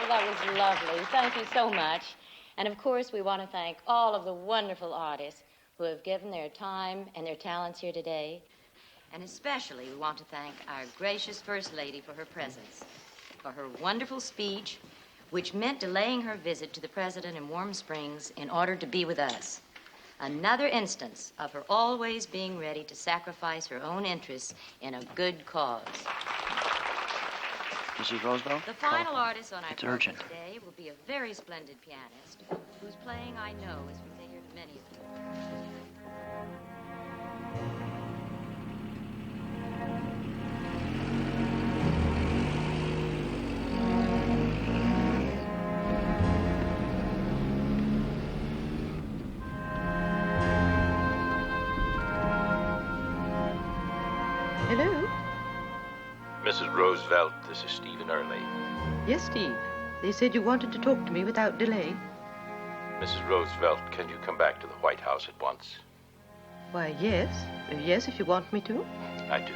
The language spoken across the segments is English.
Oh, that was lovely. Thank you so much. And of course, we want to thank all of the wonderful artists who have given their time and their talents here today. And especially, we want to thank our gracious First Lady for her presence, for her wonderful speech, which meant delaying her visit to the President in Warm Springs in order to be with us. Another instance of her always being ready to sacrifice her own interests in a good cause. Mrs. Roosevelt? The final artist on our It's program urgent. today will be a very splendid pianist whose playing I know is familiar to many of you. Hello? Mrs. Roosevelt, this is Stephen Early. Yes, Steve. They said you wanted to talk to me without delay. Mrs. Roosevelt, can you come back to the White House at once? Why, yes. Yes, if you want me to. I do.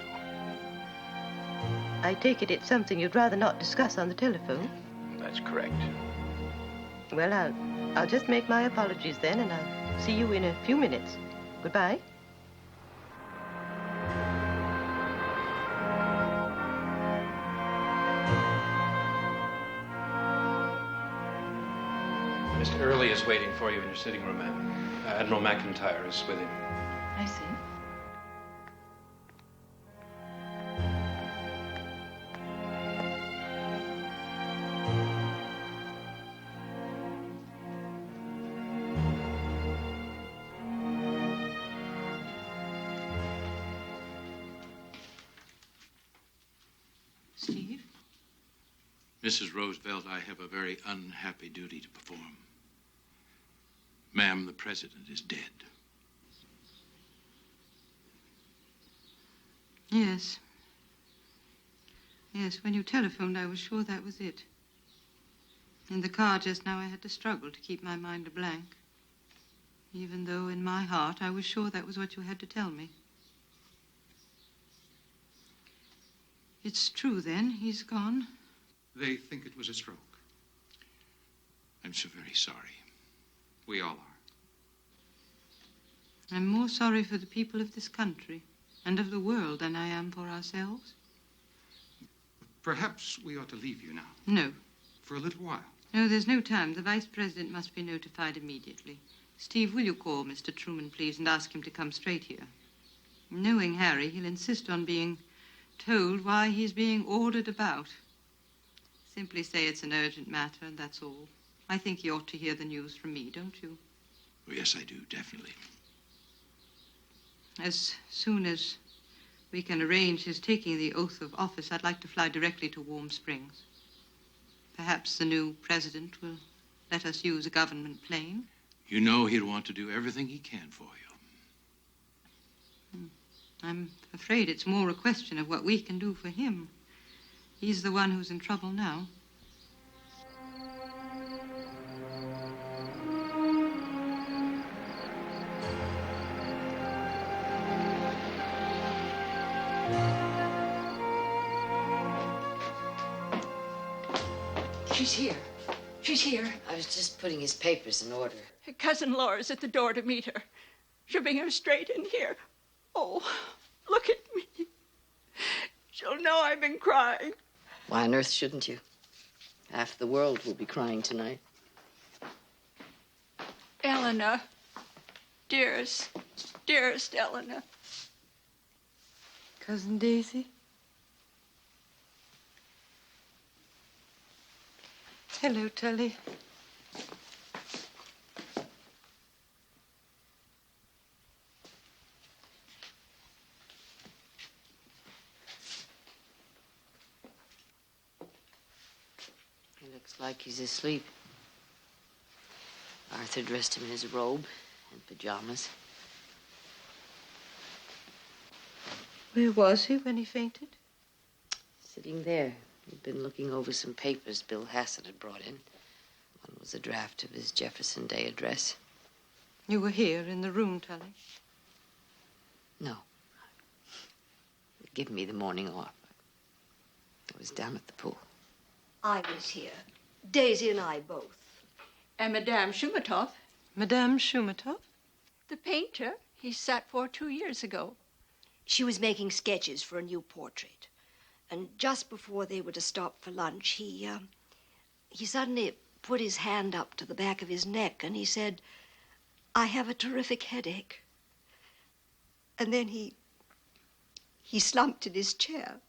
I take it it's something you'd rather not discuss on the telephone. That's correct. Well, I'll just make my apologies then, and I'll see you in a few minutes. Goodbye. Mr. Early is waiting for you in your sitting room, ma'am. Admiral McIntyre is with him. I see. Steve? Mrs. Roosevelt, I have a very unhappy duty to perform. Ma'am, the President is dead. Yes. Yes, when you telephoned, I was sure that was it. In the car just now, I had to struggle to keep my mind a blank. Even though in my heart, I was sure that was what you had to tell me. It's true, then. He's gone. They think it was a stroke. I'm so very sorry. We all are. I'm more sorry for the people of this country and of the world than I am for ourselves. Perhaps we ought to leave you now. No. For a little while. No, there's no time. The Vice President must be notified immediately. Steve, will you call Mr. Truman, please, and ask him to come straight here? Knowing Harry, he'll insist on being told why he's being ordered about. Simply say it's an urgent matter, and that's all. I think he ought to hear the news from me, don't you? Oh, yes, I do, definitely. As soon as we can arrange his taking the oath of office, I'd like to fly directly to Warm Springs. Perhaps the new president will let us use a government plane. You know he'll want to do everything he can for you. I'm afraid it's more a question of what we can do for him. He's the one who's in trouble now. She's here. She's here. I was just putting his papers in order. Cousin Laura's at the door to meet her. She'll bring her straight in here. Oh, look at me. She'll know I've been crying. Why on earth shouldn't you? Half the world will be crying tonight. Eleanor. Dearest Eleanor. Cousin Daisy? Hello, Tully. He looks like he's asleep. Arthur dressed him in his robe and pajamas. Where was he when he fainted? Sitting there. He'd been looking over some papers Bill Hassett had brought in. One was a draft of his Jefferson Day address. You were here in the room, Tully? No. They'd given me the morning off. I was down at the pool. I was here. Daisy and I both. And Madame Shumatov, Madame Shumatov? the painter he sat for 2 years ago. She was making sketches for a new portrait. And just before they were to stop for lunch, he suddenly put his hand up to the back of his neck and he said, "I have a terrific headache." And then he slumped in his chair.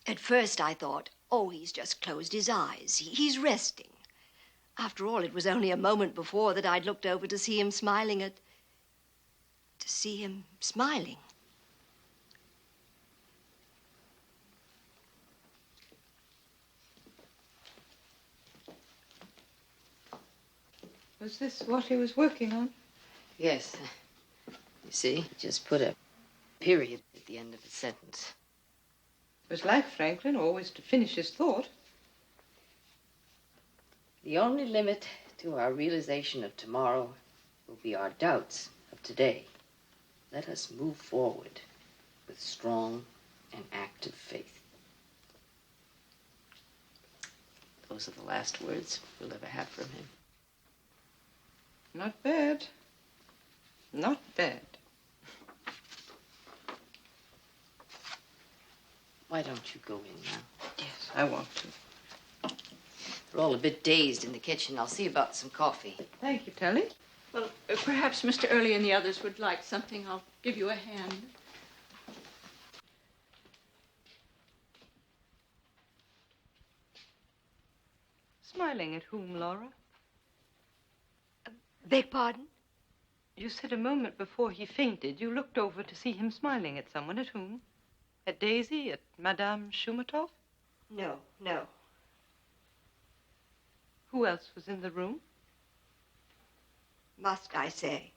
At first I thought, oh, he's just closed his eyes. He's resting. After all, it was only a moment before that I'd looked over to see him smiling. Was this what he was working on? Yes. You see, he just put a period at the end of a sentence. It was like Franklin, always to finish his thought. The only limit to our realization of tomorrow will be our doubts of today. Let us move forward with strong and active faith. Those are the last words we'll ever have from him. Not bad. Not bad. Why don't you go in now? Yes, I want to. We're all a bit dazed in the kitchen. I'll see about some coffee. Thank you, Telly. Well, perhaps Mr. Early and the others would like something. I'll give you a hand. Smiling at whom, Laura? Beg pardon? You said a moment before he fainted, you looked over to see him smiling at someone. At whom? At Daisy? At Madame Shumatov? No. Who else was in the room? Must I say?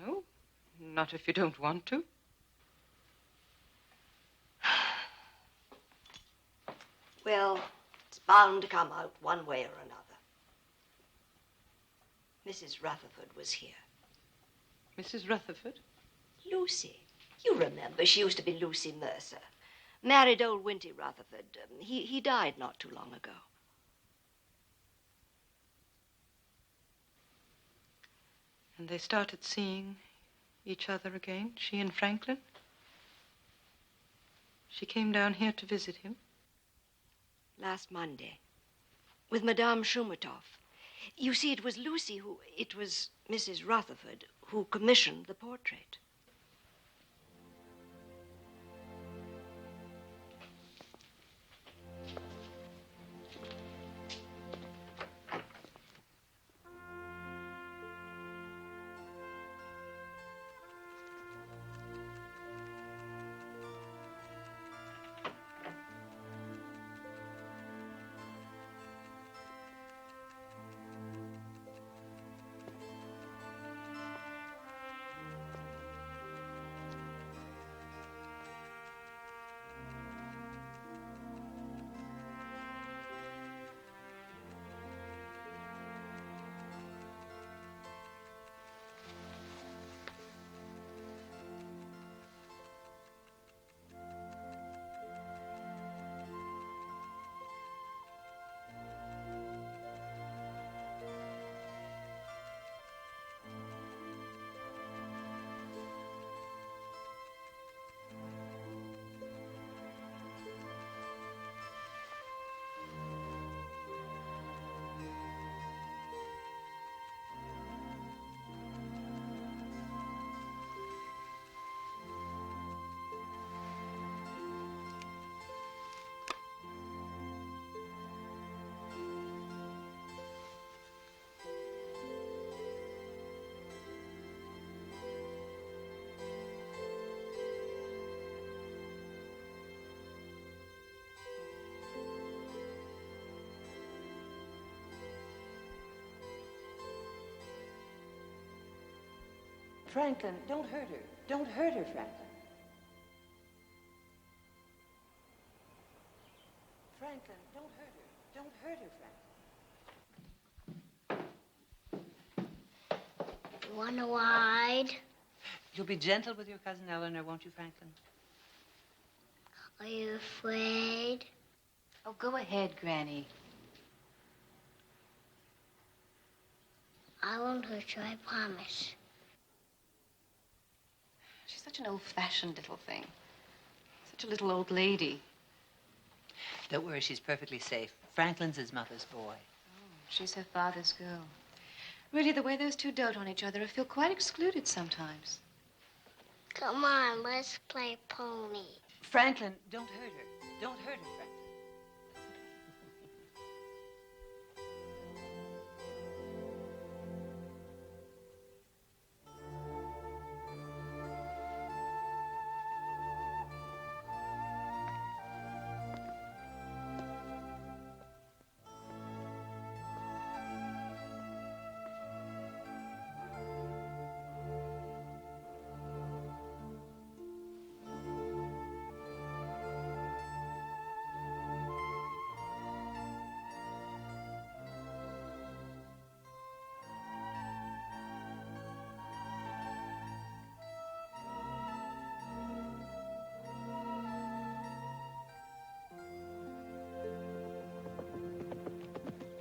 No, not if you don't want to. Well, it's bound to come out one way or another. Mrs. Rutherford was here. Mrs. Rutherford? Lucy. You remember, she used to be Lucy Mercer. Married old Winty Rutherford. He died not too long ago. And they started seeing each other again, she and Franklin? She came down here to visit him? Last Monday. With Madame Shumatov. You see, it was Mrs. Rutherford who commissioned the portrait. Franklin, don't hurt her. Don't hurt her, Franklin. Franklin, don't hurt her. Don't hurt her, Franklin. You want a ride? You'll be gentle with your cousin Eleanor, won't you, Franklin? Are you afraid? Oh, go ahead, Granny. I won't hurt you, I promise. She's such an old-fashioned little thing. Such a little old lady. Don't worry, she's perfectly safe. Franklin's his mother's boy. She's her father's girl. Really, the way those two dote on each other, I feel quite excluded sometimes. Come on, let's play pony. Franklin, don't hurt her. Don't hurt her, Franklin.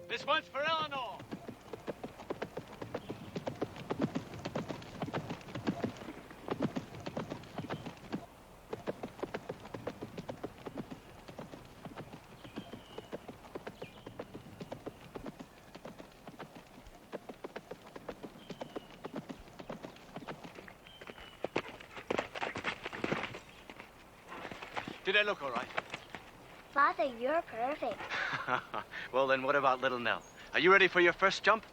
This one's for Eleanor. Did I look all right? Father, you're perfect. Well, then what about little Nell? Are you ready for your first jump?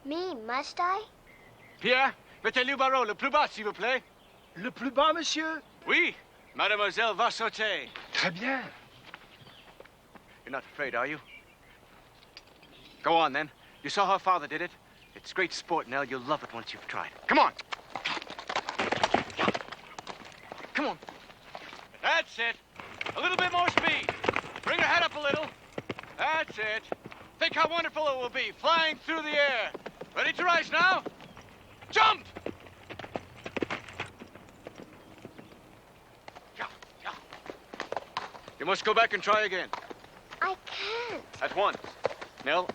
Me, must I? Pierre, mettez le barreau le plus bas, s'il vous plaît. Le plus bas, monsieur? Oui, mademoiselle va sauter. Très bien. You're not afraid, are you? Go on, then. You saw how father did it. It's great sport, Nell. You'll love it once you've tried. Come on. Come on. That's it. A little bit more speed. Bring her head up a little. That's it. Think how wonderful it will be, flying through the air. Ready to rise now? Jump! You must go back and try again. I can't. At once. Nell,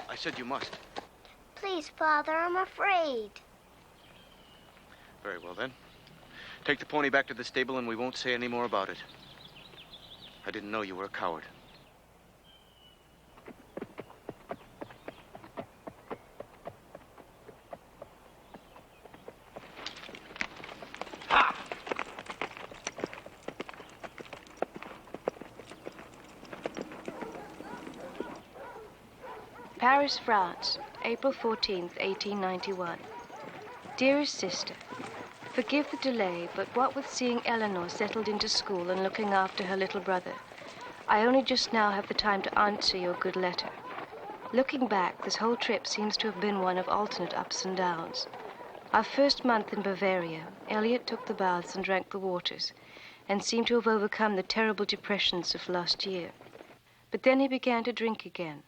I said you must. Please, Father, I'm afraid. Very well, then. Take the pony back to the stable and we won't say any more about it. I didn't know you were a coward. Paris, France, April 14th, 1891. Dearest sister, forgive the delay, but what with seeing Eleanor settled into school and looking after her little brother, I only just now have the time to answer your good letter. Looking back, this whole trip seems to have been one of alternate ups and downs. Our first month in Bavaria, Elliot took the baths and drank the waters, and seemed to have overcome the terrible depressions of last year. But then he began to drink again,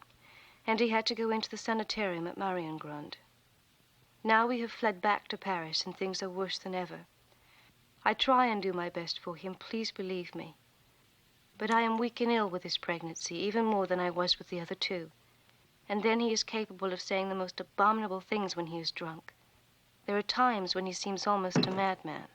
and he had to go into the sanitarium at Mariengrund. Now we have fled back to Paris, and things are worse than ever. I try and do my best for him, please believe me. But I am weak and ill with this pregnancy, even more than I was with the other two. And then he is capable of saying the most abominable things when he is drunk. There are times when he seems almost a madman.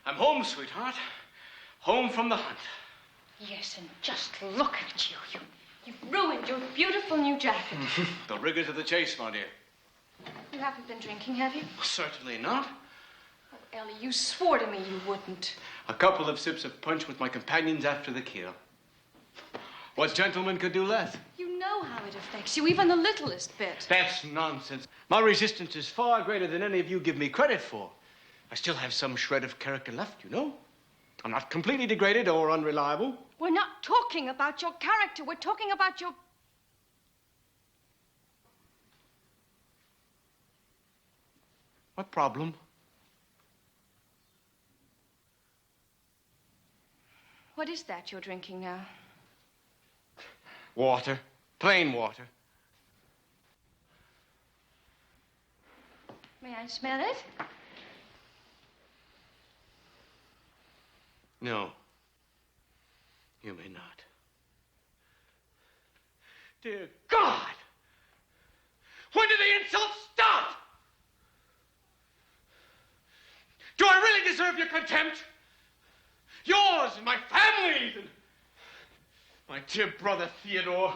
I'm home, sweetheart. Home from the hunt. Yes, and just look at you. You've ruined your beautiful new jacket. The rigors of the chase, my dear. You haven't been drinking, have you? Certainly not. Oh, Ellie, you swore to me you wouldn't. A couple of sips of punch with my companions after the kill. What gentleman could do less? You know how it affects you, even the littlest bit. That's nonsense. My resistance is far greater than any of you give me credit for. I still have some shred of character left, you know. I'm not completely degraded or unreliable. We're not talking about your character. We're talking about your... What problem? What is that you're drinking now? Water. Plain water. May I smell it? No. You may not. Dear God! When did the insults stop? Do I really deserve your contempt? Yours and my family's and my dear brother Theodore.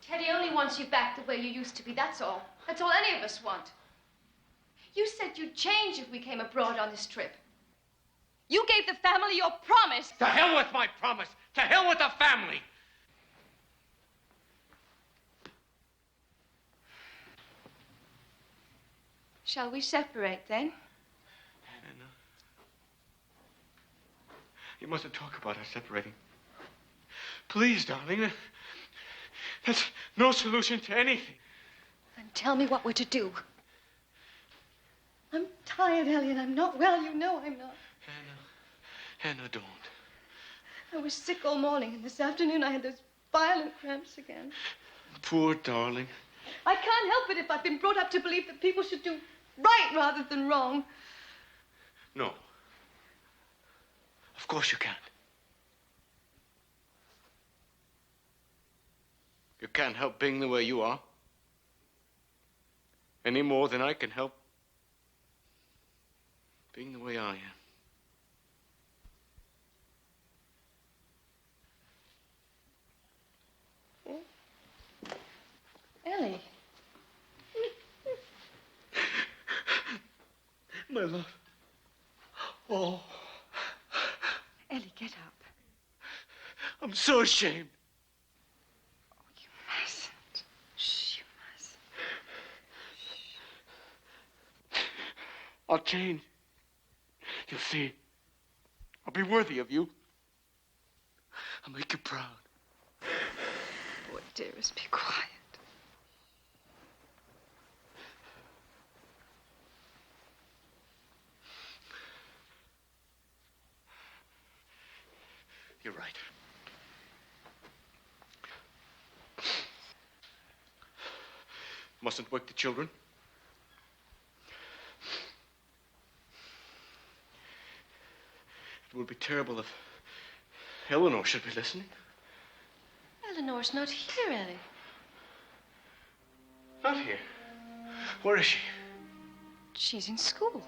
Teddy only wants you back the way you used to be, that's all. That's all any of us want. You said you'd change if we came abroad on this trip. You gave the family your promise. To hell with my promise. To hell with the family. Shall we separate then? Anna, you mustn't talk about us separating. Please, darling. That's no solution to anything. Then tell me what we're to do. I'm tired, Ellie, I'm not well. You know I'm not. Anna, don't. I was sick all morning, and this afternoon I had those violent cramps again. Poor darling. I can't help it if I've been brought up to believe that people should do right rather than wrong. No. Of course you can't. You can't help being the way you are. Any more than I can help being the way I am. Ellie. My love. Oh. Ellie, get up. I'm so ashamed. Oh, you mustn't. Shh, you mustn't. I'll change. You'll see. I'll be worthy of you. I'll make you proud. Oh, dearest, be quiet. You're right. Mustn't wake the children. It would be terrible if Eleanor should be listening. Eleanor's not here, Ellie. Not here. Where is she? She's in school.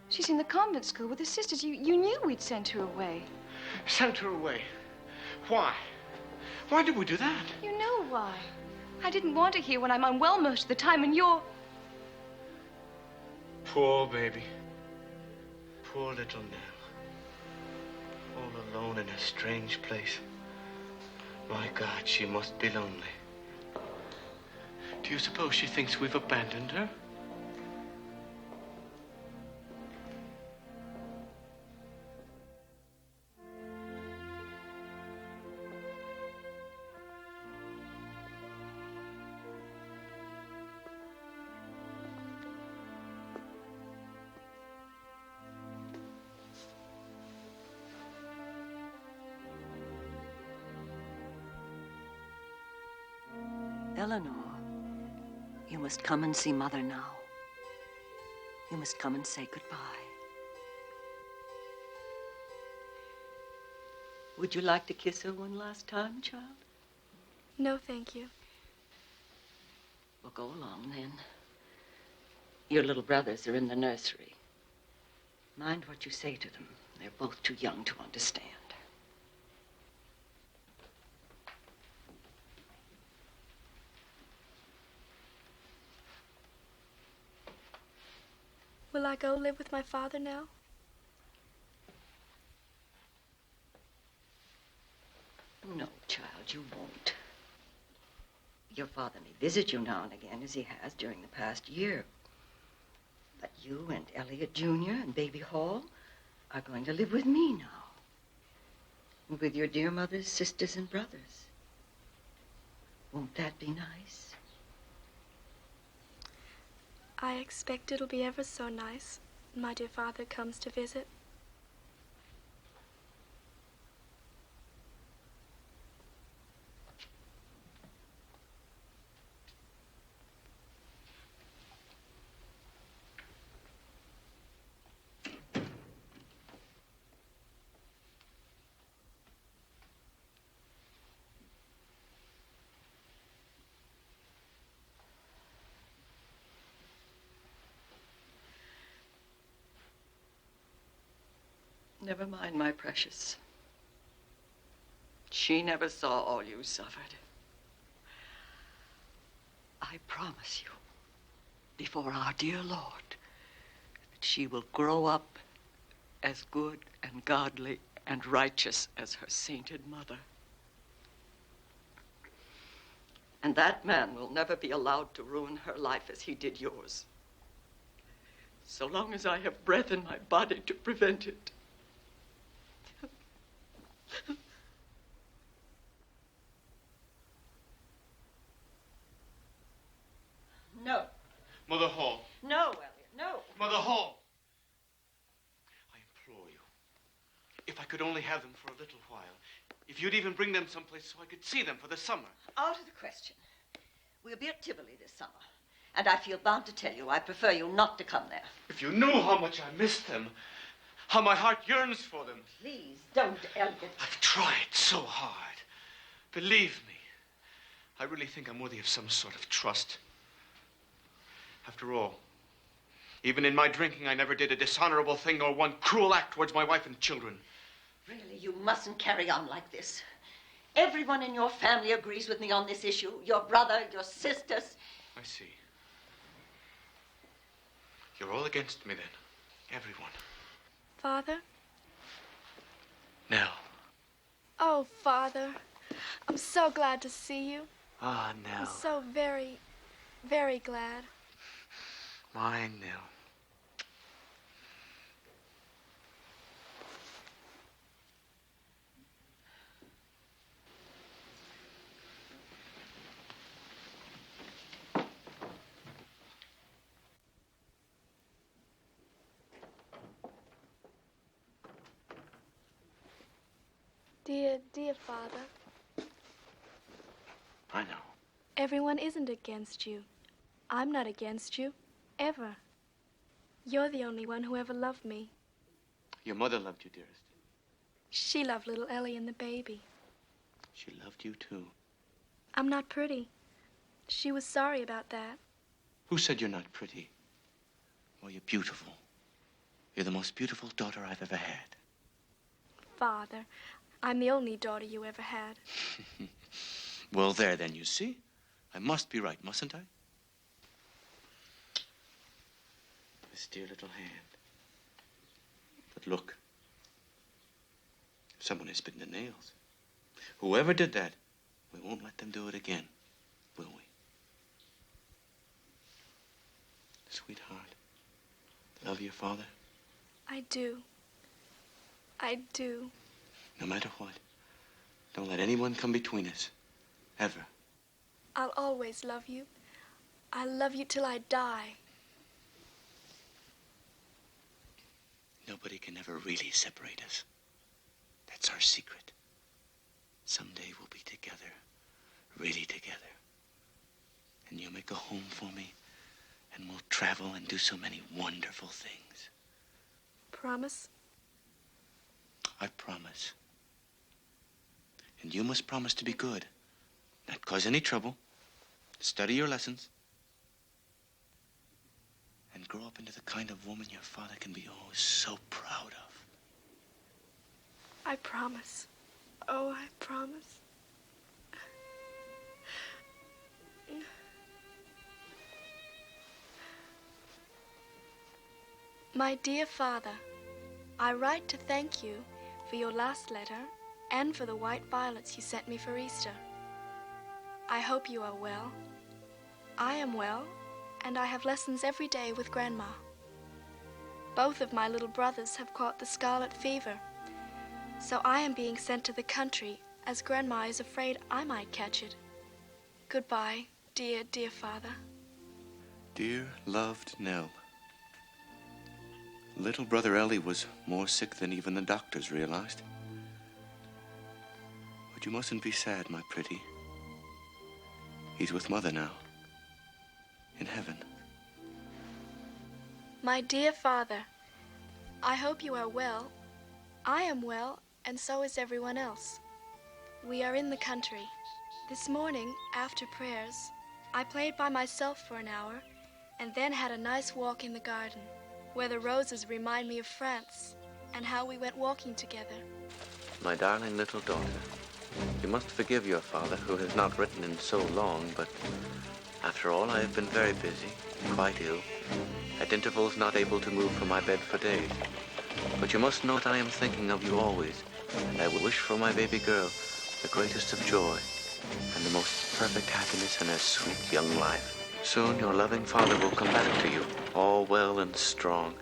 She's in the convent school with her sisters. You knew we'd sent her away. Sent her away. Why? Why did we do that? You know why. I didn't want her here when I'm unwell most of the time, and you're... Poor baby. Poor little Nell. All alone in a strange place. My God, she must be lonely. Do you suppose she thinks we've abandoned her? Eleanor, you must come and see Mother now. You must come and say goodbye. Would you like to kiss her one last time, child? No, thank you. Well, go along then. Your little brothers are in the nursery. Mind what you say to them. They're both too young to understand. Will I go live with my father now? No, child, you won't. Your father may visit you now and again, as he has during the past year. But you and Elliot Jr. and Baby Hall are going to live with me now. And with your dear mother's sisters and brothers. Won't that be nice? I expect it'll be ever so nice when my dear father comes to visit. Never mind, my precious. She never saw all you suffered. I promise you, before our dear Lord, that she will grow up as good and godly and righteous as her sainted mother. And that man will never be allowed to ruin her life as he did yours. So long as I have breath in my body to prevent it. No. Mother Hall. No, Elliot, no. Mother Hall. I implore you. If I could only have them for a little while. If you'd even bring them someplace so I could see them for the summer. Out of the question. We'll be at Tivoli this summer. And I feel bound to tell you I prefer you not to come there. If you knew how much I miss them, how my heart yearns for them. Please don't, Elliot. I've tried so hard. Believe me, I really think I'm worthy of some sort of trust. After all, even in my drinking, I never did a dishonorable thing or one cruel act towards my wife and children. Really, you mustn't carry on like this. Everyone in your family agrees with me on this issue. Your brother, your sisters. I see. You're all against me then. Everyone. Father? Nell. Oh, Father. I'm so glad to see you. Ah, Nell. I'm so very, very glad. My Nell. Dear, dear Father. I know. Everyone isn't against you. I'm not against you. Ever. You're the only one who ever loved me. Your mother loved you, dearest. She loved little Ellie and the baby. She loved you, too. I'm not pretty. She was sorry about that. Who said you're not pretty? Well, you're beautiful. You're the most beautiful daughter I've ever had. Father, I'm the only daughter you ever had. Well, there, then, you see. I must be right, mustn't I? This dear little hand. But look. Someone has bitten the nails. Whoever did that, we won't let them do it again, will we? Sweetheart, love your father? I do. I do. No matter what, don't let anyone come between us. Ever. I'll always love you. I'll love you till I die. Nobody can ever really separate us. That's our secret. Someday we'll be together, really together. And you'll make a home for me, and we'll travel and do so many wonderful things. Promise? I promise. And you must promise to be good, not cause any trouble, study your lessons, and grow up into the kind of woman your father can be oh so proud of. I promise. Oh, I promise. My dear Father, I write to thank you for your last letter and for the white violets you sent me for Easter. I hope you are well. I am well, and I have lessons every day with Grandma. Both of my little brothers have caught the scarlet fever, so I am being sent to the country as Grandma is afraid I might catch it. Goodbye, dear, dear Father. Dear, loved Nell. Little brother Ellie was more sick than even the doctors realized. But you mustn't be sad, my pretty. He's with Mother now. In heaven. My dear Father, I hope you are well. I am well, and so is everyone else. We are in the country. This morning, after prayers, I played by myself for an hour, and then had a nice walk in the garden, where the roses remind me of France, and how we went walking together. My darling little daughter, you must forgive your father, who has not written in so long, but after all, I have been very busy, quite ill, at intervals not able to move from my bed for days. But you must know that I am thinking of you always, and I will wish for my baby girl the greatest of joy and the most perfect happiness in her sweet young life. Soon your loving father will come back to you, all well and strong,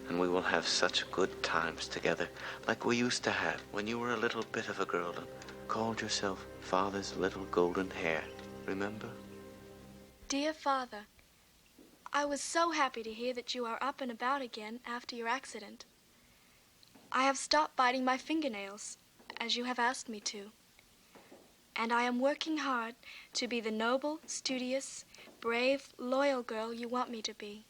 and we will have such good times together, like we used to have when you were a little bit of a girl and called yourself Father's little golden hair. Remember? Dear Father, I was so happy to hear that you are up and about again after your accident. I have stopped biting my fingernails, as you have asked me to. And I am working hard to be the noble, studious, brave, loyal girl you want me to be.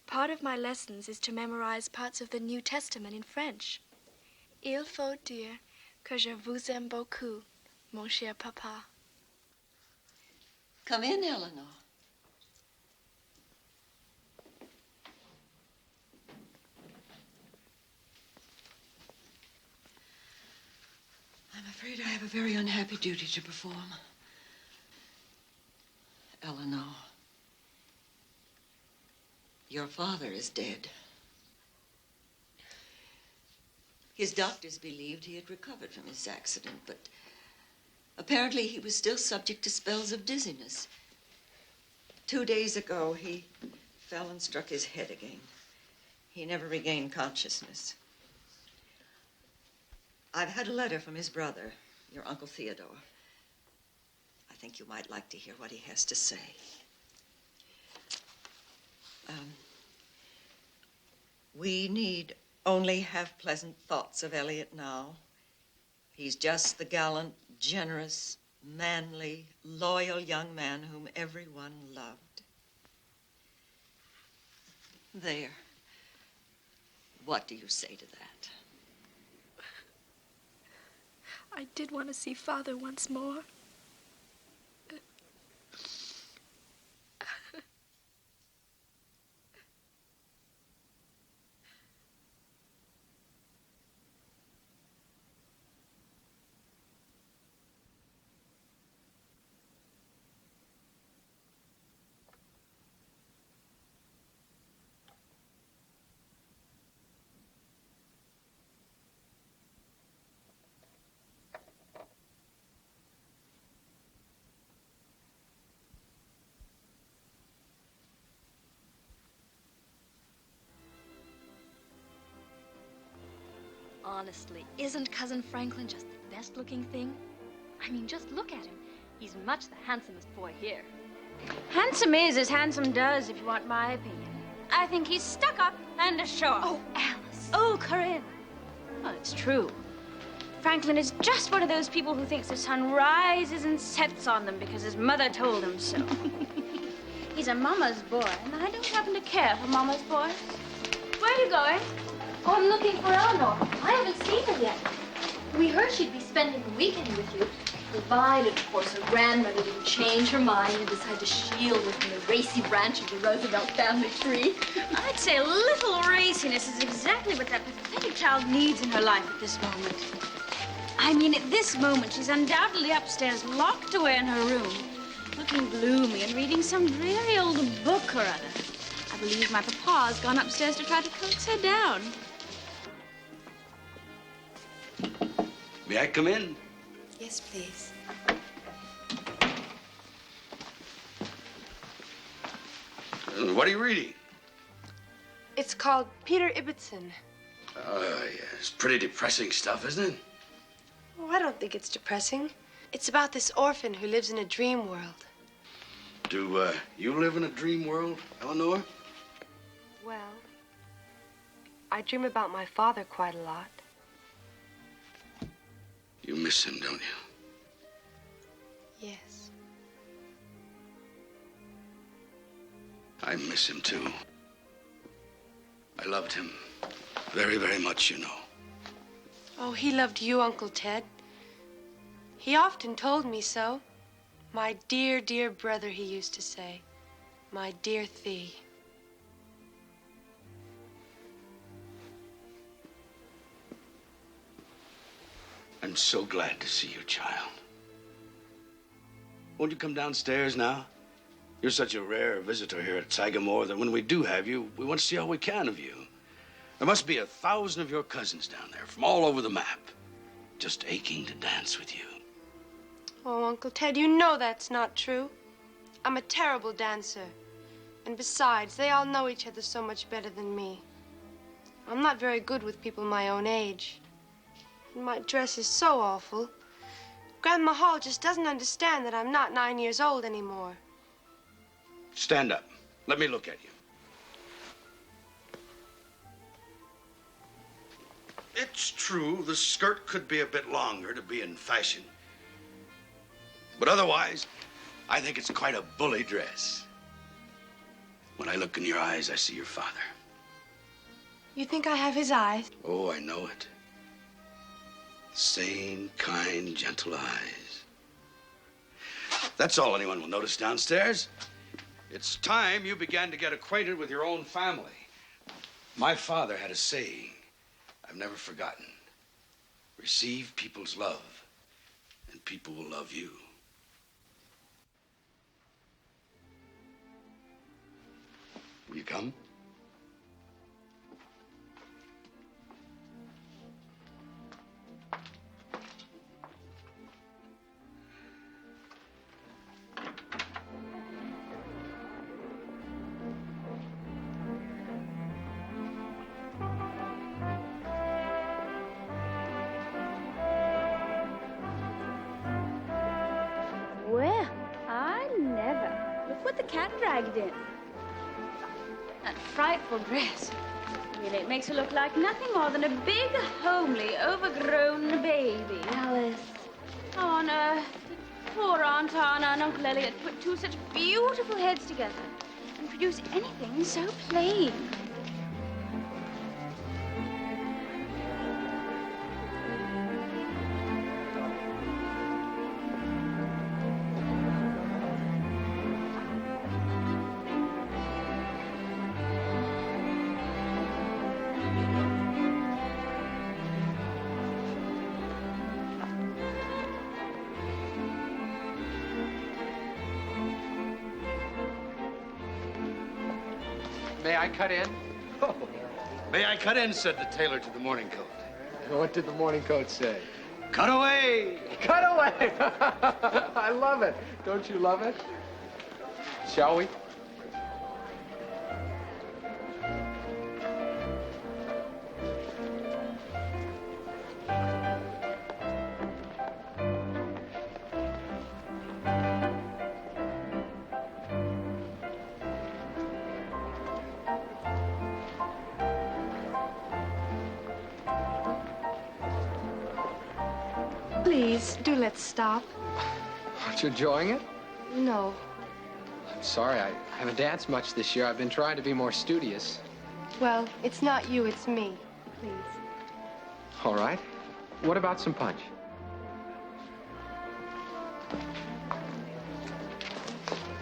Part of my lessons is to memorize parts of the New Testament in French. Il faut dire que je vous aime beaucoup, mon cher papa. Come in, Eleanor. I'm afraid I have a very unhappy duty to perform. Eleanor, your father is dead. His doctors believed he had recovered from his accident, but apparently he was still subject to spells of dizziness. 2 days ago, he fell and struck his head again. He never regained consciousness. I've had a letter from his brother, your Uncle Theodore. I think you might like to hear what he has to say. We need only have pleasant thoughts of Elliot now. He's just the gallant, generous, manly, loyal young man whom everyone loved. There. What do you say to that? I did want to see Father once more. Honestly, isn't Cousin Franklin just the best-looking thing? I mean, just look at him. He's much the handsomest boy here. Handsome is as handsome does, if you want my opinion. I think he's stuck up and a show-off. Oh, Alice. Oh, Corinne. Well, it's true. Franklin is just one of those people who thinks the sun rises and sets on them because his mother told him so. He's a mama's boy, and I don't happen to care for mama's boys. Where are you going? Oh, I'm looking for Eleanor. I haven't seen her yet. We heard she'd be spending the weekend with you. Provided, of course, her grandmother didn't change her mind and decide to shield her from the racy branch of the Roosevelt family tree. I'd say a little raciness is exactly what that pathetic child needs in her life at this moment. I mean, at this moment, she's undoubtedly upstairs, locked away in her room, looking gloomy and reading some dreary old book or other. I believe my papa's gone upstairs to try to coax her down. May I come in? Yes, please. What are you reading? It's called Peter Ibbotson. It's pretty depressing stuff, isn't it? Oh, I don't think it's depressing. It's about this orphan who lives in a dream world. Do you live in a dream world, Eleanor? Well, I dream about my father quite a lot. You miss him, don't you? Yes. I miss him, too. I loved him very, very much, you know. Oh, he loved you, Uncle Ted. He often told me so. My dear, dear brother, he used to say. My dear Thee. I'm so glad to see you, child. Won't you come downstairs now? You're such a rare visitor here at Sagamore that when we do have you, we want to see all we can of you. There must be 1,000 of your cousins down there from all over the map, just aching to dance with you. Oh, Uncle Ted, you know that's not true. I'm a terrible dancer. And besides, they all know each other so much better than me. I'm not very good with people my own age. And my dress is so awful. Grandma Hall just doesn't understand that I'm not 9 years old anymore. Stand up. Let me look at you. It's true, the skirt could be a bit longer to be in fashion. But otherwise, I think it's quite a bully dress. When I look in your eyes, I see your father. You think I have his eyes? Oh, I know it. Sane, kind, gentle eyes. That's all anyone will notice downstairs. It's time you began to get acquainted with your own family. My father had a saying I've never forgotten. Receive people's love, and people will love you. Will you come? Well, I never. Look what the cat dragged in. That frightful dress. Really, it makes her look like nothing more than a big, homely, overgrown baby. Alice. How on earth did poor Aunt Anna and Uncle Elliot put two such beautiful heads together and produce anything so plain? May I cut in? Oh, may I cut in, said the tailor to the morning coat. What did the morning coat say? Cut away! Cut away! I love it. Don't you love it? Shall we? Please, do let's stop. Aren't you enjoying it? No. I'm sorry, I haven't danced much this year. I've been trying to be more studious. Well, it's not you, it's me. Please. All right. What about some punch?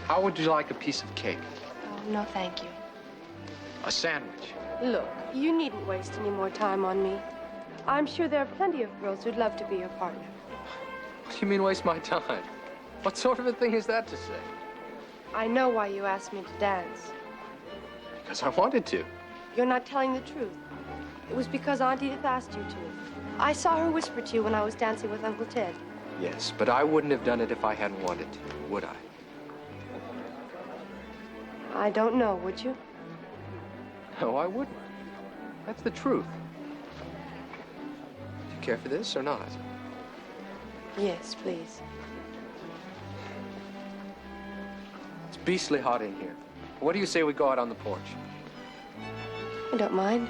How would you like a piece of cake? Oh, no, thank you. A sandwich? Look, you needn't waste any more time on me. I'm sure there are plenty of girls who'd love to be your partner. What do you mean waste my time? What sort of a thing is that to say? I know why you asked me to dance. Because I wanted to. You're not telling the truth. It was because Aunt Edith asked you to. I saw her whisper to you when I was dancing with Uncle Ted. Yes, but I wouldn't have done it if I hadn't wanted to, would I? I don't know, would you? No, I wouldn't. That's the truth. Do you care for this or not? Yes, please. It's beastly hot in here. What do you say we go out on the porch? I don't mind.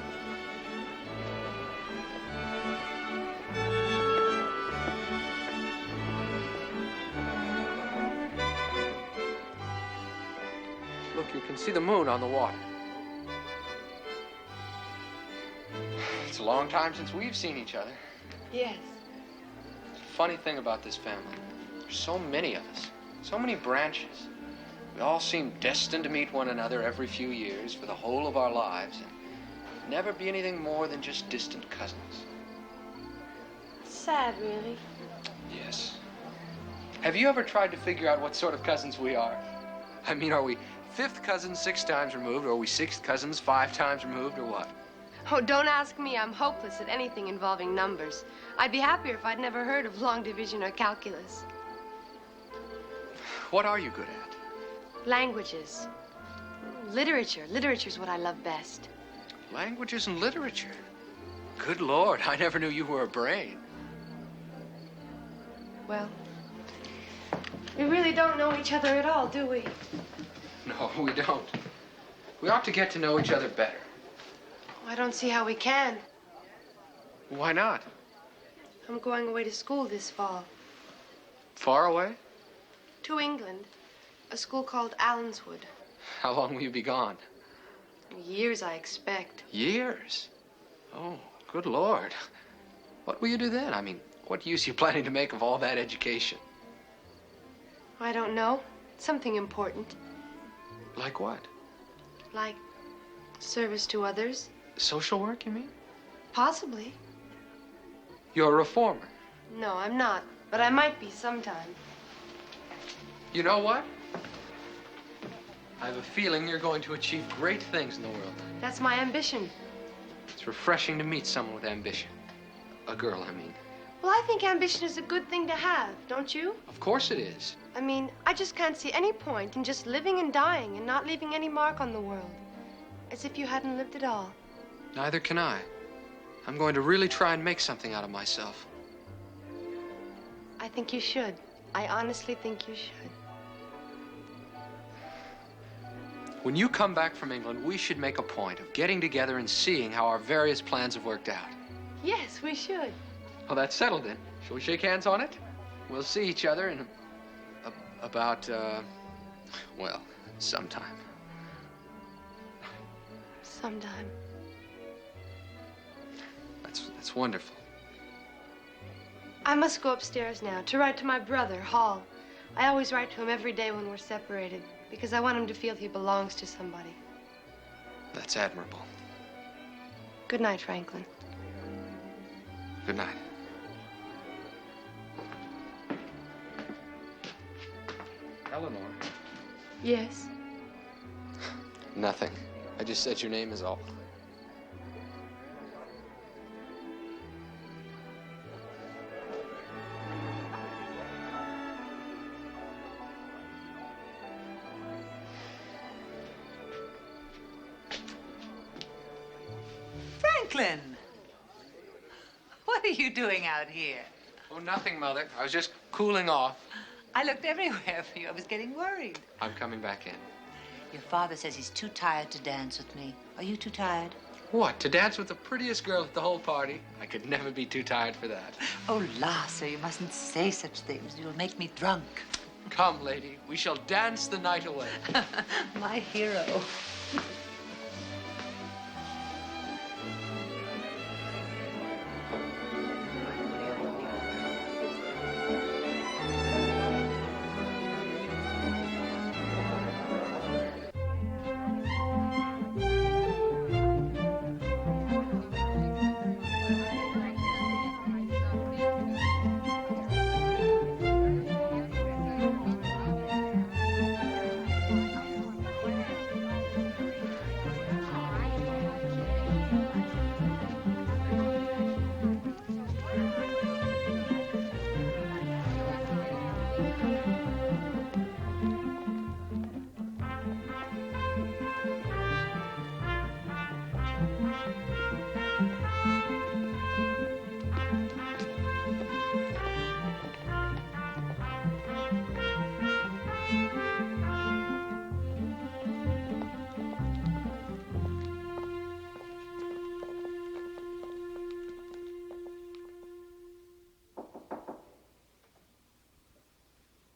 Look, you can see the moon on the water. It's a long time since we've seen each other. Yes. Funny thing about this family, there's so many of us, so many branches. We all seem destined to meet one another every few years for the whole of our lives and never be anything more than just distant cousins. sad, really. Yes. Have you ever tried to figure out what sort of cousins we are? I mean, are we fifth cousins 6 times removed, or are we sixth cousins 5 times removed, or what? Oh, don't ask me. I'm hopeless at anything involving numbers. I'd be happier if I'd never heard of long division or calculus. What are you good at? Languages. Literature. Literature's what I love best. Languages and literature. Good Lord, I never knew you were a brain. Well, we really don't know each other at all, do we? No, we don't. We ought to get to know each other better. I don't see how we can. Why not? I'm going away to school this fall. Far away? To England. A school called Allenswood. How long will you be gone? Years, I expect. Years? Oh, good Lord. What will you do then? I mean, what use are you planning to make of all that education? I don't know. Something important. Like what? Like service to others. Social work, you mean? Possibly. You're a reformer. No, I'm not. But I might be sometime. You know what? I have a feeling you're going to achieve great things in the world. That's my ambition. It's refreshing to meet someone with ambition. A girl, I mean. Well, I think ambition is a good thing to have, don't you? Of course it is. I mean, I just can't see any point in just living and dying and not leaving any mark on the world. As if you hadn't lived at all. Neither can I. I'm going to really try and make something out of myself. I think you should. I honestly think you should. When you come back from England, we should make a point of getting together and seeing how our various plans have worked out. Yes, we should. Well, that's settled then. Shall we shake hands on it? We'll see each other in well, sometime. Sometime. That's wonderful. I must go upstairs now to write to my brother, Hall. I always write to him every day when we're separated because I want him to feel he belongs to somebody. That's admirable. Good night, Franklin. Good night. Eleanor. Yes? Nothing. I just said your name is all. Franklin! What are you doing out here? Oh, nothing, Mother. I was just cooling off. I looked everywhere for you. I was getting worried. I'm coming back in. Your father says he's too tired to dance with me. Are you too tired? What, to dance with the prettiest girl at the whole party? I could never be too tired for that. Oh, Lass, you mustn't say such things. You'll make me drunk. Come, lady. We shall dance the night away. My hero.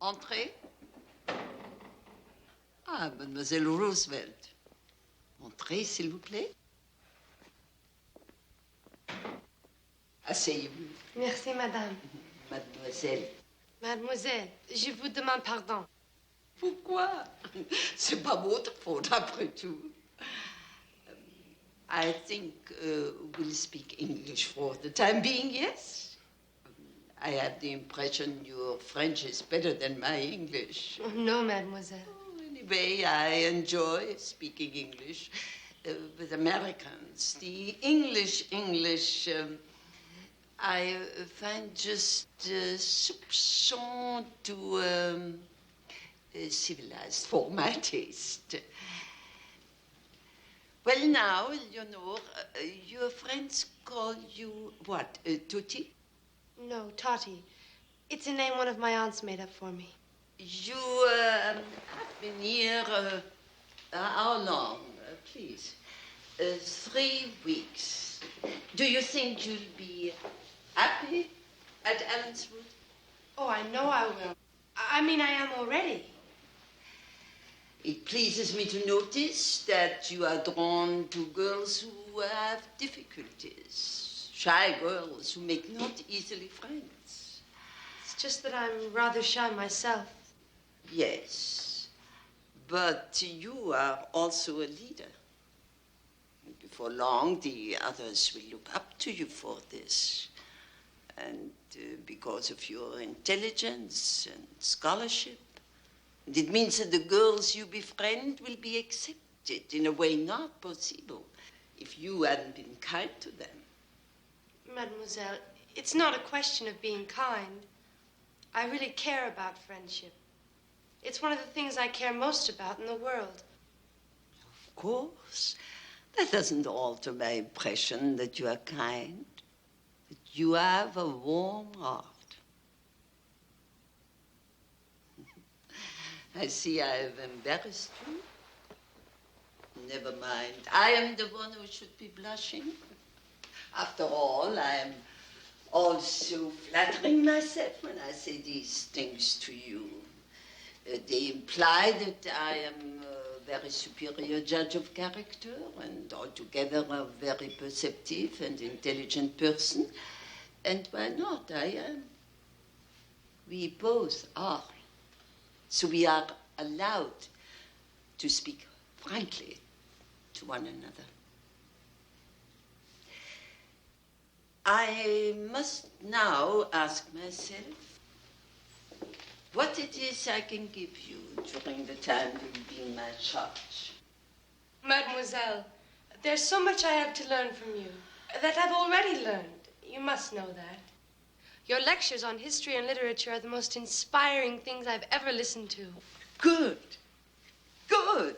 Entrez. Ah, Mademoiselle Roosevelt. Entrez, s'il vous plaît. Asseyez-vous. Merci, madame. Mademoiselle. Mademoiselle, je vous demande pardon. Pourquoi? C'est pas votre faute, après tout. I think we'll speak English for the time being, yes? I have the impression your French is better than my English. Oh, no, mademoiselle. Anyway, I enjoy speaking English with Americans. The English, I find just soupçon to civilized for my taste. Well, now, Eleanor, your friends call you what, Tutti? No, Totty. It's a name one of my aunts made up for me. You have been here, how long, please? 3 weeks. Do you think you'll be happy at Allenswood? Oh, I know I will. I mean, I am already. It pleases me to notice that you are drawn to girls who have difficulties, shy girls who make not easily friends. It's just that I'm rather shy myself. Yes, but you are also a leader. Before long, the others will look up to you for this. And because of your intelligence and scholarship, and it means that the girls you befriend will be accepted in a way not possible if you hadn't been kind to them. Mademoiselle, it's not a question of being kind. I really care about friendship. It's one of the things I care most about in the world. Of course. That doesn't alter my impression that you are kind, that you have a warm heart. I see I have embarrassed you. Never mind. I am the one who should be blushing. After all, I am also flattering myself when I say these things to you. They imply that I am a very superior judge of character and altogether a very perceptive and intelligent person. And why not? I am. We both are. So we are allowed to speak frankly to one another. I must now ask myself what it is I can give you during the time you'll be in my charge. Mademoiselle, there's so much I have to learn from you that I've already learned. You must know that. Your lectures on history and literature are the most inspiring things I've ever listened to. Good. Good.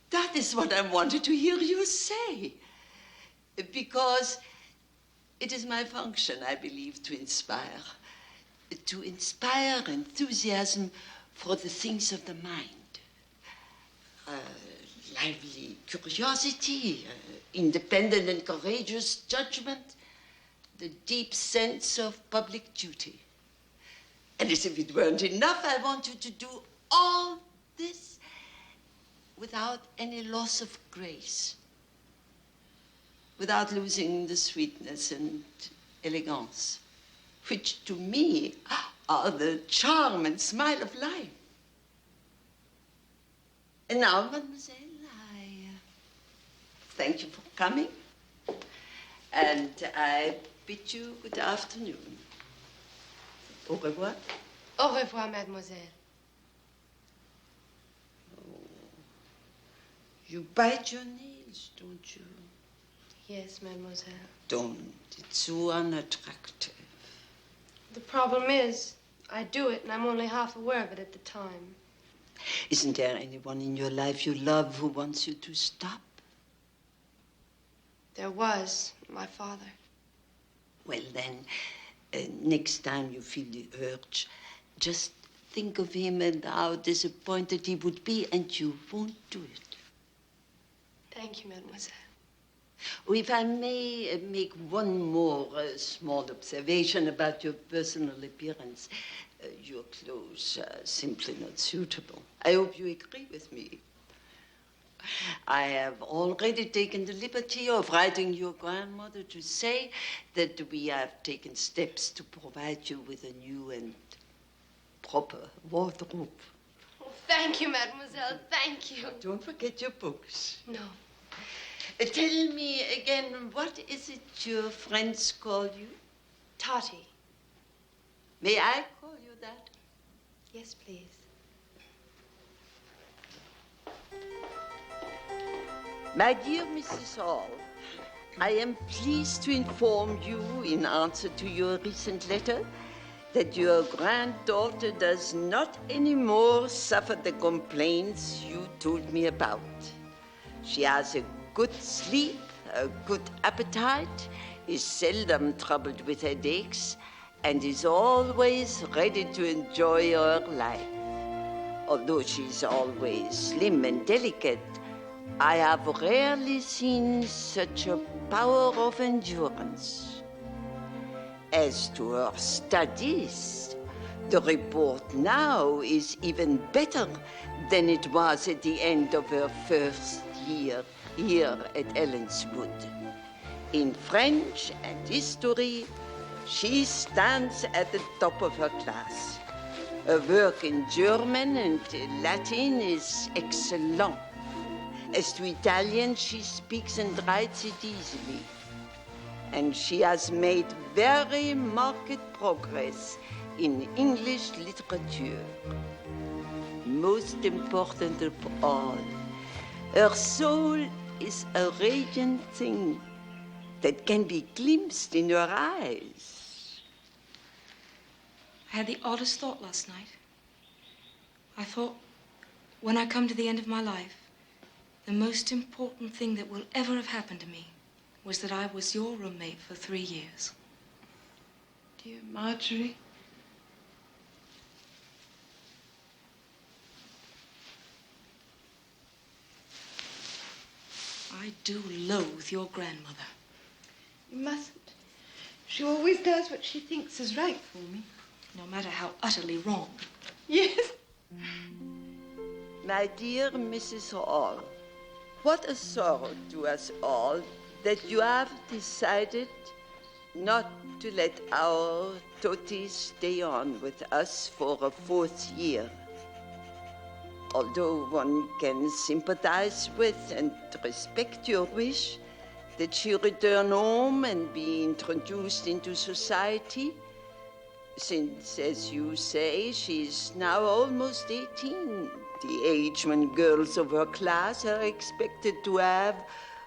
That is what I wanted to hear you say. Because it is my function, I believe, to inspire. To inspire enthusiasm for the things of the mind. Lively curiosity, independent and courageous judgment, the deep sense of public duty. And as if it weren't enough, I want you to do all this without any loss of grace, without losing the sweetness and elegance, which to me are the charm and smile of life. And now, mademoiselle, I thank you for coming, and I bid you good afternoon. Au revoir. Au revoir, mademoiselle. Oh, you bite your nails, don't you? Yes, mademoiselle. Don't. It's so unattractive. The problem is, I do it and I'm only half aware of it at the time. Isn't there anyone in your life you love who wants you to stop? There was, my father. Well, then, next time you feel the urge, just think of him and how disappointed he would be, and you won't do it. Thank you, mademoiselle. Oh, if I may make one more small observation about your personal appearance. Your clothes are simply not suitable. I hope you agree with me. I have already taken the liberty of writing your grandmother to say that we have taken steps to provide you with a new and proper wardrobe. Oh, thank you, mademoiselle. Thank you. Don't forget your books. No. Tell me again, what is it your friends call you? Totty. May I call you that? Yes, please. My dear Mrs. Hall, I am pleased to inform you, in answer to your recent letter, that your granddaughter does not anymore suffer the complaints you told me about. She has a good sleep, a good appetite, is seldom troubled with headaches, and is always ready to enjoy her life. Although she is always slim and delicate, I have rarely seen such a power of endurance. As to her studies, the report now is even better than it was at the end of her first year here at Ellenswood. In French and history, she stands at the top of her class. Her work in German and Latin is excellent. As to Italian, she speaks and writes it easily. And she has made very marked progress in English literature. Most important of all, her soul is a radiant thing that can be glimpsed in her eyes. I had the oddest thought last night. I thought, when I come to the end of my life, the most important thing that will ever have happened to me was that I was your roommate for 3 years. Dear Marjorie. I do loathe your grandmother. You mustn't. She always does what she thinks is right for me. No matter how utterly wrong. Yes. My dear Mrs. Hall, what a sorrow to us all that you have decided not to let our Toti stay on with us for a 4th year. Although one can sympathize with and respect your wish that she return home and be introduced into society, since, as you say, she is now almost 18, the age when girls of her class are expected to have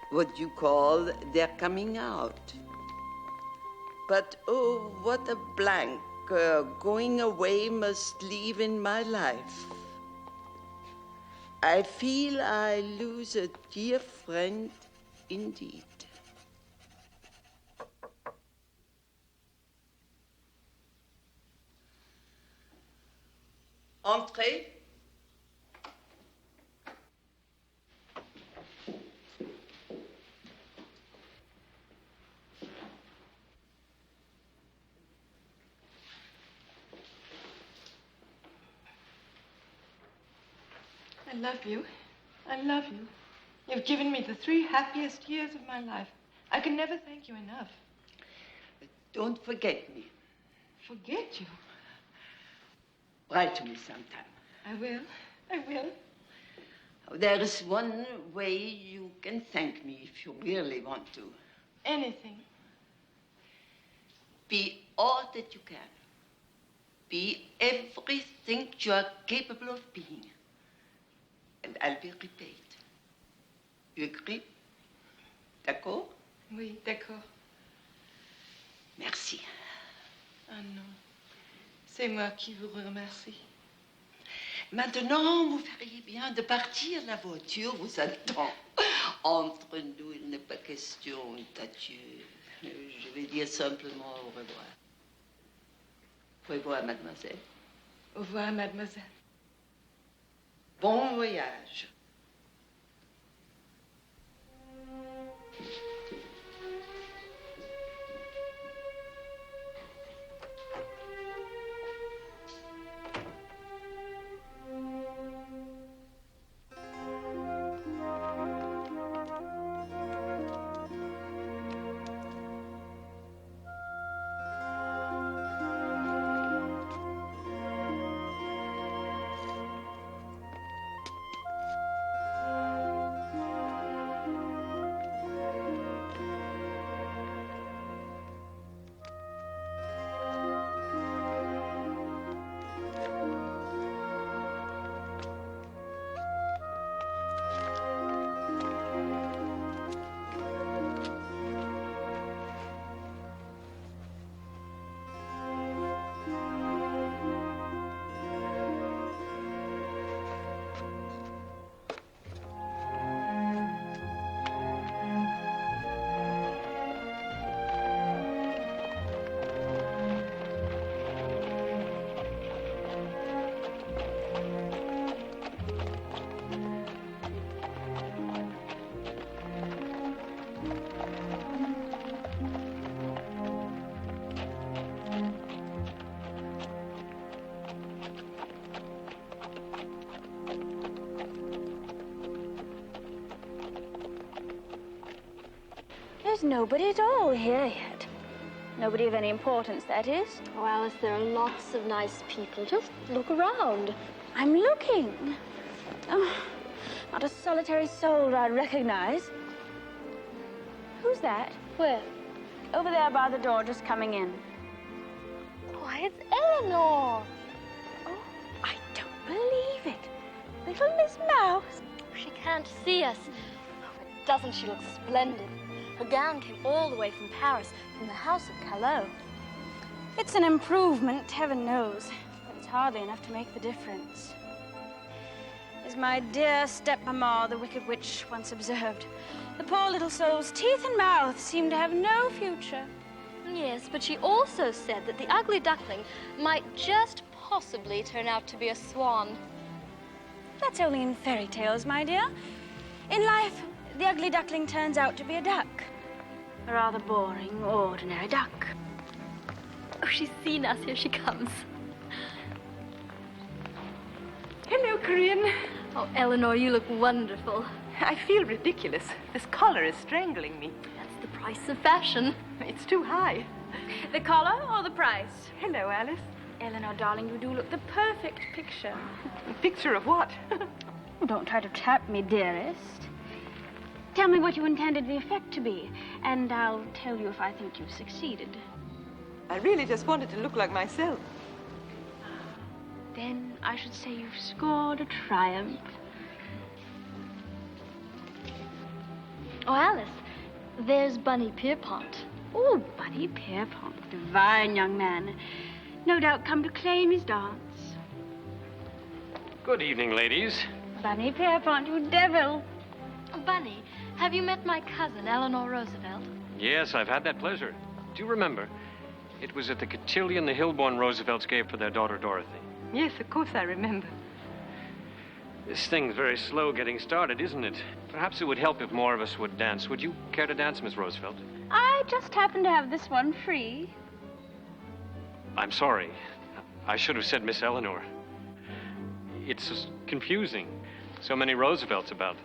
what you call their coming out. But oh, what a blank going away must leave in my life. I feel I lose a dear friend indeed. Entrez. I love you. I love you. You've given me the 3 happiest years of my life. I can never thank you enough. Don't forget me. Forget you? Write to me sometime. I will. I will. There is one way you can thank me if you really want to. Anything. Be all that you can. Be everything you are capable of being. And I'll be repaid. You agree? D'accord? Oui, d'accord. Merci. Ah non. C'est moi qui vous remercie. Maintenant, vous feriez bien de partir. La voiture vous attend. Entre nous, il n'est pas question d'adieu. Je vais dire simplement au revoir. Au revoir, mademoiselle. Au revoir, mademoiselle. Bon voyage. There's nobody at all here yet. Nobody of any importance, that is. Oh, Alice, there are lots of nice people. Just look around. I'm looking. Oh, not a solitary soul I recognize. Who's that? Where? Over there by the door, just coming in. Why, it's Eleanor. Oh, I don't believe it. Little Miss Mouse. She can't see us. Oh, but doesn't she look splendid? Her gown came all the way from Paris, from the house of Callot. It's an improvement, heaven knows, but it's hardly enough to make the difference. As my dear stepmamma, the wicked witch, once observed, the poor little soul's teeth and mouth seem to have no future. Yes, but she also said that the ugly duckling might just possibly turn out to be a swan. That's only in fairy tales, my dear. In life, the ugly duckling turns out to be a duck. A rather boring, ordinary duck. Oh, she's seen us. Here she comes. Hello, Corinne. Oh, Eleanor, you look wonderful. I feel ridiculous. This collar is strangling me. That's the price of fashion. It's too high. The collar or the price? Hello, Alice. Eleanor, darling, you do look the perfect picture. A picture of what? Don't try to trap me, dearest. Tell me what you intended the effect to be, and I'll tell you if I think you've succeeded. I really just wanted to look like myself. Then I should say you've scored a triumph. Oh, Alice, there's Bunny Pierpont. Oh, Bunny Pierpont, divine young man. No doubt come to claim his dance. Good evening, ladies. Bunny Pierpont, you devil. Oh, Bunny, have you met my cousin, Eleanor Roosevelt? Yes, I've had that pleasure. Do you remember? It was at the cotillion the Hillborn Roosevelts gave for their daughter, Dorothy. Yes, of course I remember. This thing's very slow getting started, isn't it? Perhaps it would help if more of us would dance. Would you care to dance, Miss Roosevelt? I just happen to have this one free. I'm sorry. I should have said Miss Eleanor. It's confusing. So many Roosevelts about.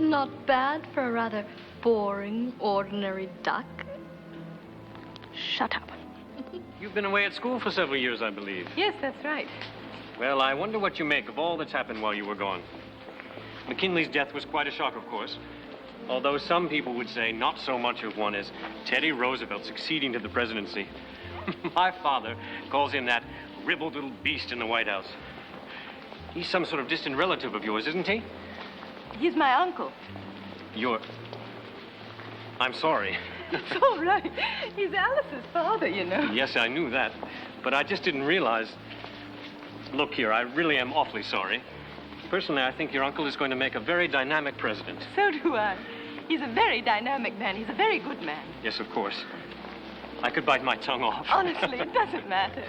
Not bad for a rather boring, ordinary duck. Shut up. You've been away at school for several years, I believe. Yes, that's right. Well, I wonder what you make of all that's happened while you were gone. McKinley's death was quite a shock, of course. Although some people would say not so much of one as Teddy Roosevelt succeeding to the presidency. My father calls him that ribald little beast in the White House. He's some sort of distant relative of yours, isn't he? He's my uncle. I'm sorry. It's all right. He's Alice's father, you know. Yes, I knew that. But I just didn't realize. Look here, I really am awfully sorry. Personally, I think your uncle is going to make a very dynamic president. So do I. He's a very dynamic man. He's a very good man. Yes, of course. I could bite my tongue off. Honestly, it doesn't matter.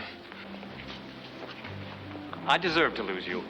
I deserve to lose you.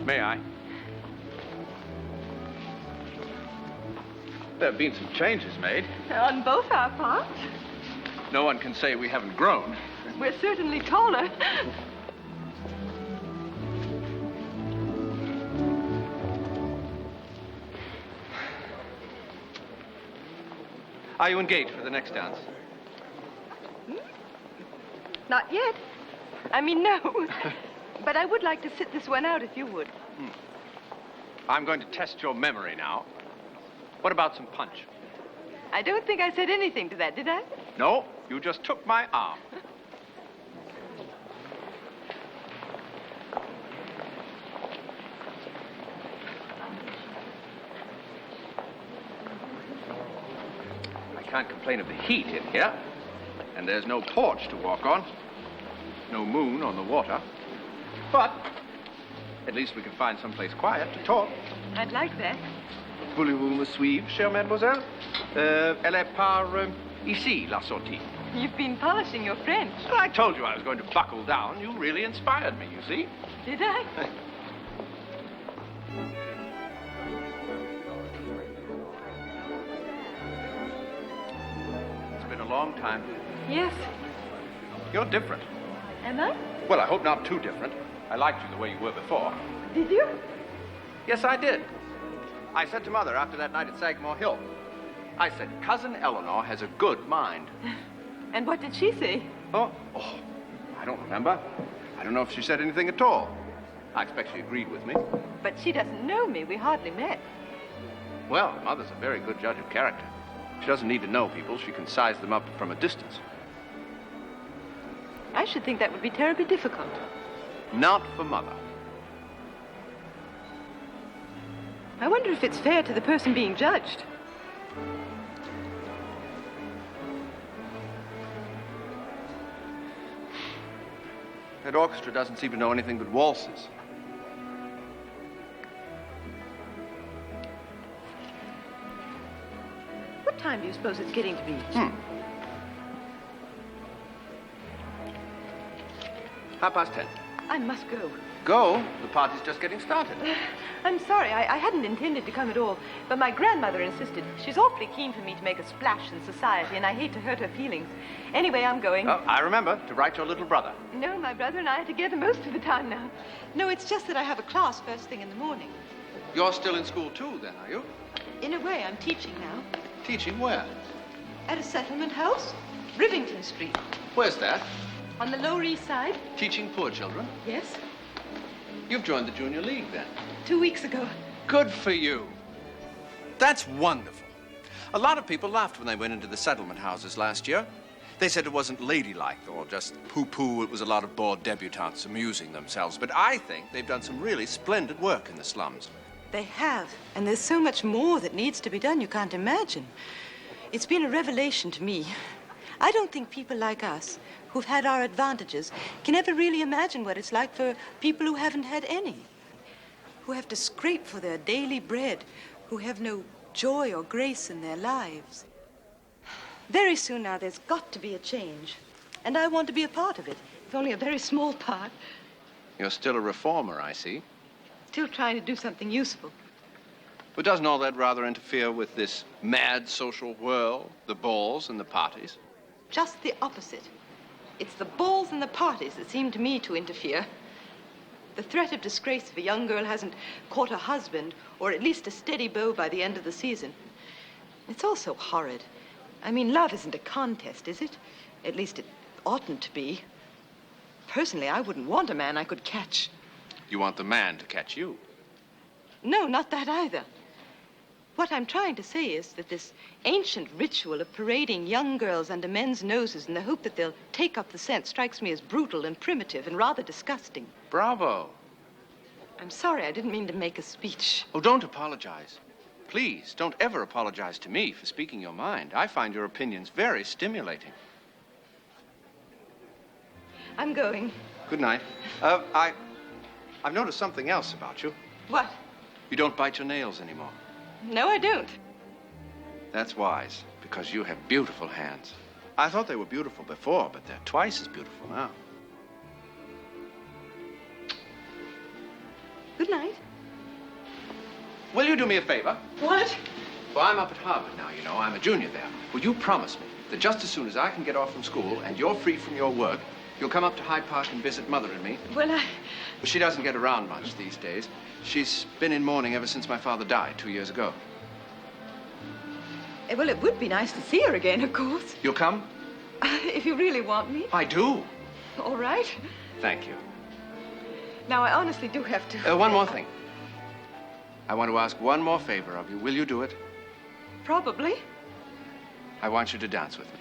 May I? There have been some changes made. On both our parts. No one can say we haven't grown. We're certainly taller. Are you engaged for the next dance? Not yet. I mean, no. But I would like to sit this one out if you would. I'm going to test your memory now. What about some punch? I don't think I said anything to that, did I? No, you just took my arm. can't complain of the heat in here. And there's no porch to walk on. No moon on the water. But at least we can find someplace quiet to talk. I'd like that. Voulez-vous me suivre, chère mademoiselle? Elle est par ici, la sortie. You've been polishing your French. Well, I told you I was going to buckle down. You really inspired me, you see. Did I? It's been a long time. Yes. You're different. Am I? Well, I hope not too different. I liked you the way you were before. Did you? Yes, I did. I said to Mother after that night at Sagamore Hill, I said, Cousin Eleanor has a good mind. And what did she say? Oh, I don't remember. I don't know if she said anything at all. I expect she agreed with me. But she doesn't know me. We hardly met. Well, Mother's a very good judge of character. She doesn't need to know people. She can size them up from a distance. I should think that would be terribly difficult. Not for Mother. I wonder if it's fair to the person being judged. That orchestra doesn't seem to know anything but waltzes. What time do you suppose it's getting to be? Half past 10. I must go. Go? The party's just getting started. I'm sorry. I hadn't intended to come at all, but my grandmother insisted. She's awfully keen for me to make a splash in society, and I hate to hurt her feelings. Anyway, I'm going. Oh, I remember to write your little brother. No, my brother and I are together most of the time now. No, it's just that I have a class first thing in the morning. You're still in school too, then, are you? In a way, I'm teaching now. Teaching where? At a settlement house, Rivington Street. Where's that? On the Lower East Side. Teaching poor children? Yes. You've joined the Junior League, then? 2 weeks ago. Good for you. That's wonderful. A lot of people laughed when they went into the settlement houses last year. They said it wasn't ladylike, or just poo-poo. It was a lot of bored debutantes amusing themselves. But I think they've done some really splendid work in the slums. They have, and there's so much more that needs to be done you can't imagine. It's been a revelation to me. I don't think people like us, who've had our advantages, can ever really imagine what it's like for people who haven't had any, who have to scrape for their daily bread, who have no joy or grace in their lives. Very soon now, there's got to be a change, and I want to be a part of it, if only a very small part. You're still a reformer, I see. Still trying to do something useful. But doesn't all that rather interfere with this mad social whirl, the balls and the parties? Just the opposite. It's the balls and the parties that seem to me to interfere. The threat of disgrace if a young girl hasn't caught a husband, or at least a steady beau by the end of the season. It's all so horrid. I mean, love isn't a contest, is it? At least it oughtn't to be. Personally, I wouldn't want a man I could catch. You want the man to catch you? No, not that either. What I'm trying to say is that this ancient ritual of parading young girls under men's noses in the hope that they'll take up the scent strikes me as brutal and primitive and rather disgusting. Bravo. I'm sorry, I didn't mean to make a speech. Oh, don't apologize. Please, don't ever apologize to me for speaking your mind. I find your opinions very stimulating. I'm going. Good night. I've noticed something else about you. What? You don't bite your nails anymore. No, I don't. That's wise, because you have beautiful hands. I thought they were beautiful before, but they're twice as beautiful now. Good night. Will you do me a favor? What? Well, I'm up at Harvard now, you know. I'm a junior there. Will you promise me that just as soon as I can get off from school and you're free from your work, you'll come up to Hyde Park and visit Mother and me? Well, She doesn't get around much these days. She's been in mourning ever since my father died 2 years ago. Well, it would be nice to see her again, of course. You'll come? If you really want me. I do. All right. Thank you. Now, I honestly do have to... One more thing. I want to ask one more favor of you. Will you do it? Probably. I want you to dance with me.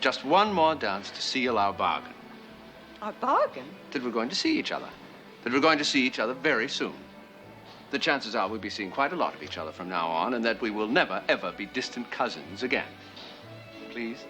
Just one more dance to seal our bargain. Our bargain? That we're going to see each other. That we're going to see each other very soon. The chances are we'll be seeing quite a lot of each other from now on, and that we will never, ever be distant cousins again. please.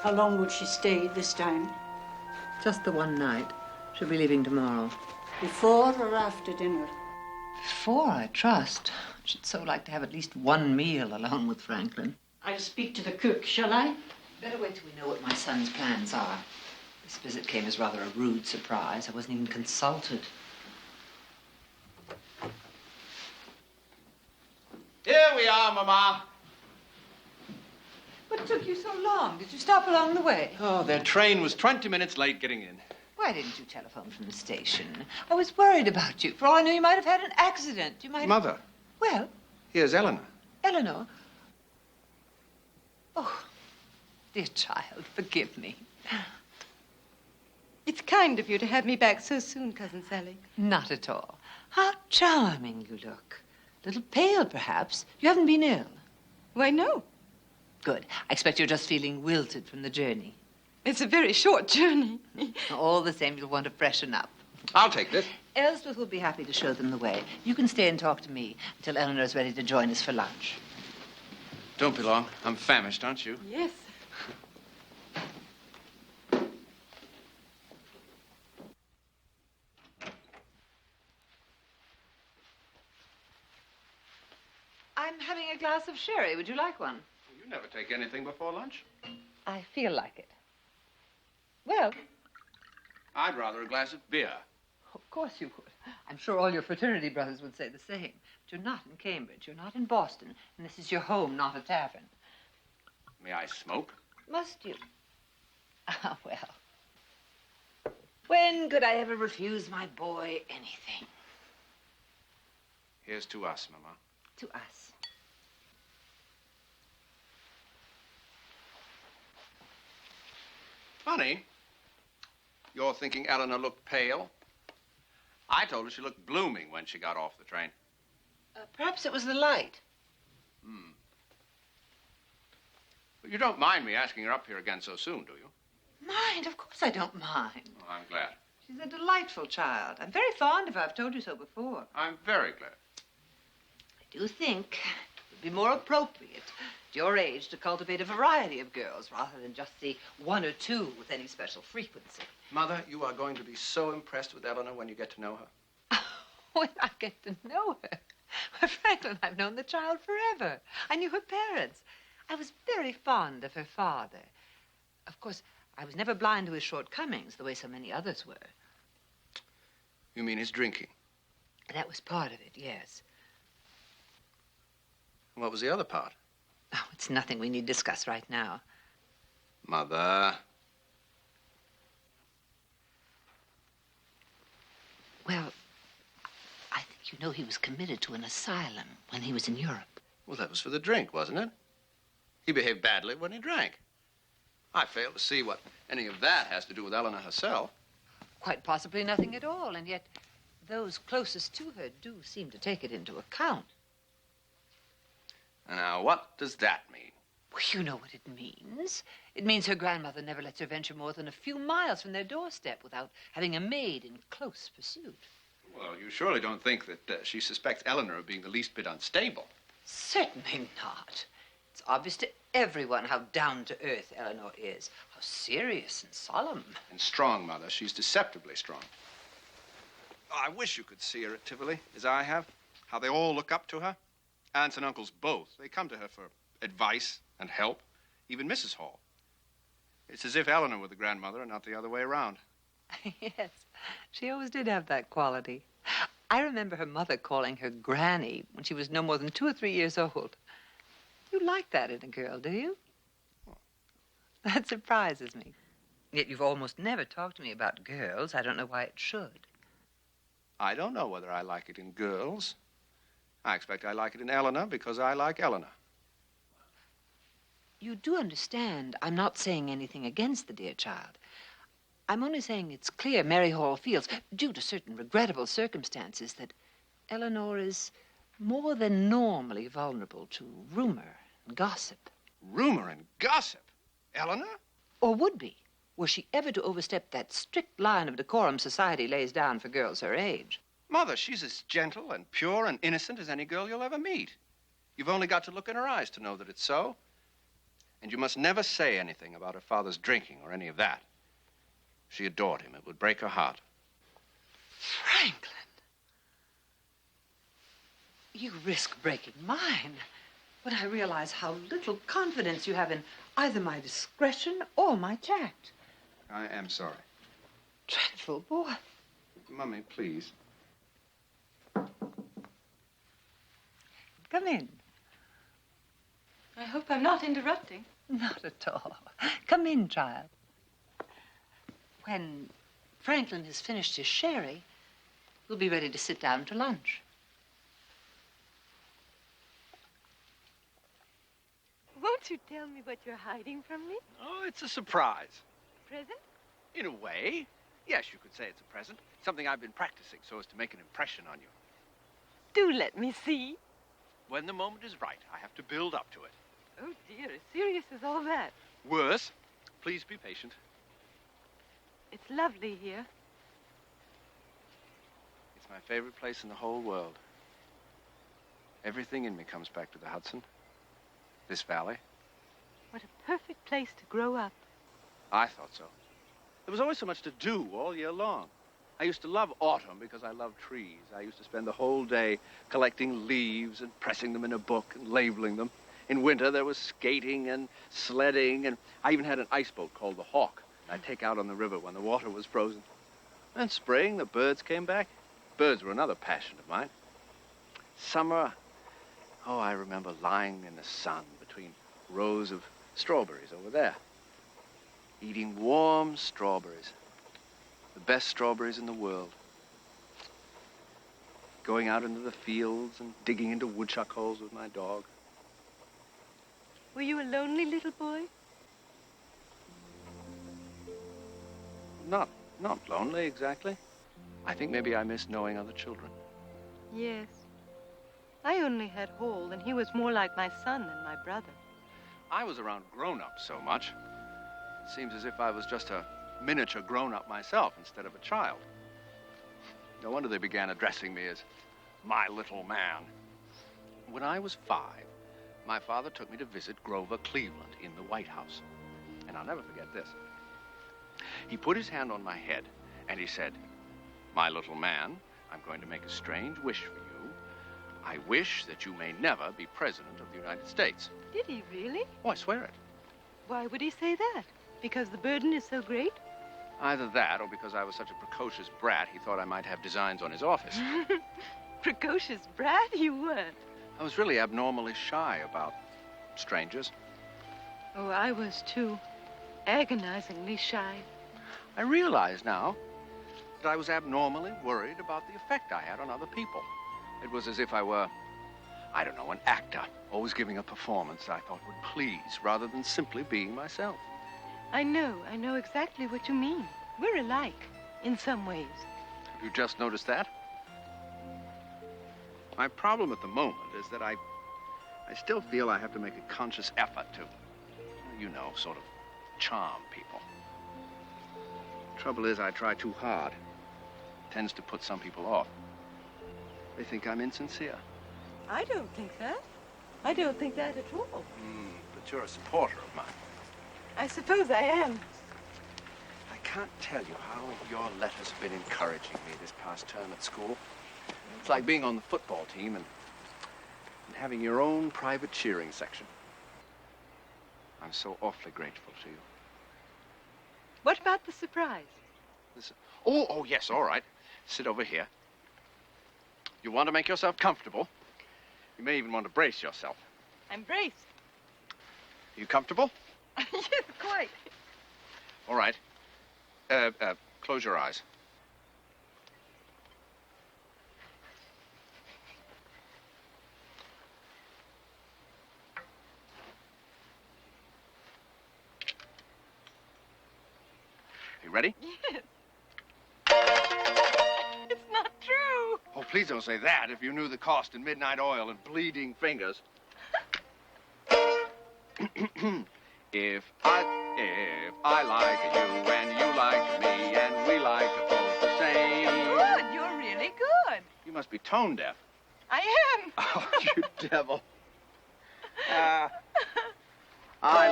How long would she stay this time? Just the one night. She'll be leaving tomorrow. Before or after dinner? Before, I trust. She'd so like to have at least one meal alone with Franklin. I'll speak to the cook, shall I? Better wait till we know what my son's plans are. This visit came as rather a rude surprise. I wasn't even consulted. Here we are, Mama. What took you so long? Did you stop along the way? Oh, their train was 20 minutes late getting in. Why didn't you telephone from the station? I was worried about you. For all I knew, you might have had an accident. You might. Mother. Well? Here's Eleanor. Eleanor? Oh, dear child, forgive me. It's kind of you to have me back so soon, Cousin Sally. Not at all. How charming you look. A little pale, perhaps. You haven't been ill. Why, no. Good. I expect you're just feeling wilted from the journey. It's a very short journey. All the same, you'll want to freshen up. I'll take this. Elspeth will be happy to show them the way. You can stay and talk to me until Eleanor's ready to join us for lunch. Don't be long. I'm famished, aren't you? Yes. I'm having a glass of sherry. Would you like one? You never take anything before lunch. I feel like it. Well? I'd rather a glass of beer. Of course you would. I'm sure all your fraternity brothers would say the same. But you're not in Cambridge. You're not in Boston. And this is your home, not a tavern. May I smoke? Must you? Ah, well. When could I ever refuse my boy anything? Here's to us, Mama. To us. Funny. You're thinking Eleanor looked pale? I told her she looked blooming when she got off the train. Perhaps it was the light. But you don't mind me asking her up here again so soon, do you? Mind? Of course I don't mind. Oh, I'm glad. She's a delightful child. I'm very fond of her. I've told you so before. I'm very glad. I do think it would be more appropriate at your age to cultivate a variety of girls rather than just see one or two with any special frequency. Mother, you are going to be so impressed with Eleanor when you get to know her. When I get to know her? Well, Franklin, I've known the child forever. I knew her parents. I was very fond of her father. Of course, I was never blind to his shortcomings the way so many others were. You mean his drinking? That was part of it, yes. What was the other part? Oh, it's nothing we need discuss right now. Mother. Well, I think you know he was committed to an asylum when he was in Europe. Well, that was for the drink, wasn't it? He behaved badly when he drank. I fail to see what any of that has to do with Eleanor herself. Quite possibly nothing at all, and yet those closest to her do seem to take it into account. Now, what does that mean? Well, you know what it means. It means her grandmother never lets her venture more than a few miles from their doorstep without having a maid in close pursuit. Well, you surely don't think that she suspects Eleanor of being the least bit unstable. Certainly not. It's obvious to everyone how down-to-earth Eleanor is, how serious and solemn. And strong, Mother. She's deceptively strong. Oh, I wish you could see her at Tivoli, as I have. How they all look up to her. Aunts and uncles both. They come to her for advice and help. Even Mrs. Hall. It's as if Eleanor were the grandmother and not the other way around. Yes, she always did have that quality. I remember her mother calling her Granny when she was no more than 2 or 3 years old. You like that in a girl, do you? That surprises me. Yet you've almost never talked to me about girls. I don't know why it should. I don't know whether I like it in girls. I expect I like it in Eleanor because I like Eleanor. You do understand I'm not saying anything against the dear child. I'm only saying it's clear Mary Hall feels, due to certain regrettable circumstances, that Eleanor is more than normally vulnerable to rumor and gossip. Rumor and gossip? Eleanor? Or would be, were she ever to overstep that strict line of decorum society lays down for girls her age. Mother, she's as gentle and pure and innocent as any girl you'll ever meet. You've only got to look in her eyes to know that it's so. And you must never say anything about her father's drinking or any of that. She adored him. It would break her heart. Franklin! You risk breaking mine when I realize how little confidence you have in either my discretion or my tact. I am sorry. Dreadful boy. Mummy, please. Come in. I hope I'm not interrupting. Not at all. Come in, child. When Franklin has finished his sherry, we'll be ready to sit down to lunch. Won't you tell me what you're hiding from me? Oh, it's a surprise. Present? In a way. Yes, you could say it's a present. Something I've been practicing so as to make an impression on you. Do let me see. When the moment is right, I have to build up to it. Oh, dear, as serious as all that. Worse. Please be patient. It's lovely here. It's my favorite place in the whole world. Everything in me comes back to the Hudson. This valley. What a perfect place to grow up. I thought so. There was always so much to do all year long. I used to love autumn because I love trees. I used to spend the whole day collecting leaves and pressing them in a book and labeling them. In winter, there was skating and sledding, and I even had an ice boat called the Hawk I'd take out on the river when the water was frozen. And spring, the birds came back. Birds were another passion of mine. Summer, oh, I remember lying in the sun between rows of strawberries over there, eating warm strawberries, the best strawberries in the world. Going out into the fields and digging into woodchuck holes with my dog. Were you a lonely little boy? Not lonely, exactly. I think maybe I miss knowing other children. Yes. I only had Hall, and he was more like my son than my brother. I was around grown-ups so much. It seems as if I was just a miniature grown-up myself instead of a child. No wonder they began addressing me as my little man. When I was 5, my father took me to visit Grover Cleveland in the White House. And I'll never forget this. He put his hand on my head and he said, "My little man, I'm going to make a strange wish for you. I wish that you may never be president of the United States." Did he really? Oh, I swear it. Why would he say that? Because the burden is so great? Either that, or because I was such a precocious brat, he thought I might have designs on his office. Precocious brat? You weren't. I was really abnormally shy about strangers. Oh, I was too. Agonizingly shy. I realize now that I was abnormally worried about the effect I had on other people. It was as if I were, I don't know, an actor, always giving a performance I thought would please, rather than simply being myself. I know exactly what you mean. We're alike, in some ways. Have you just noticed that? My problem at the moment is that I still feel I have to make a conscious effort to, you know, sort of charm people. Trouble is, I try too hard. It tends to put some people off. They think I'm insincere. I don't think that. I don't think that at all. But you're a supporter of mine. I suppose I am. I can't tell you how your letters have been encouraging me this past term at school. It's like being on the football team and having your own private cheering section. I'm so awfully grateful to you. What about the surprise? Oh, yes, all right. Sit over here. You want to make yourself comfortable. You may even want to brace yourself. I'm braced. Are you comfortable? Yes, quite. All right. Close your eyes. You ready? Yes. It's not true. Oh, please don't say that. If you knew the cost in midnight oil and bleeding fingers. If I like you and you like me and we like it both the same. Good. You're really good. You must be tone deaf. I am. Oh, you devil. I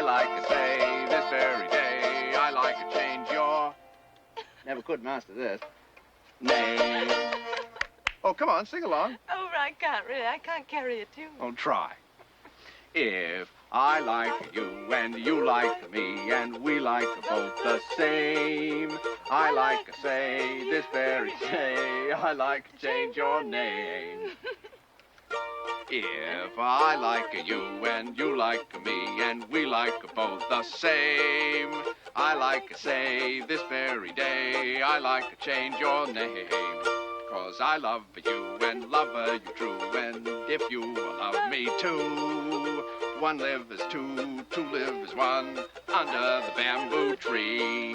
like to say this very day, I like to change your... Never could master this. Name. Oh, come on, sing along. Oh, I can't really. I can't carry a tune. Oh, try. If I like you and you like me and we like both the same, I like to say this very day, I like to change your name. If I like you and you like me and we like both the same, I like to say this very day, I like to change your name. 'Cause I love you and love you true, and if you love me too, one live is two, two live is one, under the bamboo tree.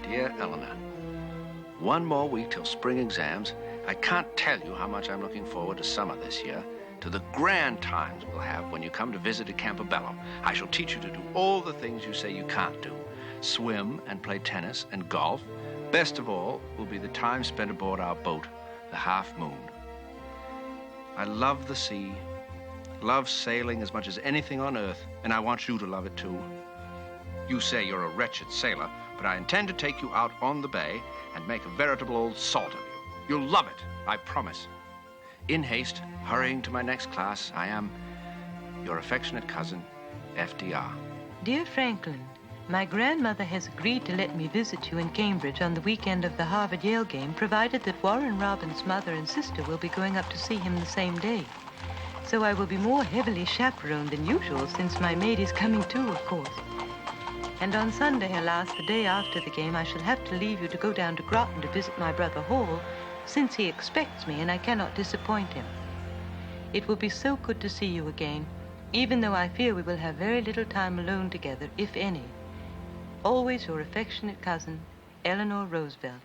Dear Eleanor, one more week till spring exams. I can't tell you how much I'm looking forward to summer this year, to the grand times we'll have when you come to visit at Campobello. I shall teach you to do all the things you say you can't do. Swim and play tennis and golf. Best of all will be the time spent aboard our boat, the Half Moon. I love the sea, love sailing as much as anything on earth, and I want you to love it too. You say you're a wretched sailor, but I intend to take you out on the bay and make a veritable old salt of you. You'll love it, I promise. In haste, hurrying to my next class, I am your affectionate cousin, FDR. Dear Franklin, my grandmother has agreed to let me visit you in Cambridge on the weekend of the Harvard-Yale game, provided that Warren Robin's mother and sister will be going up to see him the same day. So I will be more heavily chaperoned than usual, since my maid is coming too, of course. And on Sunday, alas, the day after the game, I shall have to leave you to go down to Groton to visit my brother Hall, since he expects me and I cannot disappoint him. It will be so good to see you again, even though I fear we will have very little time alone together, if any. Always your affectionate cousin, Eleanor Roosevelt.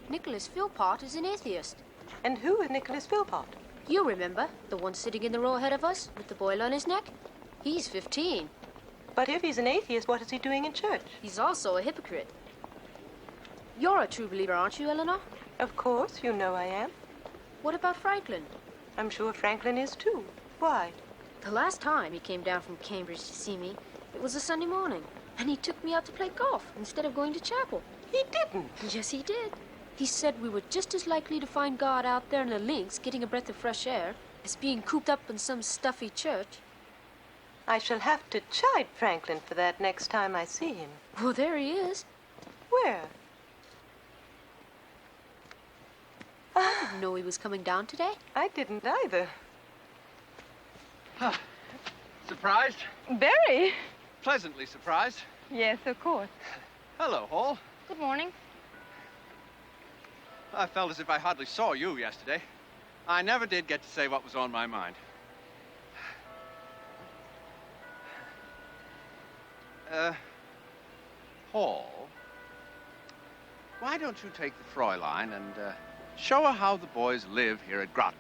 Nicholas Philpott is an atheist. And who is Nicholas Philpott? You remember, the one sitting in the row ahead of us with the boil on his neck? He's 15. But if he's an atheist, what is he doing in church? He's also a hypocrite. You're a true believer, aren't you, Eleanor? Of course, you know I am. What about Franklin? I'm sure Franklin is too. Why? The last time he came down from Cambridge to see me, it was a Sunday morning, and he took me out to play golf instead of going to chapel. He didn't? Yes, he did. He said we were just as likely to find God out there in the links getting a breath of fresh air as being cooped up in some stuffy church. I shall have to chide Franklin for that next time I see him. Well, there he is. Where? I didn't know he was coming down today. I didn't either. Surprised? Very. Pleasantly surprised. Yes, of course. Hello, Hall. Good morning. I felt as if I hardly saw you yesterday. I never did get to say what was on my mind. Hall, why don't you take the Fräulein and show her how the boys live here at Groton?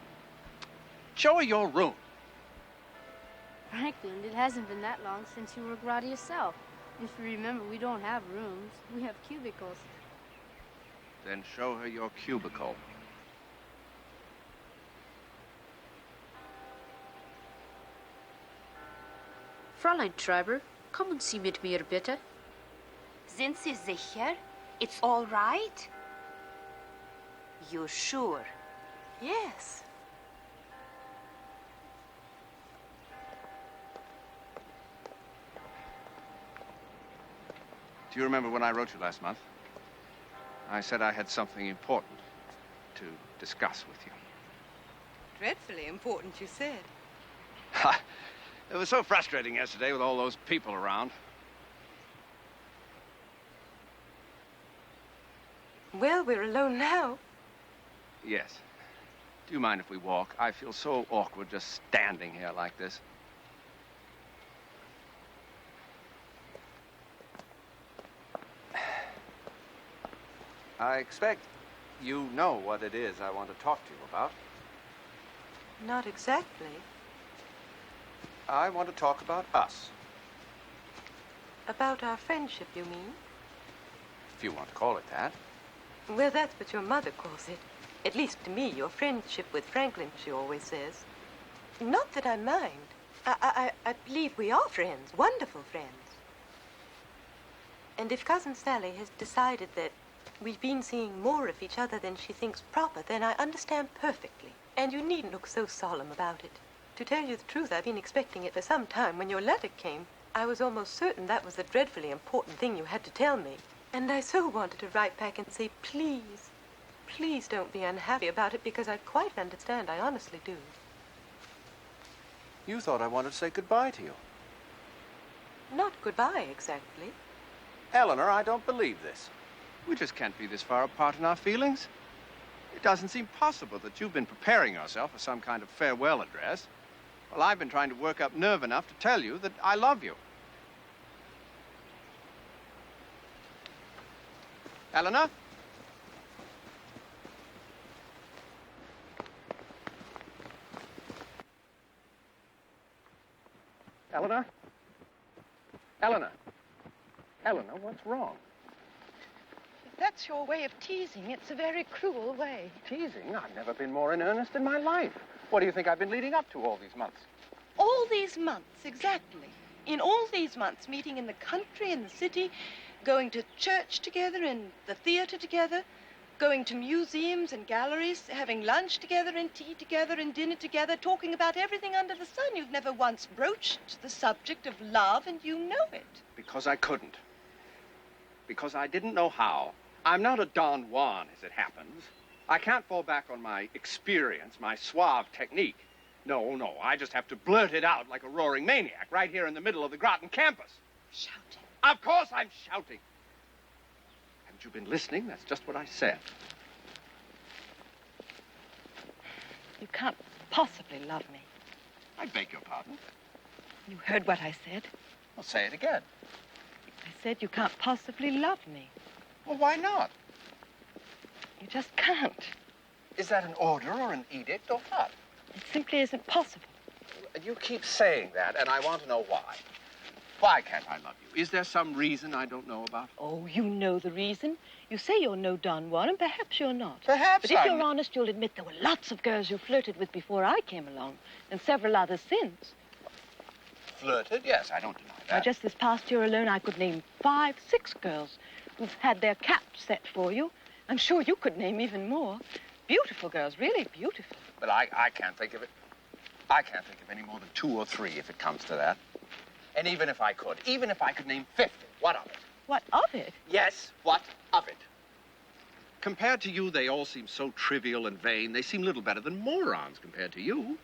Show her your room. Franklin, it hasn't been that long since you were abroad yourself. If you remember, we don't have rooms. We have cubicles. Then show her your cubicle. Fräulein Schreiber, kommen Sie mit mir bitte. Sind Sie sicher? It's all right? You're sure? Yes. Do you remember when I wrote you last month? I said I had something important to discuss with you. Dreadfully important, you said. It was so frustrating yesterday with all those people around. Well, we're alone now. Yes. Do you mind if we walk? I feel so awkward just standing here like this. I expect you know what it is I want to talk to you about. Not exactly. I want to talk about us. About our friendship, you mean? If you want to call it that. Well, that's what your mother calls it. At least to me, your friendship with Franklin, she always says. Not that I mind. I believe we are friends, wonderful friends. And if Cousin Sally has decided that we've been seeing more of each other than she thinks proper, then I understand perfectly. And you needn't look so solemn about it. To tell you the truth, I've been expecting it for some time. When your letter came, I was almost certain that was the dreadfully important thing you had to tell me. And I so wanted to write back and say, please, please don't be unhappy about it, because I quite understand. I honestly do. You thought I wanted to say goodbye to you. Not goodbye, exactly. Eleanor, I don't believe this. We just can't be this far apart in our feelings. It doesn't seem possible that you've been preparing yourself for some kind of farewell address. Well, I've been trying to work up nerve enough to tell you that I love you. Eleanor? Eleanor? Eleanor? Eleanor, what's wrong? That's your way of teasing. It's a very cruel way. Teasing? I've never been more in earnest in my life. What do you think I've been leading up to all these months? All these months, exactly. In all these months, meeting in the country, in the city, going to church together and the theater together, going to museums and galleries, having lunch together and tea together and dinner together, talking about everything under the sun. You've never once broached the subject of love, and you know it. Because I couldn't. Because I didn't know how. I'm not a Don Juan, as it happens. I can't fall back on my experience, my suave technique. No, no, I just have to blurt it out like a roaring maniac right here in the middle of the Groton campus. Shouting. Of course I'm shouting. Haven't you been listening? That's just what I said. You can't possibly love me. I beg your pardon? You heard what I said. Well, say it again. I said you can't possibly love me. Well, why not? You just can't. Is that an order or an edict or what? It simply isn't possible. You keep saying that, and I want to know why. Why can't I love you? Is there some reason I don't know about? Oh, you know the reason. You say you're no Don Juan, and perhaps you're not. Perhaps But if you're honest, you'll admit there were lots of girls you flirted with before I came along, and several others since. Flirted? Yes, I don't deny that. Now, just this past year alone, I could name 5, 6 girls who've had their caps set for you. I'm sure you could name even more. Beautiful girls, really beautiful. But I can't think of it. I can't think of any more than 2 or 3 if it comes to that. And even if I could name 50, what of it? What of it? Yes, what of it? Compared to you, they all seem so trivial and vain. They seem little better than morons compared to you.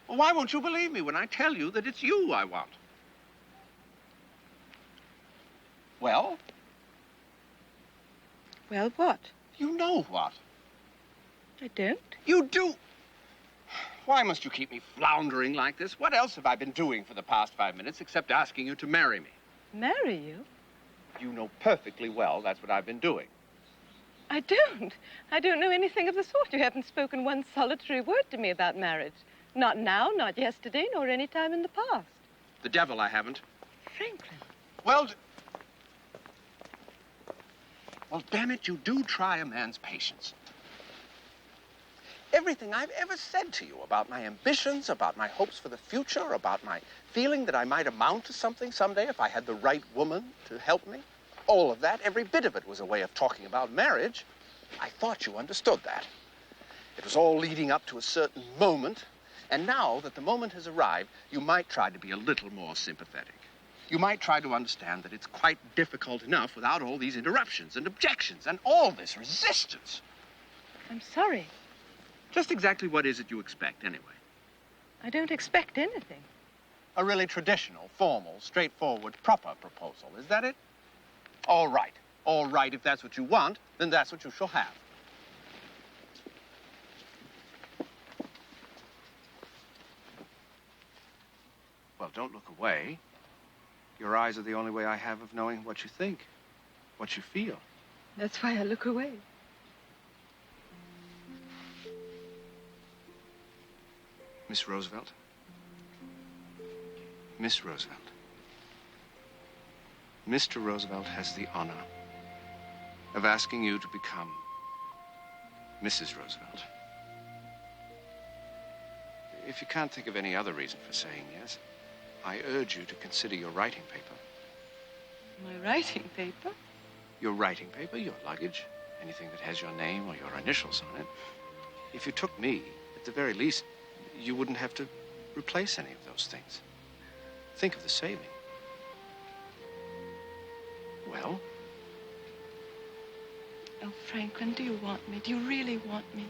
Well, why won't you believe me when I tell you that it's you I want? Well? Well, what? You know what? I don't. You do. Why must you keep me floundering like this? What else have I been doing for the past 5 minutes except asking you to marry me? Marry you? You know perfectly well that's what I've been doing. I don't. I don't know anything of the sort. You haven't spoken one solitary word to me about marriage. Not now, not yesterday, nor any time in the past. The devil I haven't. Franklin. Well, damn it, you do try a man's patience. Everything I've ever said to you about my ambitions, about my hopes for the future, about my feeling that I might amount to something someday if I had the right woman to help me, all of that, every bit of it was a way of talking about marriage. I thought you understood that. It was all leading up to a certain moment, and now that the moment has arrived, you might try to be a little more sympathetic. You might try to understand that it's quite difficult enough without all these interruptions and objections and all this resistance. I'm sorry. Just exactly what is it you expect, anyway? I don't expect anything. A really traditional, formal, straightforward, proper proposal. Is that it? All right. All right, if that's what you want, then that's what you shall have. Well, don't look away. Your eyes are the only way I have of knowing what you think, what you feel. That's why I look away. Miss Roosevelt. Miss Roosevelt. Mr. Roosevelt has the honor of asking you to become Mrs. Roosevelt. If you can't think of any other reason for saying yes, I urge you to consider your writing paper. My writing paper? Your writing paper, your luggage, anything that has your name or your initials on it. If you took me, at the very least, you wouldn't have to replace any of those things. Think of the saving. Well? Oh, Franklin, do you want me? Do you really want me?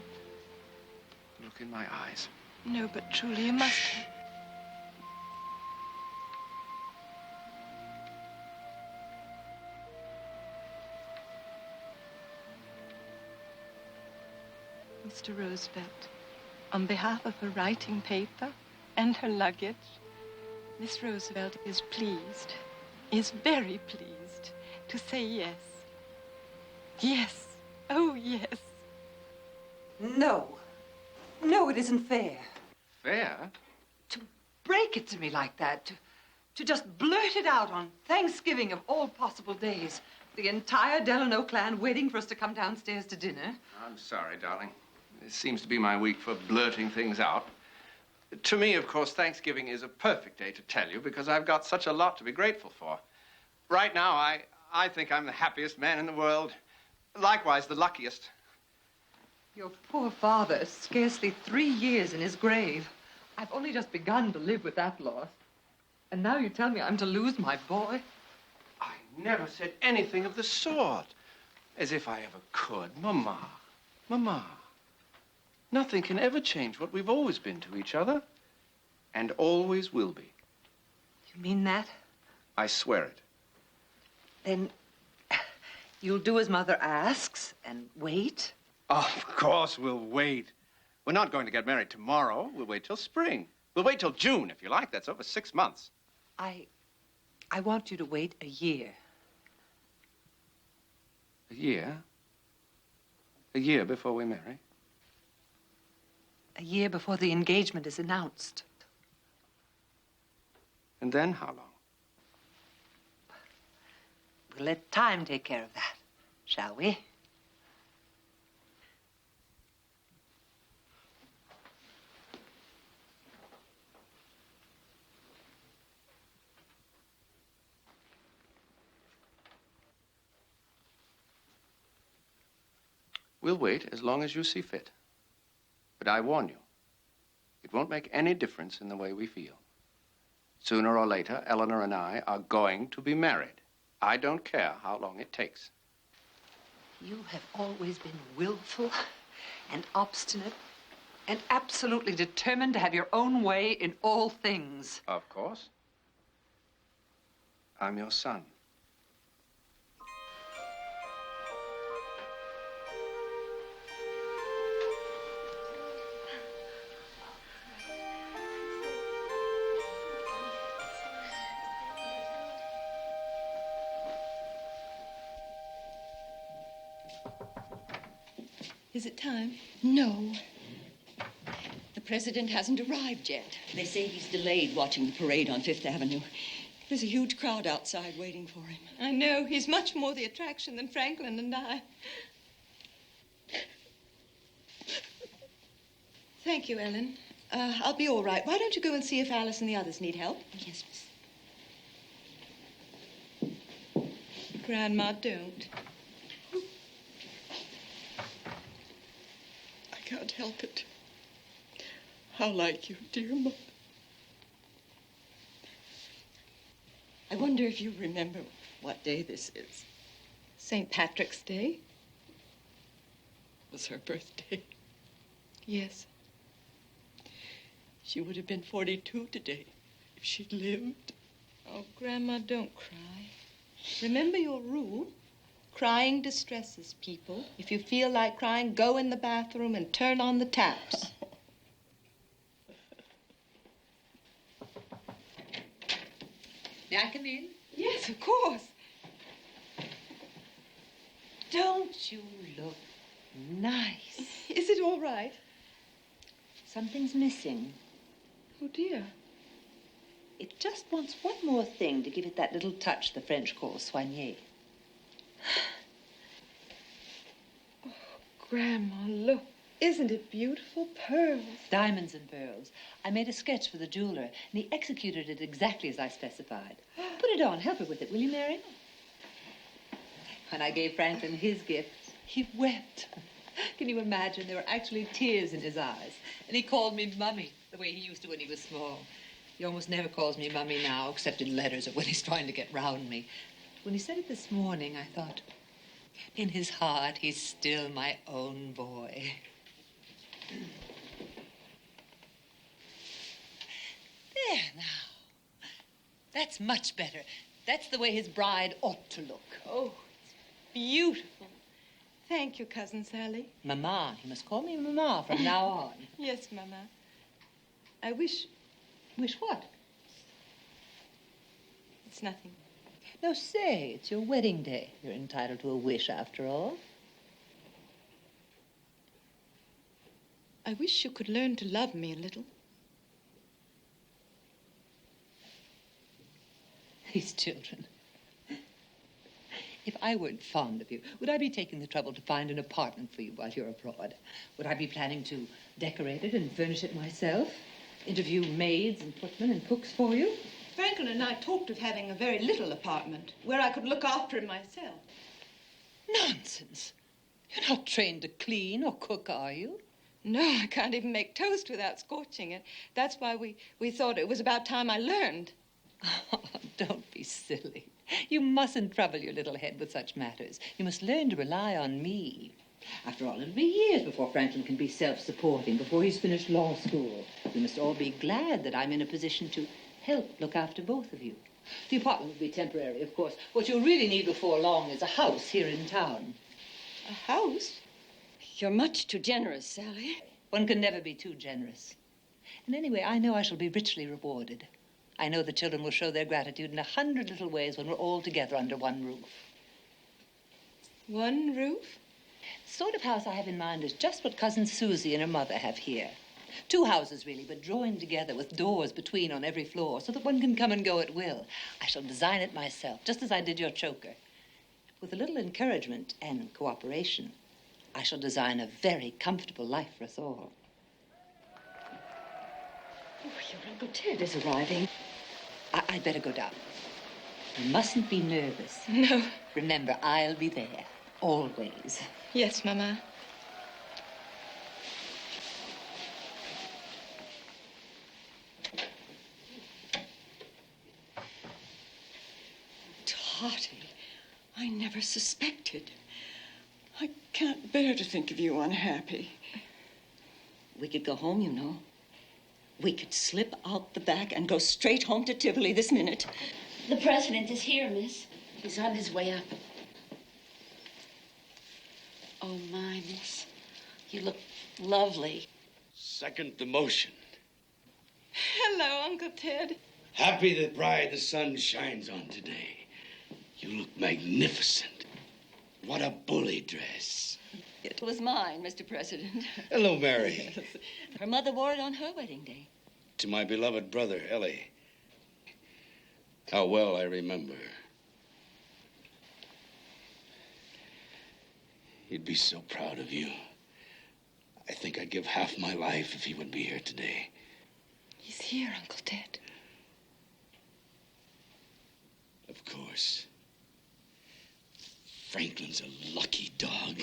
Look in my eyes. No, but truly, you must. Mr. Roosevelt, on behalf of her writing paper and her luggage, Miss Roosevelt is pleased, is very pleased to say yes. Yes. Oh, yes. No. No, it isn't fair. Fair? To break it to me like that, to just blurt it out on Thanksgiving of all possible days. The entire Delano clan waiting for us to come downstairs to dinner. I'm sorry, darling. This seems to be my week for blurting things out. To me, of course, Thanksgiving is a perfect day to tell you because I've got such a lot to be grateful for. Right now, I think I'm the happiest man in the world. Likewise, the luckiest. Your poor father is scarcely 3 years in his grave. I've only just begun to live with that loss. And now you tell me I'm to lose my boy? I never said anything of the sort. As if I ever could. Mama. Mama. Nothing can ever change what we've always been to each other. And always will be. You mean that? I swear it. Then you'll do as Mother asks and wait? Of course we'll wait. We're not going to get married tomorrow. We'll wait till spring. We'll wait till June, if you like. That's over 6 months. I want you to wait a year. A year? A year before we marry? A year before the engagement is announced. And then how long? We'll let time take care of that, shall we? We'll wait as long as you see fit. But I warn you, it won't make any difference in the way we feel. Sooner or later, Eleanor and I are going to be married. I don't care how long it takes. You have always been willful and obstinate and absolutely determined to have your own way in all things. Of course. I'm your son. Is it time? No. The president hasn't arrived yet. They say he's delayed watching the parade on Fifth Avenue. There's a huge crowd outside waiting for him. I know. He's much more the attraction than Franklin and I. Thank you, Ellen. I'll be all right. Why don't you go and see if Alice and the others need help? Yes, Miss. Grandma, don't. I can't help it. How like you, dear Mother. I wonder if you remember what day this is. St. Patrick's Day? It was her birthday. Yes. She would have been 42 today if she'd lived. Oh, Grandma, don't cry. Remember your rule. Crying distresses people. If you feel like crying, go in the bathroom and turn on the taps. May I come in? Yes, of course. Don't you look nice? Is it all right? Something's missing. Oh, dear. It just wants one more thing to give it that little touch the French call soigné. Oh, Grandma, look. Isn't it beautiful? Pearls. Diamonds and pearls. I made a sketch for the jeweler, and he executed it exactly as I specified. Put it on. Help her with it, will you, Mary? When I gave Franklin his gift, he wept. Can you imagine? There were actually tears in his eyes. And he called me Mummy, the way he used to when he was small. He almost never calls me Mummy now, except in letters or when he's trying to get round me. When he said it this morning, I thought, in his heart, he's still my own boy. There now. That's much better. That's the way his bride ought to look. Oh, it's beautiful. Thank you, Cousin Sally. Mama. You must call me Mama from now on. Yes, Mama. I wish... Wish what? It's nothing. No, say, it's your wedding day. You're entitled to a wish, after all. I wish you could learn to love me a little. These children. If I weren't fond of you, would I be taking the trouble to find an apartment for you while you're abroad? Would I be planning to decorate it and furnish it myself? Interview maids and footmen and cooks for you? Franklin and I talked of having a very little apartment where I could look after him myself. Nonsense. You're not trained to clean or cook, are you? No, I can't even make toast without scorching it. That's why we thought it was about time I learned. Oh, don't be silly. You mustn't trouble your little head with such matters. You must learn to rely on me. After all, it'll be years before Franklin can be self-supporting, before he's finished law school. We must all be glad that I'm in a position to help look after both of you. The apartment will be temporary, of course. What you'll really need before long is a house here in town. A house? You're much too generous, Sally. One can never be too generous. And anyway, I know I shall be richly rewarded. I know the children will show their gratitude in 100 little ways when we're all together under one roof. One roof? The sort of house I have in mind is just what Cousin Susie and her mother have here. 2 houses, really, but joined together with doors between on every floor so that one can come and go at will. I shall design it myself, just as I did your choker. With a little encouragement and cooperation, I shall design a very comfortable life for us all. Oh, your Uncle Ted is arriving. I'd better go down. You mustn't be nervous. No. Remember, I'll be there, always. Yes, Mama. Totty, I never suspected. I can't bear to think of you unhappy. We could go home, you know. We could slip out the back and go straight home to Tivoli this minute. The president is here, miss. He's on his way up. Oh, my, miss. You look lovely. Second demotion. Hello, Uncle Ted. Happy the bride the sun shines on today. You look magnificent. What a bully dress. It was mine, Mr. President. Hello, Mary. Yes. Her mother wore it on her wedding day. To my beloved brother, Ellie. How well I remember. He'd be so proud of you. I think I'd give half my life if he would be here today. He's here, Uncle Ted. Of course. Franklin's a lucky dog.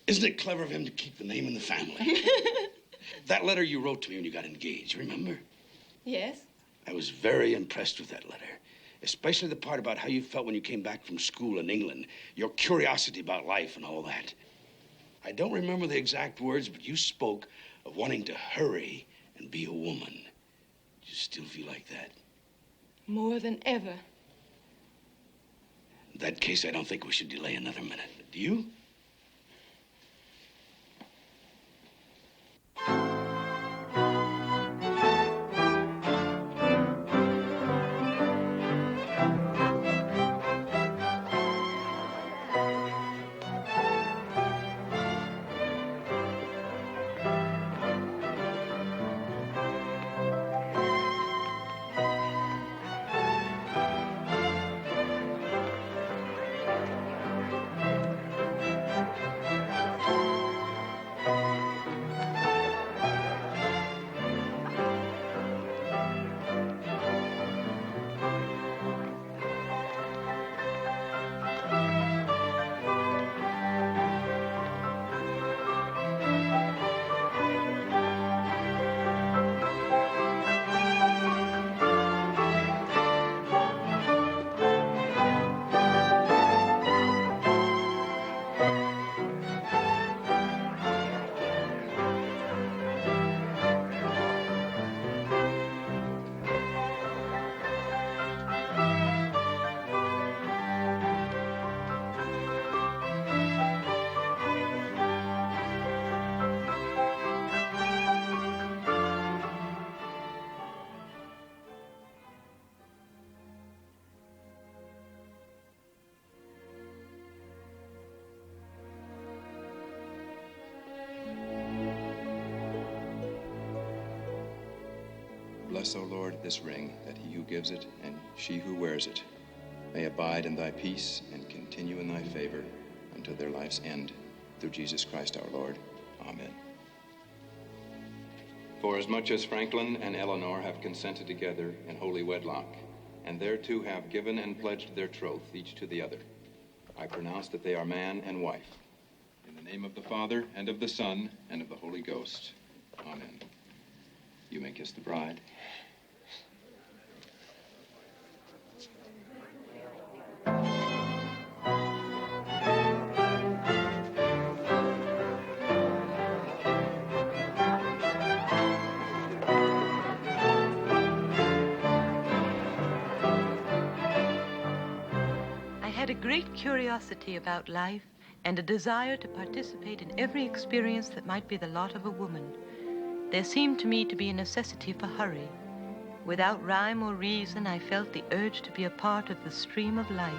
Isn't it clever of him to keep the name in the family? That letter you wrote to me when you got engaged, remember? Yes? I was very impressed with that letter, especially the part about how you felt when you came back from school in England, your curiosity about life and all that. I don't remember the exact words, but you spoke of wanting to hurry and be a woman. Do you still feel like that? More than ever. In that case, I don't think we should delay another minute. Do you? Bless, O Lord, this ring, that he who gives it and she who wears it may abide in thy peace and continue in thy favor until their life's end. Through Jesus Christ our Lord. Amen. For as much as Franklin and Eleanor have consented together in holy wedlock, and thereto have given and pledged their troth, each to the other. I pronounce that they are man and wife. In the name of the Father, and of the Son, and of the Holy Ghost. Amen. You may kiss the bride. I had a great curiosity about life and a desire to participate in every experience that might be the lot of a woman. There seemed to me to be a necessity for hurry. Without rhyme or reason, I felt the urge to be a part of the stream of life.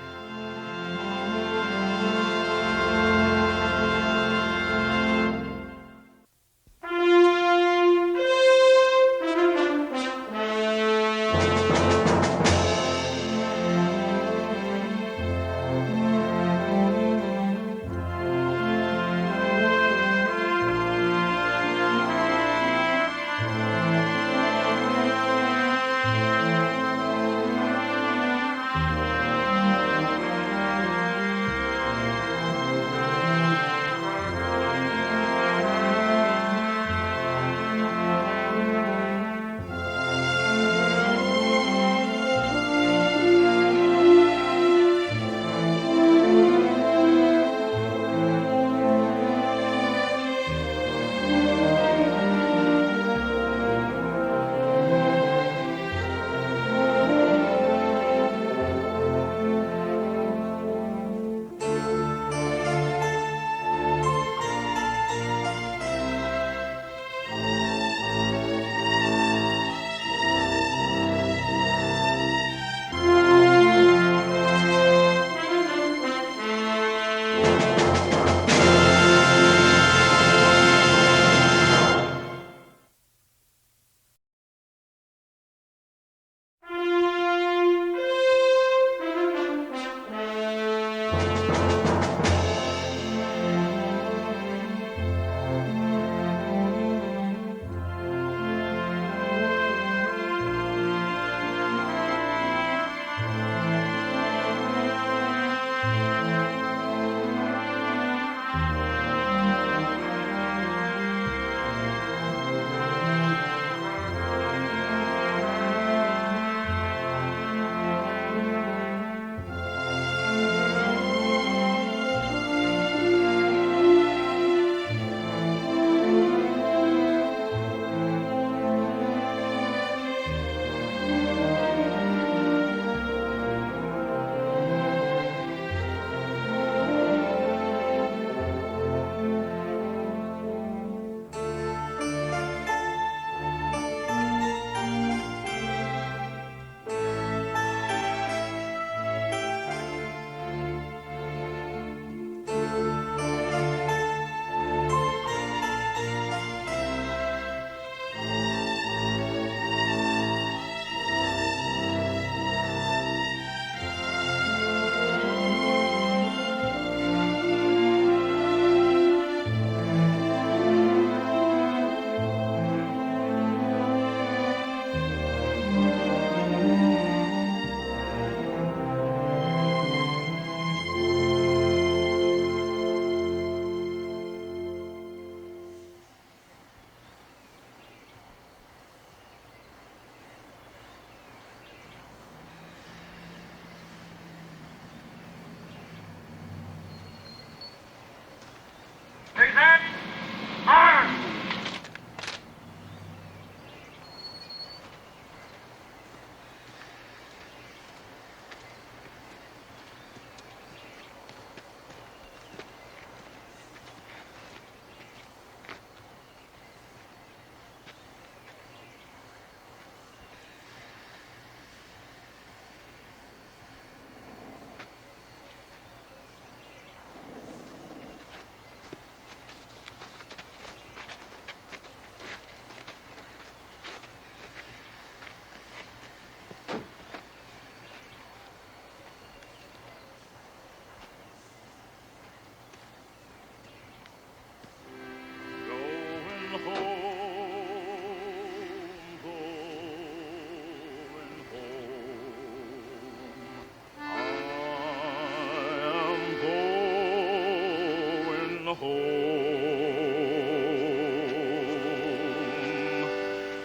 home,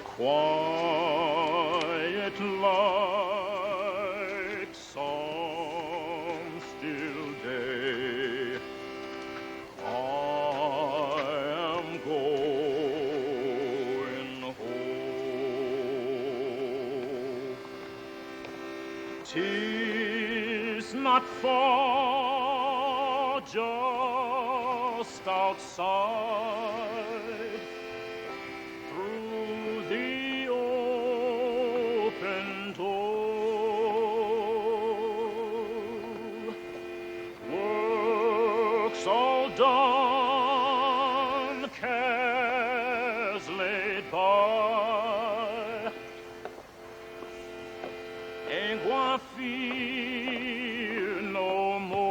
quiet like some still day. I am going home. 'Tis not far, just outside, through the open door. Work's all done, cares laid by. Ain't gonna feel no more.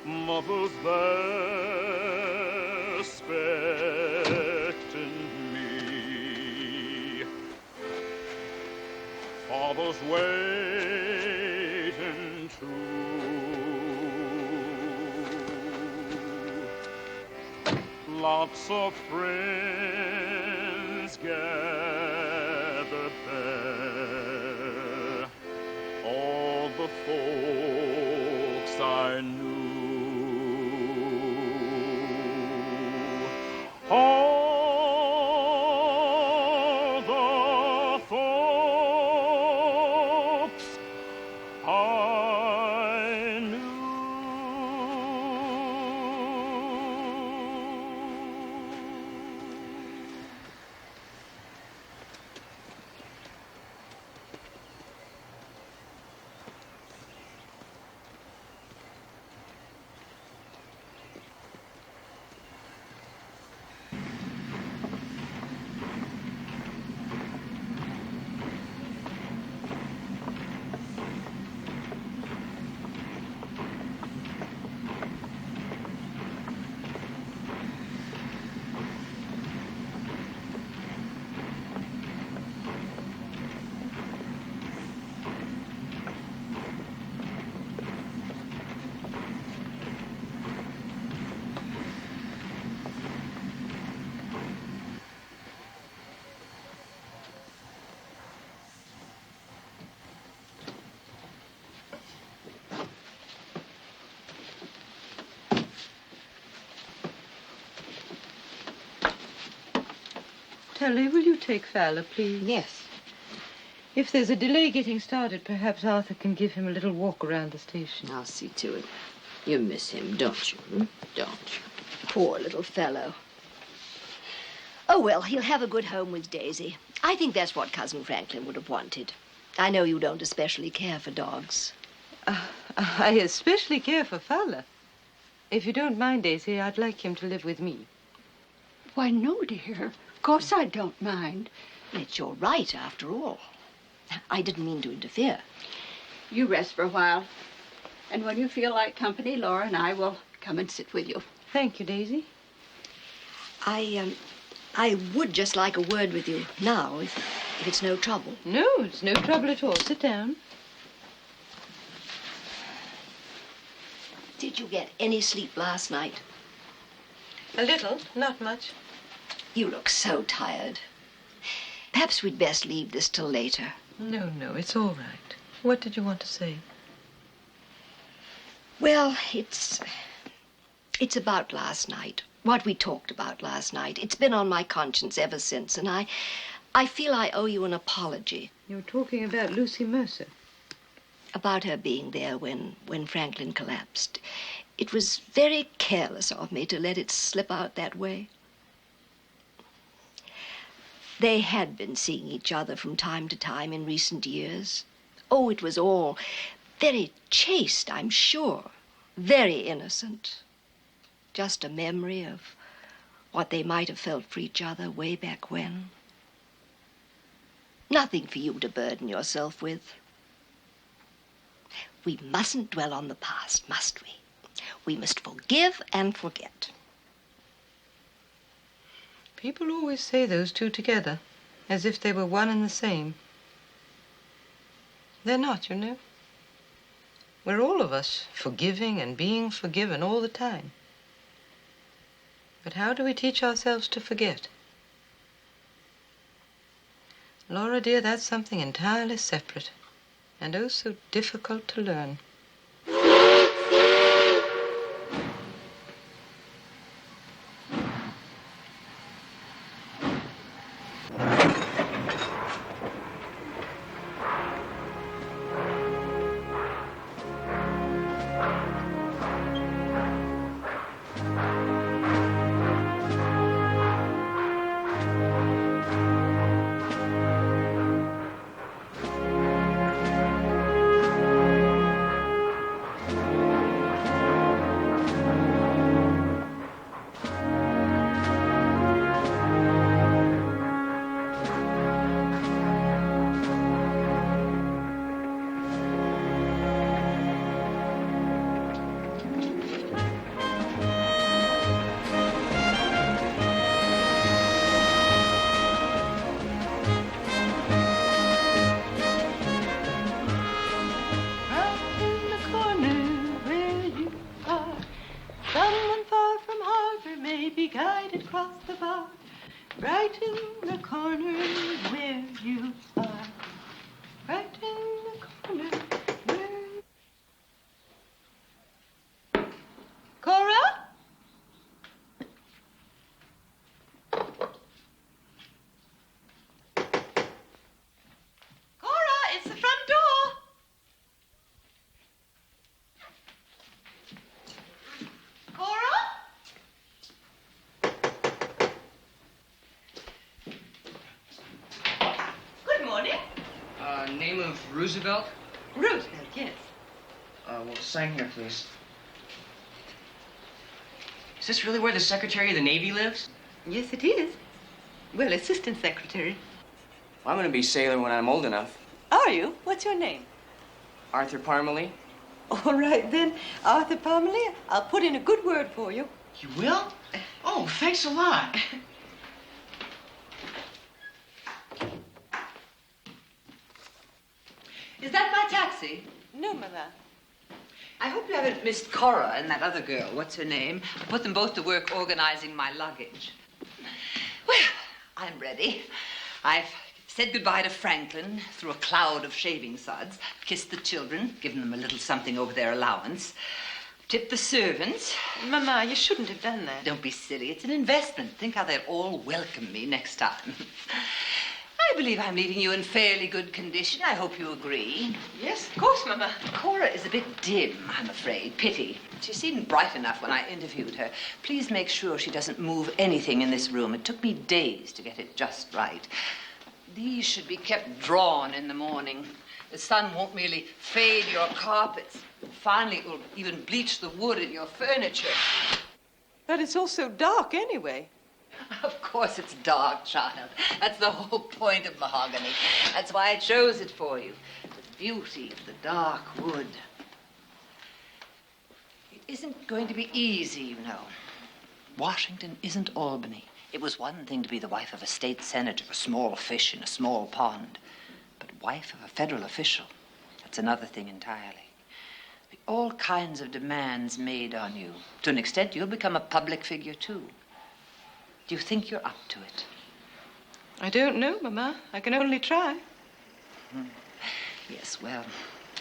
Mother's there expecting me. Father's waiting too. Lots of friends gather there, all the folks I knew. All the folks I knew. Tully, will you take Fowler, please? Yes. If there's a delay getting started, perhaps Arthur can give him a little walk around the station. I'll see to it. You miss him, don't you? Don't you? Poor little fellow. Oh, well, he'll have a good home with Daisy. I think that's what Cousin Franklin would have wanted. I know you don't especially care for dogs. I especially care for Fowler. If you don't mind, Daisy, I'd like him to live with me. Why, no, dear. Of course I don't mind. It's your right, after all. I didn't mean to interfere. You rest for a while. And when you feel like company, Laura and I will come and sit with you. Thank you, Daisy. I would just like a word with you now, if it's no trouble. No, it's no trouble at all. Sit down. Did you get any sleep last night? A little, not much. You look so tired. Perhaps we'd best leave this till later. No, it's all right. What did you want to say? Well, it's about last night. What we talked about last night. It's been on my conscience ever since, and I feel I owe you an apology. You're talking about Lucy Mercer. About her being there when Franklin collapsed. It was very careless of me to let it slip out that way. They had been seeing each other from time to time in recent years. Oh, it was all very chaste, I'm sure. Very innocent. Just a memory of what they might have felt for each other way back when. Nothing for you to burden yourself with. We mustn't dwell on the past, must we? We must forgive and forget. People always say those two together, as if they were one and the same. They're not, you know. We're all of us forgiving and being forgiven all the time. But how do we teach ourselves to forget? Laura, dear, that's something entirely separate, and oh, so difficult to learn. Name of Roosevelt? Roosevelt, yes. Well, sign here, please. Is this really where the Secretary of the Navy lives? Yes, it is. Well, Assistant Secretary. Well, I'm going to be sailor when I'm old enough. Are you? What's your name? Arthur Parmalee. All right, then. Arthur Parmalee, I'll put in a good word for you. You will? Oh, thanks a lot. Is that my taxi? No, Mama. I hope you haven't missed Cora and that other girl. What's her name? I put them both to work organizing my luggage. Well, I'm ready. I've said goodbye to Franklin through a cloud of shaving suds, kissed the children, given them a little something over their allowance, tipped the servants. Mama, you shouldn't have done that. Don't be silly. It's an investment. Think how they'll all welcome me next time. I believe I'm leaving you in fairly good condition. I hope you agree. Yes, of course, Mama. Cora is a bit dim, I'm afraid. Pity. She seemed bright enough when I interviewed her. Please make sure she doesn't move anything in this room. It took me days to get it just right. These should be kept drawn in the morning. The sun won't merely fade your carpets. Finally, it will even bleach the wood in your furniture. But it's all so dark anyway. Of course it's dark, child. That's the whole point of mahogany. That's why I chose it for you. The beauty of the dark wood. It isn't going to be easy, you know. Washington isn't Albany. It was one thing to be the wife of a state senator, a small fish in a small pond. But wife of a federal official, that's another thing entirely. All kinds of demands made on you. To an extent, you'll become a public figure, too. Do you think you're up to it? I don't know, Mama. I can only try. Yes, well,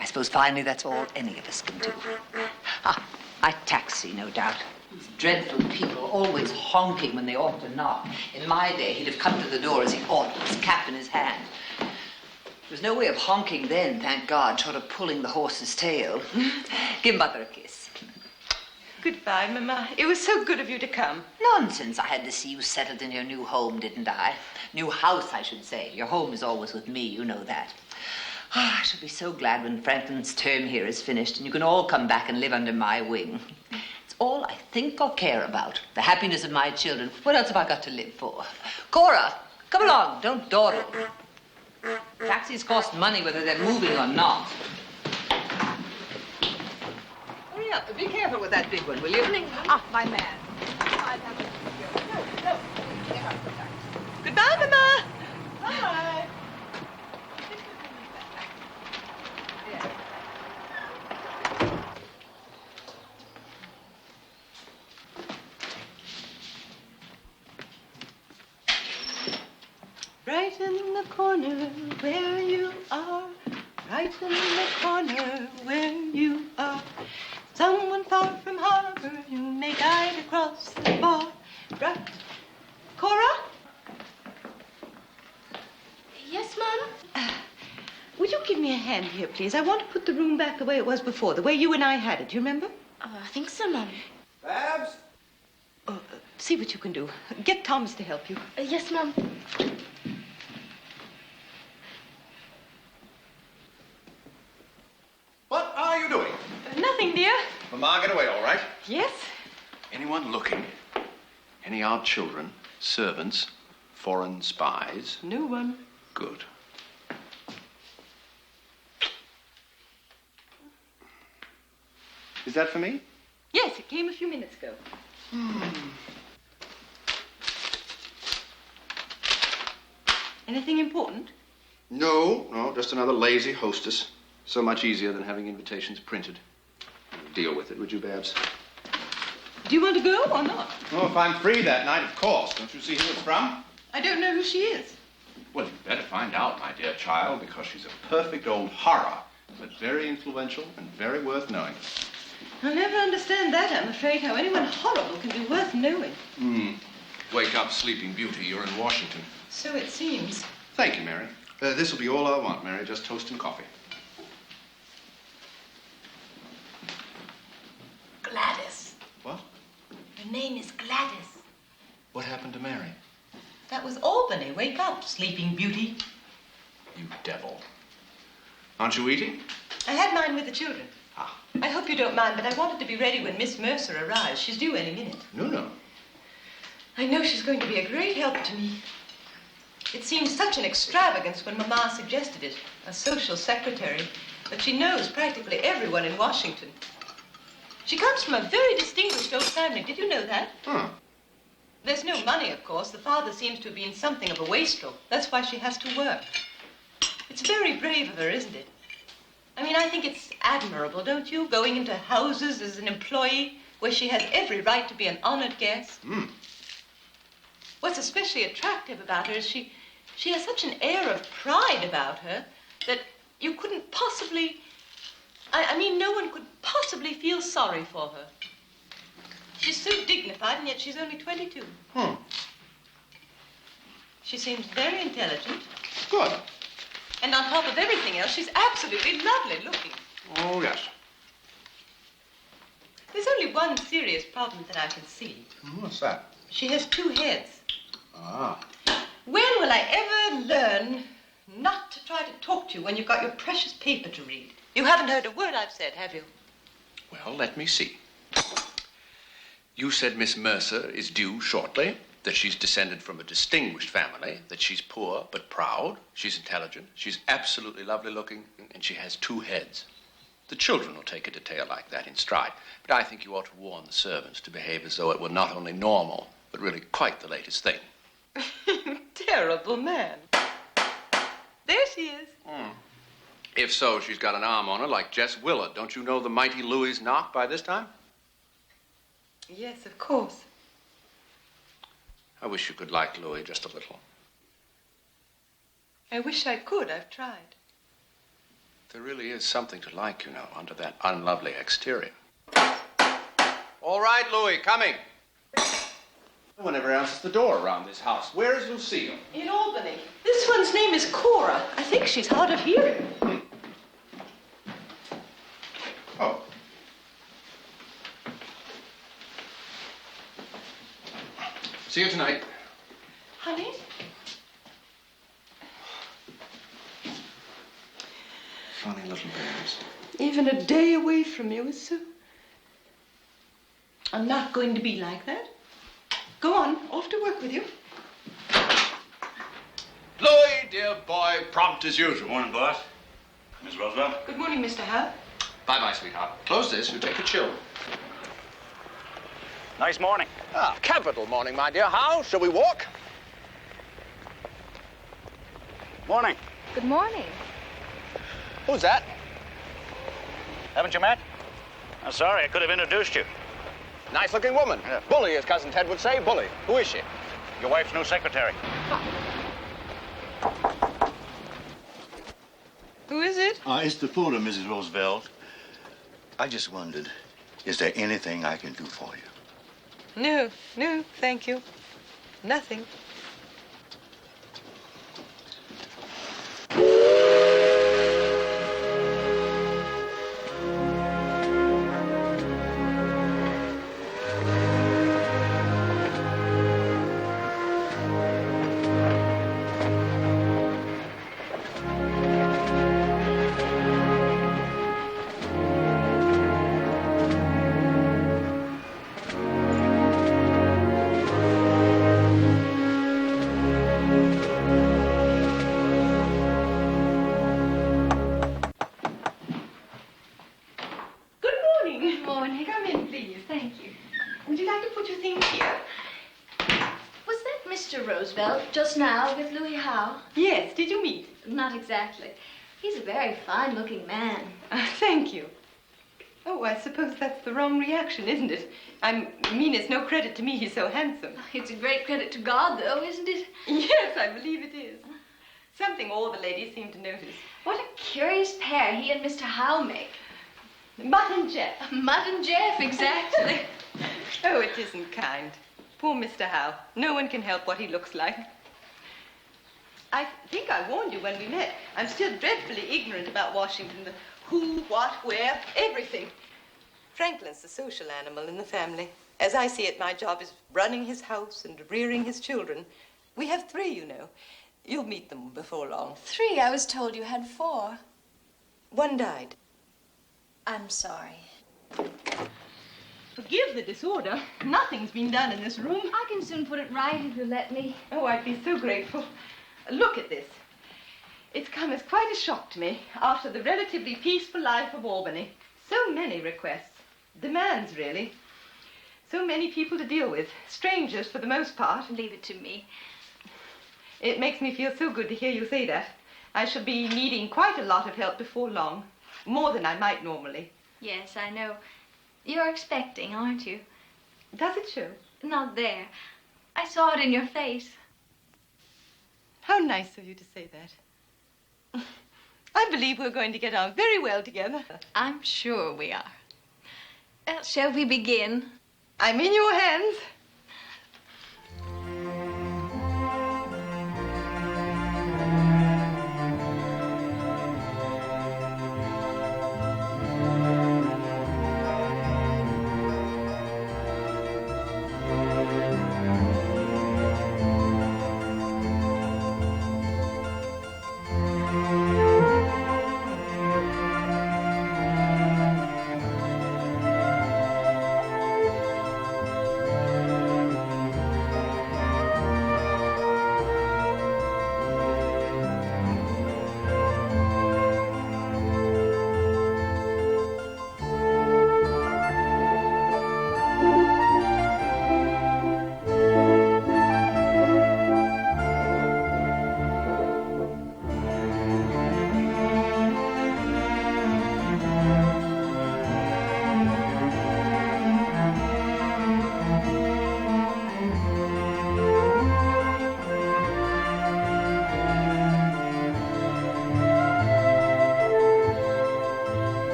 I suppose finally that's all any of us can do. Ah, I taxi, no doubt. These dreadful people always honking when they ought to knock. In my day, he'd have come to the door as he ought, with his cap in his hand. There was no way of honking then, thank God, short of pulling the horse's tail. Give Mother a kiss. Goodbye, Mama. It was so good of you to come. Nonsense. I had to see you settled in your new home, didn't I? New house, I should say. Your home is always with me, you know that. Oh, I shall be so glad when Franklin's term here is finished and you can all come back and live under my wing. It's all I think or care about. The happiness of my children. What else have I got to live for? Cora, come along. Don't dawdle. Taxis cost money whether they're moving or not. Hurry up. Be careful with that big one, will you? Ah, my man. No. Goodbye, Mama. Bye. the corner where you are, right in the corner where you are. Someone far from harbor, you may guide across the bar. Right. Cora? Yes, Mom? Would you give me a hand here, please? I want to put the room back the way it was before, the way you and I had it. Do you remember? I think so, Mom. Babs? See what you can do. Get Thomas to help you. Yes, Mom. What are you doing? Nothing, dear. Mama, get away, all right? Yes? Anyone looking? Any odd children? Servants? Foreign spies? No one. Good. Is that for me? Yes, it came a few minutes ago. Anything important? No, just another lazy hostess. So much easier than having invitations printed. Deal with it, would you, Babs? Do you want to go or not? Oh, if I'm free that night, of course. Don't you see who it's from? I don't know who she is. Well, you'd better find out, my dear child, because she's a perfect old horror, but very influential and very worth knowing. I'll never understand that, I'm afraid, how anyone horrible can be worth knowing. Wake up, Sleeping Beauty. You're in Washington. So it seems. Thank you, Mary. This will be all I want, Mary. Just toast and coffee. Gladys. What? Her name is Gladys. What happened to Mary? That was Albany. Wake up, Sleeping Beauty. You devil. Aren't you eating? I had mine with the children. I hope you don't mind, but I wanted to be ready when Miss Mercer arrives. She's due any minute. No. I know she's going to be a great help to me. It seemed such an extravagance when Mama suggested it, a social secretary, but she knows practically everyone in Washington. She comes from a very distinguished old family. Did you know that? There's no money, of course. The father seems to have been something of a wastrel. That's why she has to work. It's very brave of her, isn't it? I mean, I think it's admirable, don't you? Going into houses as an employee where she has every right to be an honored guest. What's especially attractive about her is she has such an air of pride about her that you couldn't possibly, I mean, no one could possibly feel sorry for her. She's so dignified, and yet she's only 22. She seems very intelligent. Good. And on top of everything else, she's absolutely lovely looking. Oh, yes. There's only one serious problem that I can see. What's that? She has two heads. Ah. When will I ever learn not to try to talk to you when you've got your precious paper to read? You haven't heard a word I've said, have you? Well, let me see. You said Miss Mercer is due shortly, that she's descended from a distinguished family, that she's poor but proud, she's intelligent, she's absolutely lovely looking, and she has two heads. The children will take a detail like that in stride, but I think you ought to warn the servants to behave as though it were not only normal, but really quite the latest thing. Terrible man. There she is. If so, she's got an arm on her like Jess Willard. Don't you know the mighty Louis knock by this time? Yes, of course. I wish you could like Louis just a little. I wish I could. I've tried. There really is something to like, you know, under that unlovely exterior. All right, Louis, coming. No one ever answers the door around this house. Where is Lucille? In Albany. This one's name is Cora. I think she's hard of hearing. Oh. See you tonight. Honey? Funny little bears. Even a day away from you is so... I'm not going to be like that. Go on, off to work with you. Louis, dear boy, prompt as usual. Morning, boss. Miss Roosevelt. Good morning, Mr. Howe. Bye-bye, sweetheart. Close this, you take a chill. Nice morning. Capital morning, my dear. How? Shall we walk? Morning. Good morning. Who's that? Haven't you met? I'm sorry, I could have introduced you. Nice-looking woman. Yeah. Bully, as Cousin Ted would say. Bully. Who is she? Your wife's new secretary. It's the porter, Mrs. Roosevelt. I just wondered, is there anything I can do for you? No, thank you. Nothing. Roosevelt, just now with Louis Howe. Yes, did you meet? Not exactly. He's a very fine-looking man. Thank you. Oh, I suppose that's the wrong reaction, isn't it? I mean, it's no credit to me he's so handsome. It's a great credit to God, though, isn't it? Yes, I believe it is. Something all the ladies seem to notice. What a curious pair he and Mr. Howe make. Mutt and Jeff. Mutt and Jeff, exactly. Oh, it isn't kind. Poor Mr. Howe. No one can help what he looks like. I think I warned you when we met. I'm still dreadfully ignorant about Washington. The who, what, where, everything. Franklin's the social animal in the family. As I see it, my job is running his house and rearing his children. We have 3, you know. You'll meet them before long. 3? I was told you had 4. 1 died. I'm sorry. Forgive the disorder. Nothing's been done in this room. I can soon put it right if you let me. Oh, I'd be so grateful. Look at this. It's come as quite a shock to me after the relatively peaceful life of Albany. So many requests. Demands, really. So many people to deal with. Strangers for the most part. Leave it to me. It makes me feel so good to hear you say that. I shall be needing quite a lot of help before long. More than I might normally. Yes, I know. You're expecting, aren't you? Does it show? Not there. I saw it in your face. How nice of you to say that. I believe we're going to get on very well together. I'm sure we are. Shall we begin? I'm in your hands.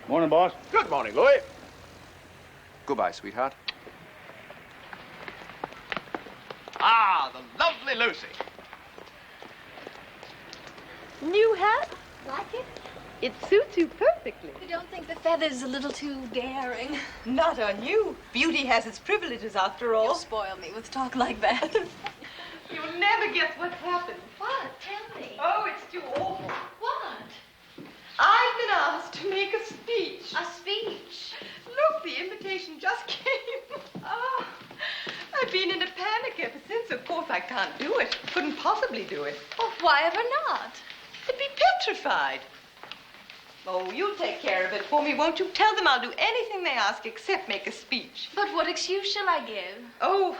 Morning, boss. Good morning, Louis. Goodbye, sweetheart. Ah, the lovely Lucy. New hat? Like it? It suits you perfectly. You don't think the feather's a little too daring? Not on you. Beauty has its privileges, after all. You'll spoil me with talk like that. You'll never guess what's happened. What? Tell me. Oh, it's too awful. What? I've been asked to make a speech. A speech? Look, the invitation just came. Oh, I've been in a panic ever since. Of course, I can't do it. Couldn't possibly do it. Well, why ever not? I'd be petrified. Oh, you'll take care of it for me, won't you? Tell them I'll do anything they ask except make a speech. But what excuse shall I give? Oh,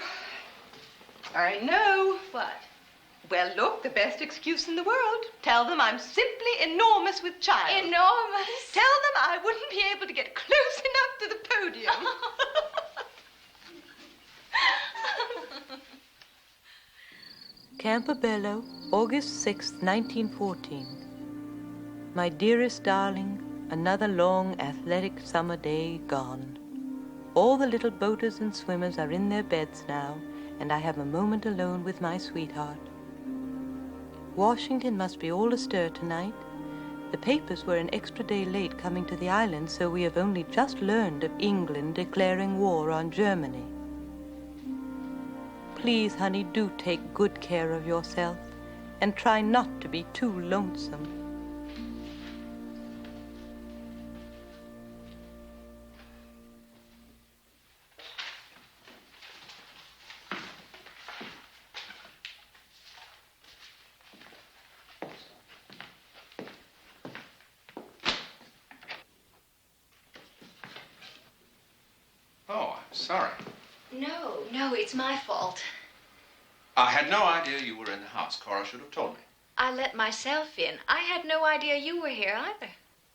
I know. What? Well, look, the best excuse in the world. Tell them I'm simply enormous with child. Enormous? Tell them I wouldn't be able to get close enough to the podium. Campobello, August 6th, 1914. My dearest darling, another long athletic summer day gone. All the little boaters and swimmers are in their beds now, and I have a moment alone with my sweetheart. Washington must be all astir tonight. The papers were an extra day late coming to the island, so we have only just learned of England declaring war on Germany. Please, honey, do take good care of yourself, and try not to be too lonesome. Oh, I'm sorry. No, it's my fault. I had no idea you were in the house. Cora should have told me. I let myself in. I had no idea you were here either.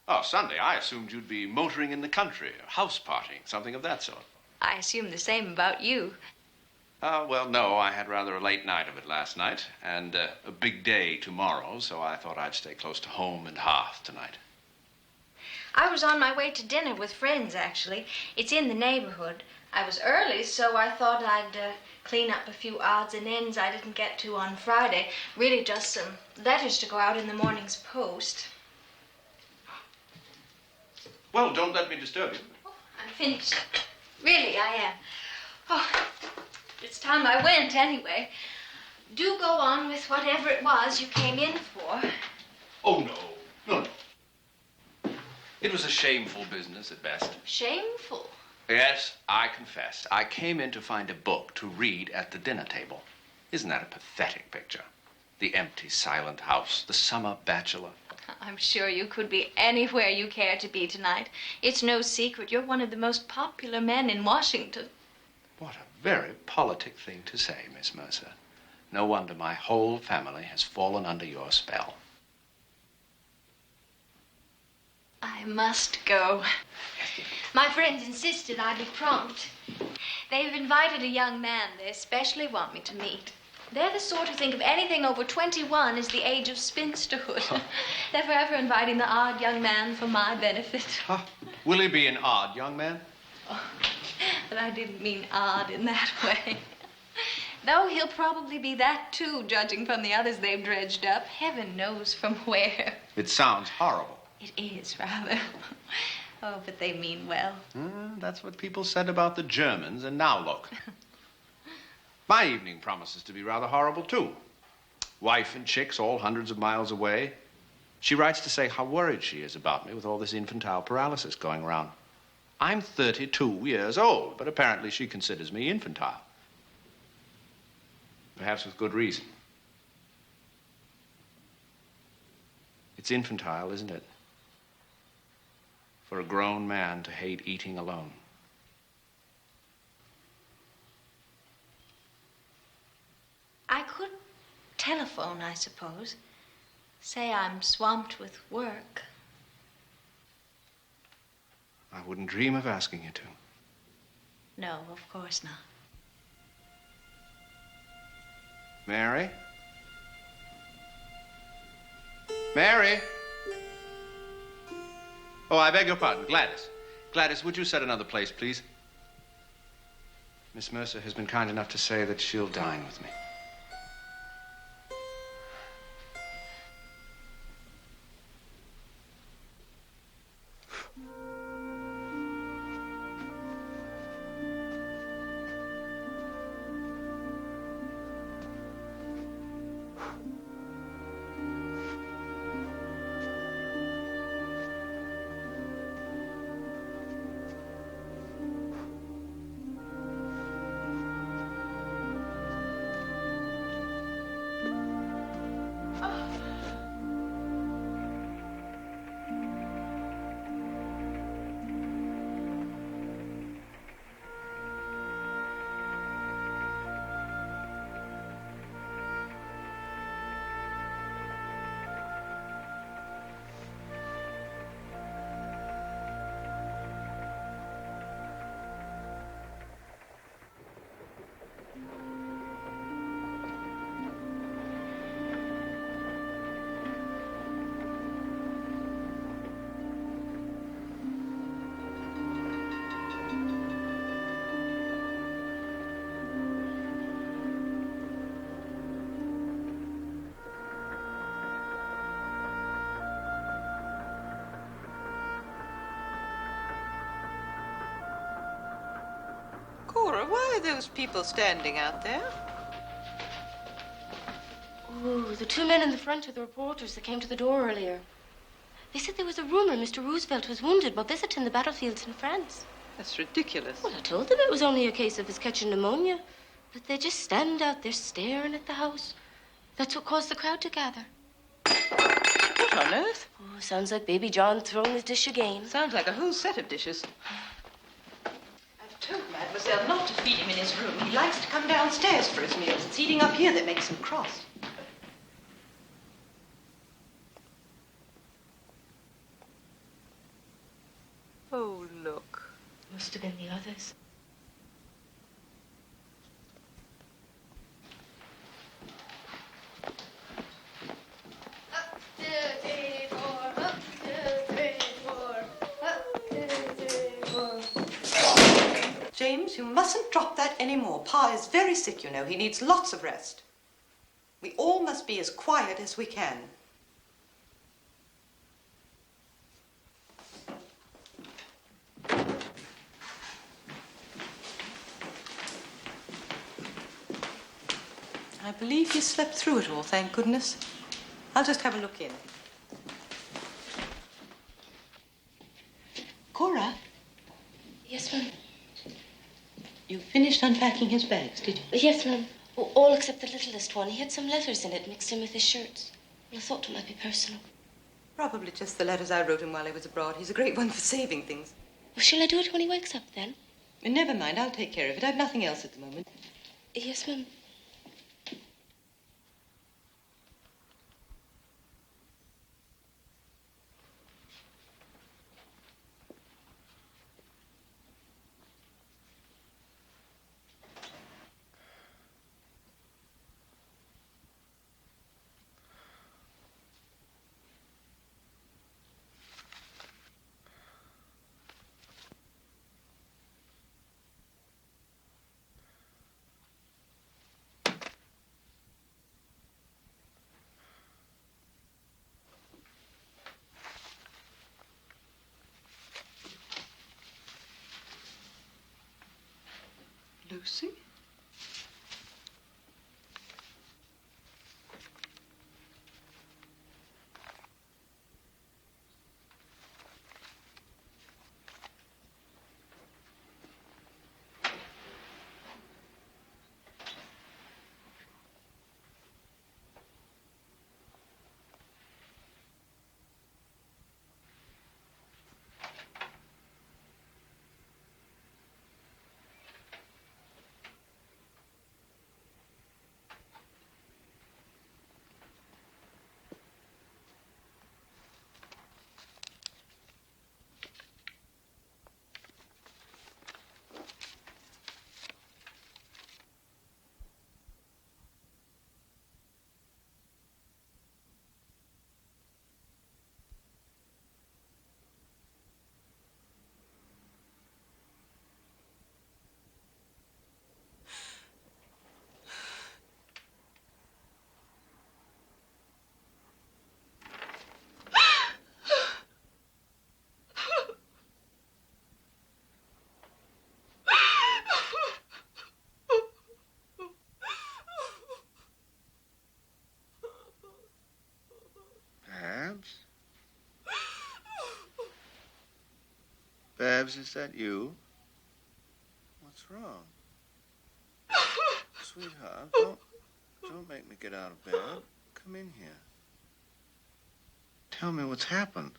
Oh, Sunday, I assumed you'd be motoring in the country or house partying, something of that sort. I assumed the same about you. Well, no, I had rather a late night of it last night, and a big day tomorrow, so I thought I'd stay close to home and hearth tonight. I was on my way to dinner with friends, actually. It's in the neighborhood. I was early, so I thought I'd clean up a few odds and ends I didn't get to on Friday. Really just some letters to go out in the morning's post. Well, don't let me disturb you. I'm finished. Really, I am. Oh, it's time I went anyway. Do go on with whatever it was you came in for. Oh, no. It was a shameful business at best. Shameful? Yes, I confess. I came in to find a book to read at the dinner table. Isn't that a pathetic picture? The empty, silent house, the summer bachelor. I'm sure you could be anywhere you care to be tonight. It's no secret you're one of the most popular men in Washington. What a very politic thing to say, Miss Mercer. No wonder my whole family has fallen under your spell. I must go. My friends insisted I be prompt. They've invited a young man they especially want me to meet. They're the sort who think of anything over 21 as the age of spinsterhood. They're forever inviting the odd young man for my benefit. Will he be an odd young man? Oh, but I didn't mean odd in that way. Though he'll probably be that too, judging from the others they've dredged up. Heaven knows from where. It sounds horrible. It is, rather. Oh, but they mean well. That's what people said about the Germans, and now look. My evening promises to be rather horrible, too. Wife and chicks all hundreds of miles away. She writes to say how worried she is about me with all this infantile paralysis going around. I'm 32 years old, but apparently she considers me infantile. Perhaps with good reason. It's infantile, isn't it? For a grown man to hate eating alone. I could telephone, I suppose. Say I'm swamped with work. I wouldn't dream of asking you to. No, of course not. Mary? Mary? Oh, I beg your pardon. Gladys. Gladys, would you set another place, please? Miss Mercer has been kind enough to say that she'll dine with me. Cora, why are those people standing out there? Oh, the two men in the front are the reporters that came to the door earlier. They said there was a rumor Mr. Roosevelt was wounded while visiting the battlefields in France. That's ridiculous. Well, I told them it was only a case of his catching pneumonia. But they just stand out there staring at the house. That's what caused the crowd to gather. What on earth? Oh, sounds like Baby John throwing his dish again. Sounds like a whole set of dishes. I've told Mademoiselle not to feed him in his room. He likes to come downstairs for his meals. It's eating up here that makes him cross. Oh, look. Must have been the others. James, you mustn't drop that anymore. Pa is very sick, you know. He needs lots of rest. We all must be as quiet as we can. I believe you slept through it all, thank goodness. I'll just have a look in. Cora? Yes, ma'am. You finished unpacking his bags, did you? Yes, ma'am. Oh, all except the littlest one. He had some letters in it mixed in with his shirts. Well, I thought it might be personal. Probably just the letters I wrote him while I was abroad. He's a great one for saving things. Well, shall I do it when he wakes up, then? Never mind, I'll take care of it. I've nothing else at the moment. Yes, ma'am. Lucy? Babs, is that you? What's wrong? Sweetheart, don't make me get out of bed. Come in here. Tell me what's happened.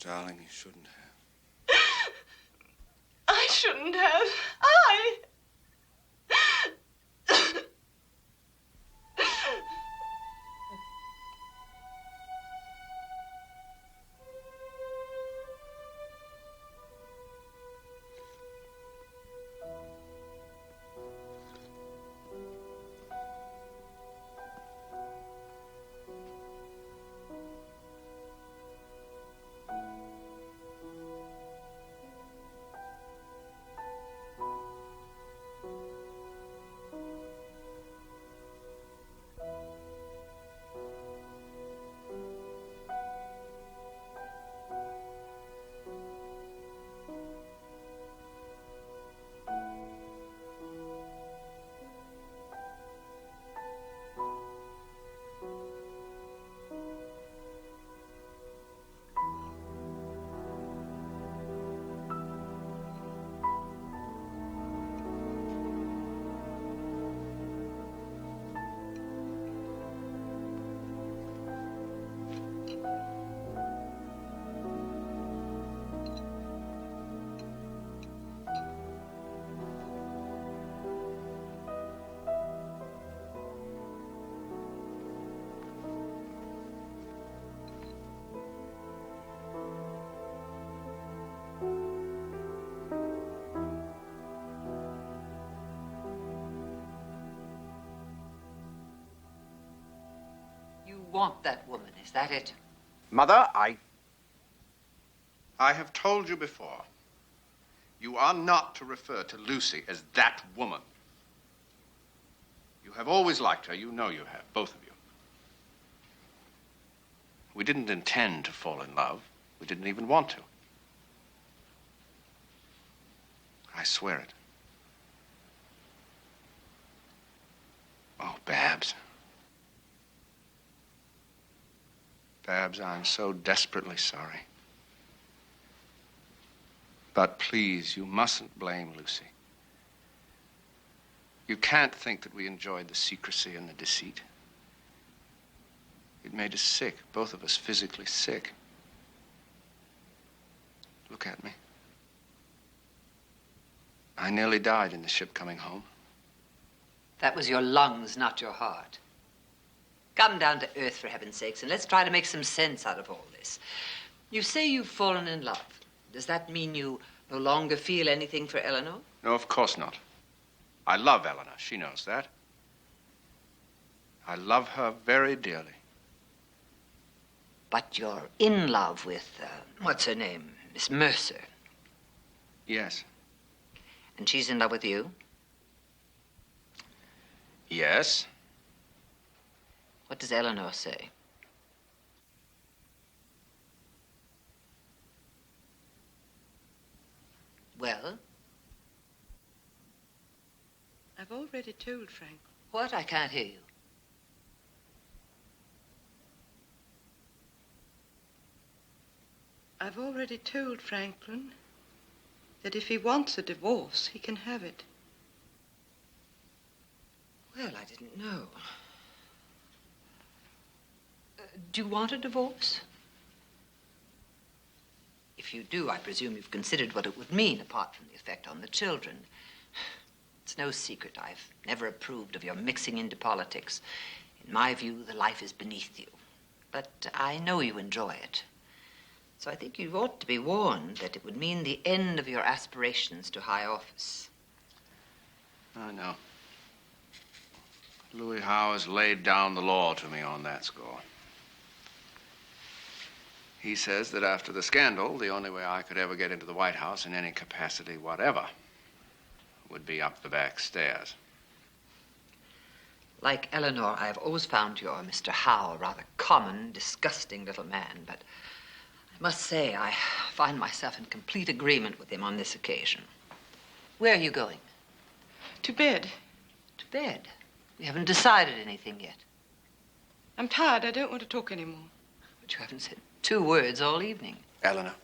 Darling, you shouldn't have. I shouldn't have. want that woman, is that it? Mother, I have told you before. You are not to refer to Lucy as that woman. You have always liked her. You know you have, both of you. We didn't intend to fall in love. We didn't even want to. I swear it. Oh, Babs. Babs, I'm so desperately sorry. But please, you mustn't blame Lucy. You can't think that we enjoyed the secrecy and the deceit. It made us sick, both of us physically sick. Look at me. I nearly died in the ship coming home. That was your lungs, not your heart. Come down to earth, for heaven's sakes, and let's try to make some sense out of all this. You say you've fallen in love. Does that mean you no longer feel anything for Eleanor? No, of course not. I love Eleanor. She knows that. I love her very dearly. But you're in love with, what's her name? Miss Mercer. Yes. And she's in love with you? Yes. What does Eleanor say? Well? I've already told Frank. What? I can't hear you. I've already told Franklin that if he wants a divorce, he can have it. Well, I didn't know. Do you want a divorce? If you do, I presume you've considered what it would mean, apart from the effect on the children. It's no secret I've never approved of your mixing into politics. In my view, the life is beneath you. But I know you enjoy it. So I think you ought to be warned that it would mean the end of your aspirations to high office. I know. Louis Howe has laid down the law to me on that score. He says that after the scandal, the only way I could ever get into the White House in any capacity whatever would be up the back stairs. Like Eleanor, I've always found your Mr. Howe a rather common, disgusting little man, but I must say I find myself in complete agreement with him on this occasion. Where are you going? To bed. To bed? We haven't decided anything yet. I'm tired. I don't want to talk anymore. But you haven't said 2 words all evening. Eleanor.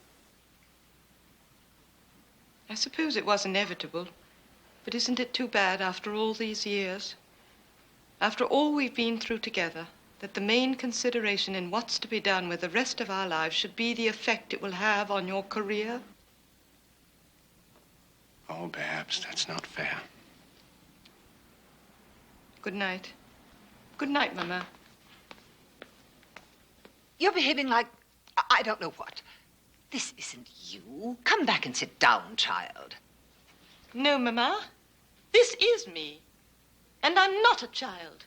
I suppose it was inevitable, but isn't it too bad after all these years? After all we've been through together, that the main consideration in what's to be done with the rest of our lives should be the effect it will have on your career? Oh, Babs, that's not fair. Good night. Good night, Mama. You're behaving like I don't know what. This isn't you. Come back and sit down, child. No, Mama. This is me. And I'm not a child.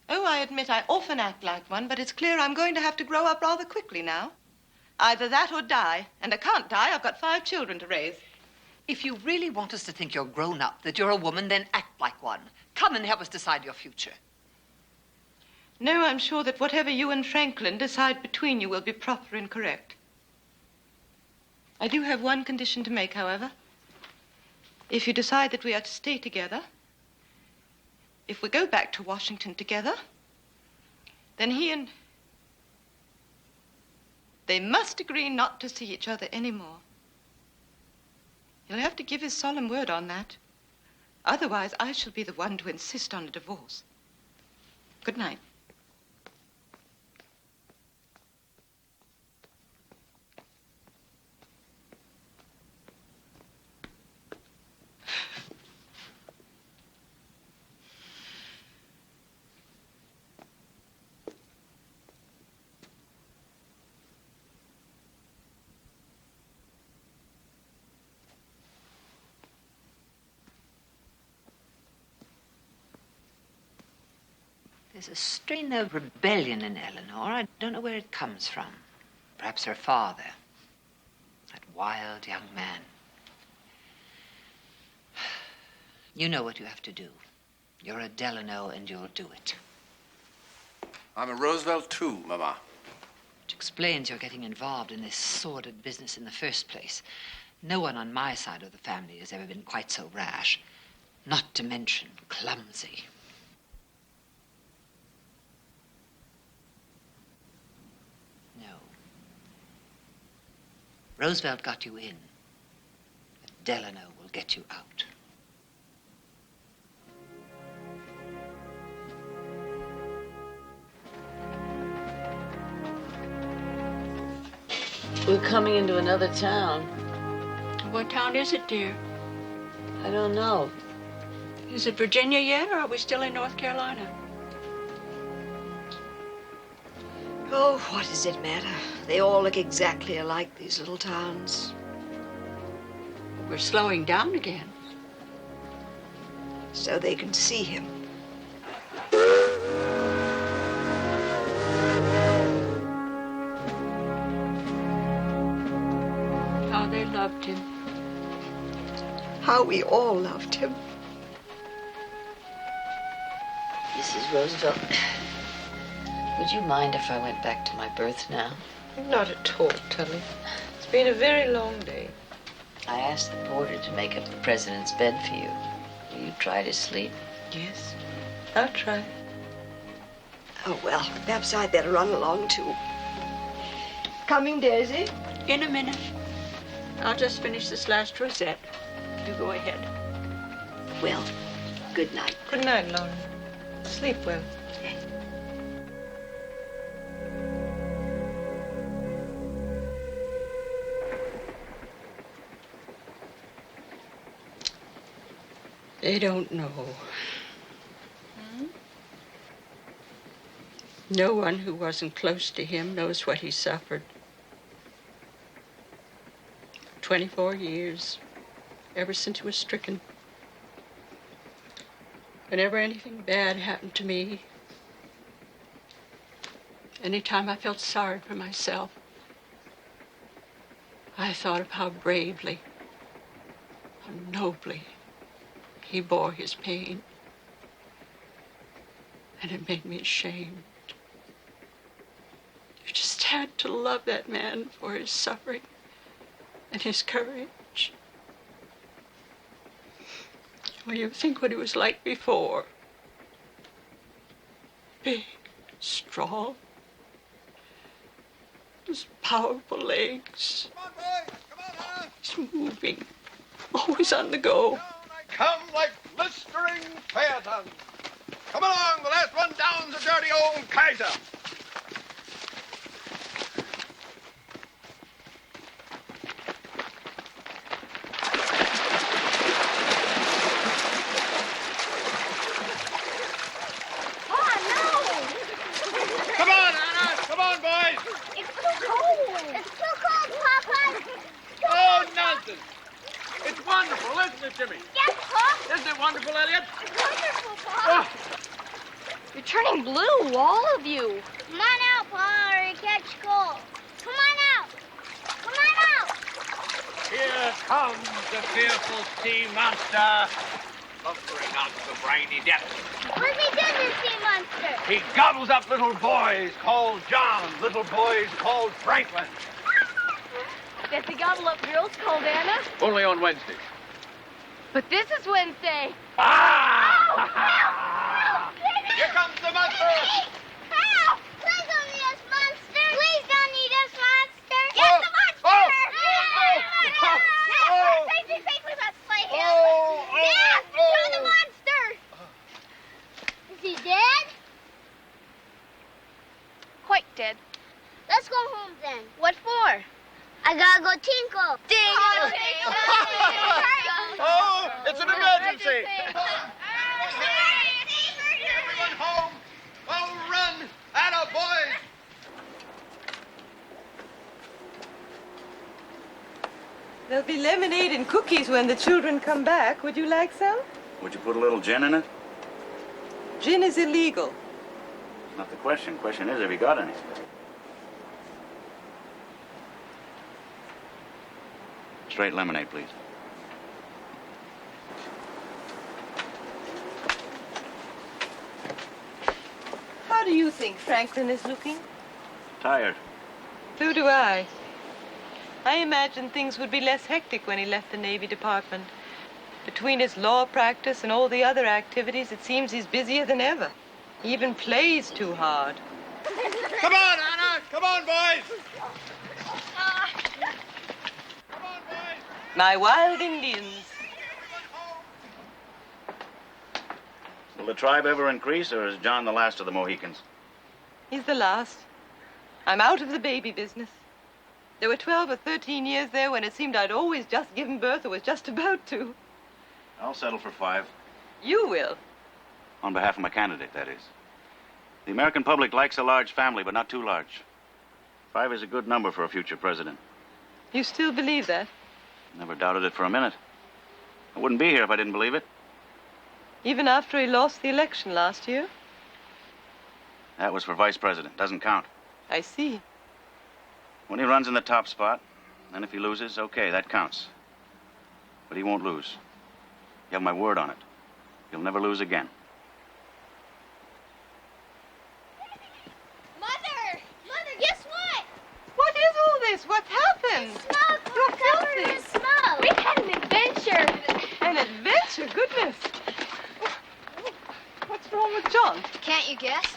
Oh, I admit I often act like one, but it's clear I'm going to have to grow up rather quickly now. Either that or die. And I can't die. I've got 5 children to raise. If you really want us to think you're grown up, that you're a woman, then act like one. Come and help us decide your future. No, I'm sure that whatever you and Franklin decide between you will be proper and correct. I do have one condition to make, however. If you decide that we are to stay together, if we go back to Washington together, then they must agree not to see each other anymore. He'll have to give his solemn word on that. Otherwise, I shall be the one to insist on a divorce. Good night. There's a strain of rebellion in Eleanor. I don't know where it comes from. Perhaps her father. That wild young man. You know what you have to do. You're a Delano and you'll do it. I'm a Roosevelt too, Mama. Which explains your getting involved in this sordid business in the first place. No one on my side of the family has ever been quite so rash. Not to mention clumsy. No. Roosevelt got you in. But Delano will get you out. We're coming into another town. What town is it, dear? I don't know. Is it Virginia yet, or are we still in North Carolina? Oh, what does it matter? They all look exactly alike, these little towns. We're slowing down again. So they can see him. How they loved him. How we all loved him. Mrs. Roosevelt, would you mind if I went back to my berth now? Not at all, Tully. It's been a very long day. I asked the porter to make up the president's bed for you. Will you try to sleep? Yes, I'll try. Oh, well, perhaps I'd better run along, too. Coming, Daisy? In a minute. I'll just finish this last rosette. You go ahead. Well, good night. Good night, Lauren. Sleep well. They don't know. No one who wasn't close to him knows what he suffered. 24 years, ever since he was stricken. Whenever anything bad happened to me, anytime I felt sorry for myself, I thought of how bravely, how nobly he bore his pain. And it made me ashamed. You just had to love that man for his suffering and his courage. When you think what he was like before. Big, strong, those powerful legs. Come on, boys! Come on, He's moving, always on the go. Come like blistering phaetons. Come along, the last one down's a dirty old Kaiser. Come on, Anna! Come on, boys! It's too cold. It's too cold, Papa. Oh, nonsense! It's wonderful, isn't it, Jimmy? Yes, Pop. Isn't it wonderful, Elliot? It's wonderful, Pop. You're turning blue, all of you. Come on out, Pa, or you catch cold. Come on out. Come on out. Here comes the fearful sea monster, lumbering out the briny depths. What does he do, the sea monster? He gobbles up little boys called John, little boys called Franklin. Does he gobble up girls called Anna? Only on Wednesdays. But this is Wednesday. Ah! Oh, help! Help! Here comes the monster! Help! Please don't eat us, monster! Please don't eat us, monster! Get the monster! Oh! Safety, safely, let's slay him! Oh! Yes! Show the monster! Is he dead? Quite dead. Let's go home then. What for? I gotta go tinkle. Tinkle, tinkle, Oh, it's an emergency! Everyone home! Oh, run! Atta boys! There'll be lemonade and cookies when the children come back. Would you like some? Would you put a little gin in it? Gin is illegal. Not the question. Question is, have you got any? Straight lemonade, please. How do you think Franklin is looking? Tired. So do I. I imagine things would be less hectic when he left the Navy Department. Between his law practice and all the other activities, it seems he's busier than ever. He even plays too hard. Come on, Anna! Come on, boys! My wild Indians. Will the tribe ever increase, or is John the last of the Mohicans? He's the last. I'm out of the baby business. There were 12 or 13 years there when it seemed I'd always just given birth or was just about to. I'll settle for 5. You will. On behalf of my candidate, that is. The American public likes a large family, but not too large. 5 is a good number for a future president. You still believe that? Never doubted it for a minute. I wouldn't be here if I didn't believe it. Even after he lost the election last year? That was for vice president. Doesn't count. I see. When he runs in the top spot, then if he loses, okay, that counts. But he won't lose. You have my word on it. He'll never lose again. Mother! Mother, guess what? What is all this? What's happened? Smoke! You're Covered filthy. in smoke! We had an adventure! An adventure? Goodness. What's wrong with John? Can't you guess?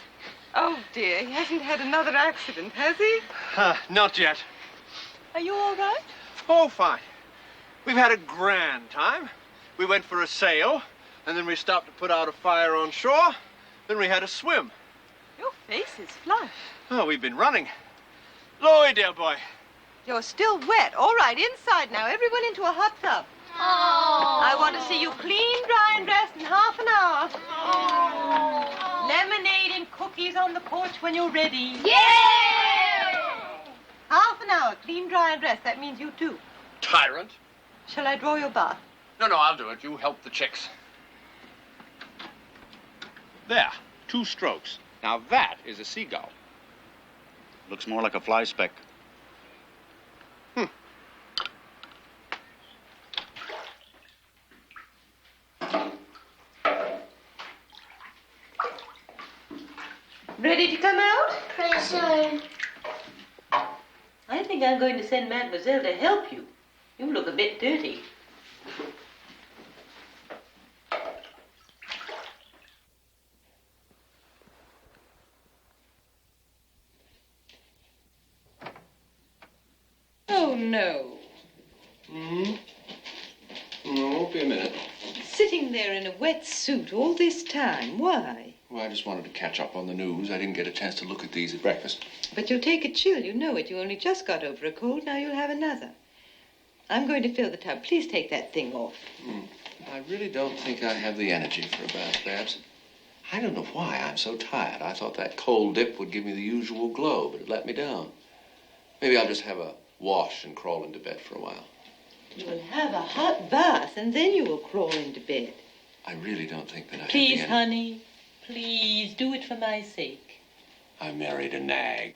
Oh, dear. He hasn't had another accident, has he? Not yet. Are you all right? Oh, fine. We've had a grand time. We went for a sail, and then we stopped to put out a fire on shore. Then we had a swim. Your face is flushed. Oh, we've been running. Louis, dear boy. You're still wet. All right, inside now. Everyone into a hot tub. Oh. I want to see you clean, dry, and dressed in half an hour. Oh. Lemonade and cookies on the porch when you're ready. Yay! Half an hour, clean, dry, and dressed. That means you too. Tyrant. Shall I draw your bath? No, I'll do it. You help the chicks. There. 2 strokes. Now that is a seagull. Looks more like a fly speck. Ready to come out? Pretty soon. I think I'm going to send Mademoiselle to help you. You look a bit dirty. Oh, no. No, won't be a minute. Sitting there in a wet suit all this time. Why? Well, I just wanted to catch up on the news. I didn't get a chance to look at these at breakfast. But you'll take a chill, you know it. You only just got over a cold, now you'll have another. I'm going to fill the tub. Please take that thing off. I really don't think I have the energy for a bath, Babs. I don't know why I'm so tired. I thought that cold dip would give me the usual glow, but it let me down. Maybe I'll just have a wash and crawl into bed for a while. You'll have a hot bath, and then you will crawl into bed. I really don't think that I have Please, the energy. honey. Please, do it for my sake. I married a nag.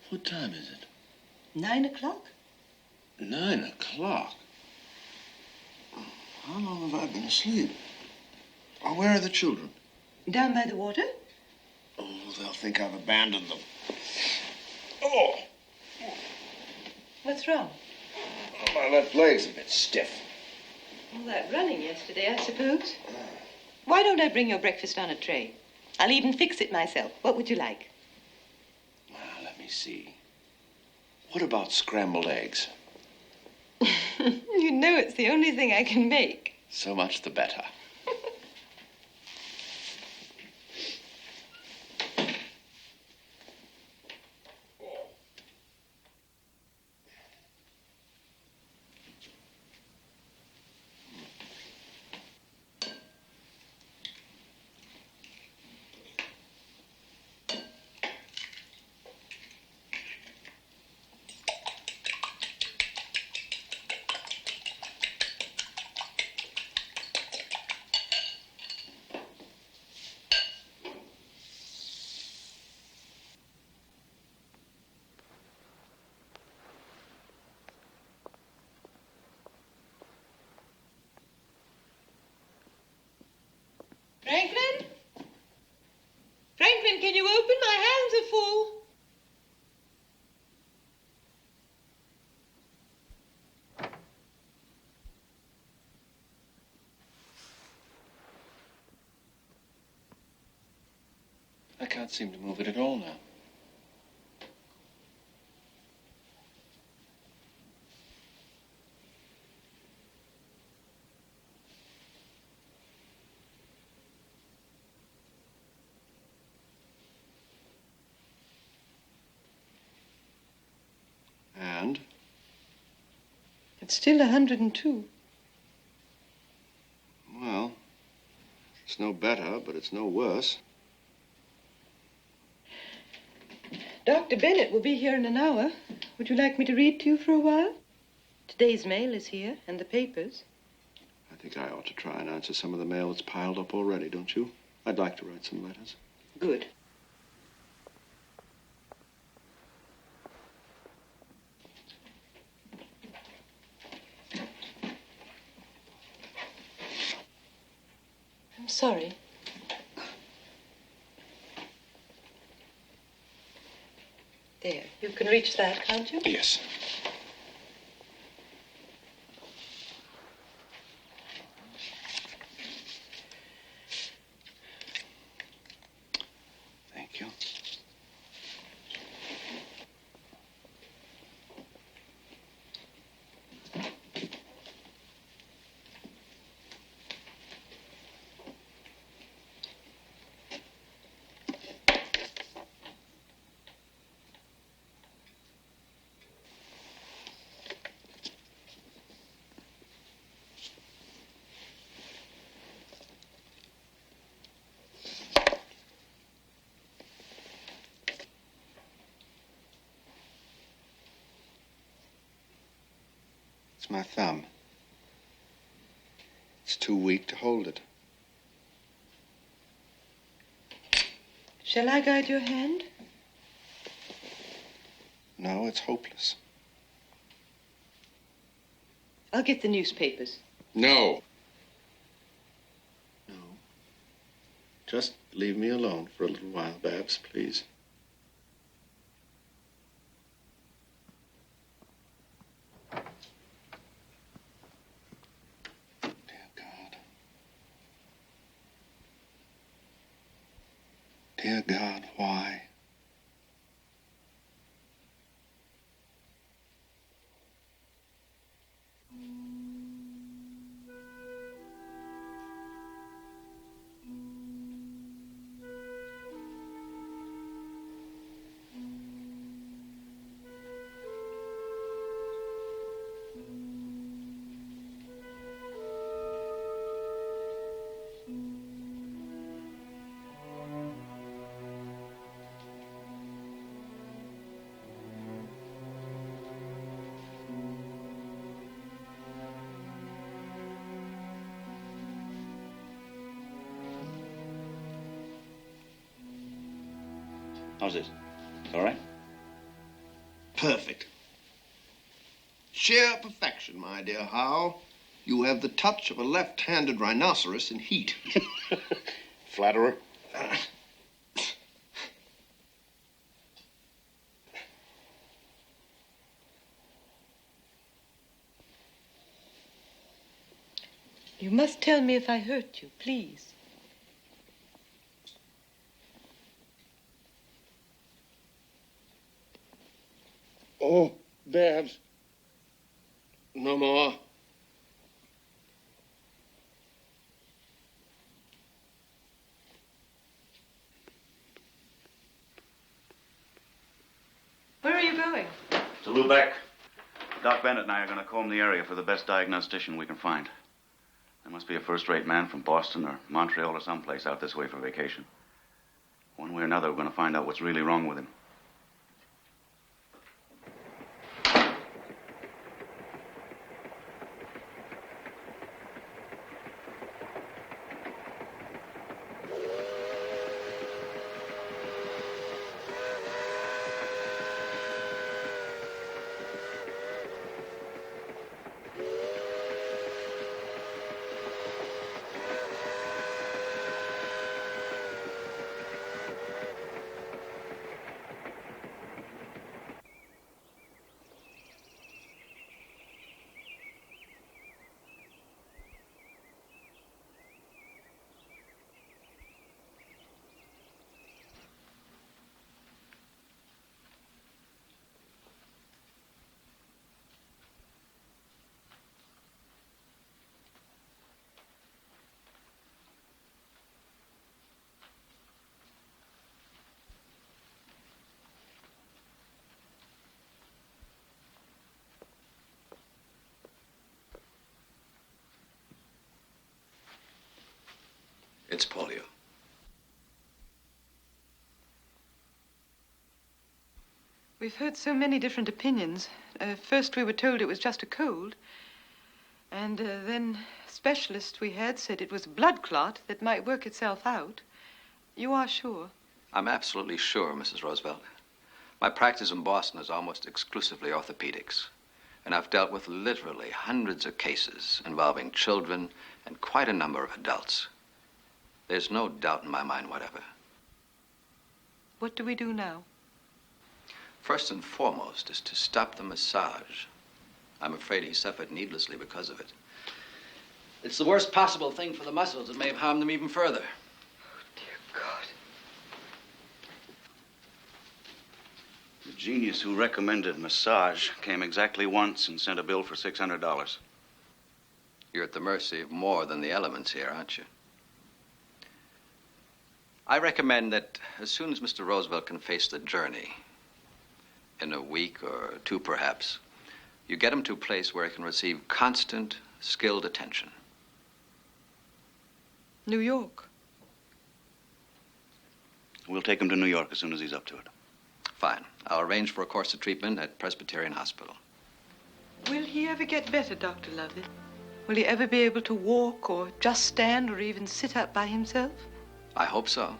What time is it? 9 o'clock? 9 o'clock? How long have I been asleep? Oh, where are the children? Down by the water? Oh, they'll think I've abandoned them. Oh! What's wrong? Oh, my left leg's a bit stiff. All that running yesterday, I suppose. Why don't I bring your breakfast on a tray? I'll even fix it myself. What would you like? Well, let me see. What about scrambled eggs? You know it's the only thing I can make. So much the better. Franklin? Franklin, can you open? My hands are full. I can't seem to move it at all now. And? It's still 102. Well, it's no better, but it's no worse. Dr. Bennett will be here in an hour. Would you like me to read to you for a while? Today's mail is here, and the papers. I think I ought to try and answer some of the mail that's piled up already, don't you? I'd like to write some letters. Good. I'm sorry. There, you can reach that, can't you? Yes. Thank you. It's my thumb. It's too weak to hold it. Shall I guide your hand? No, it's hopeless. I'll get the newspapers. No. No. Just leave me alone for a little while, Babs, please. Dear God, why? How's this? All right? Perfect. Sheer perfection, my dear Howe. You have the touch of a left-handed rhinoceros in heat. Flatterer? You must tell me if I hurt you, please. Oh, Babs. No more. Where are you going? To Lubeck. Doc Bennett and I are going to comb the area for the best diagnostician we can find. There must be a first-rate man from Boston or Montreal or someplace out this way for vacation. One way or another, we're going to find out what's really wrong with him. It's polio. We've heard so many different opinions. First we were told it was just a cold. And then specialists we had said it was a blood clot that might work itself out. You are sure? I'm absolutely sure, Mrs. Roosevelt. My practice in Boston is almost exclusively orthopedics. And I've dealt with literally hundreds of cases involving children and quite a number of adults. There's no doubt in my mind whatever. What do we do now? First and foremost is to stop the massage. I'm afraid he suffered needlessly because of it. It's the worst possible thing for the muscles. It may have harmed them even further. The genius who recommended massage came exactly once and sent a bill for $600. You're at the mercy of more than the elements here, aren't you? I recommend that as soon as Mr. Roosevelt can face the journey, in a week or two perhaps, you get him to a place where he can receive constant, skilled attention. New York. We'll take him to New York as soon as he's up to it. Fine. I'll arrange for a course of treatment at Presbyterian Hospital. Will he ever get better, Dr. Lovett? Will he ever be able to walk or just stand or even sit up by himself? I hope so.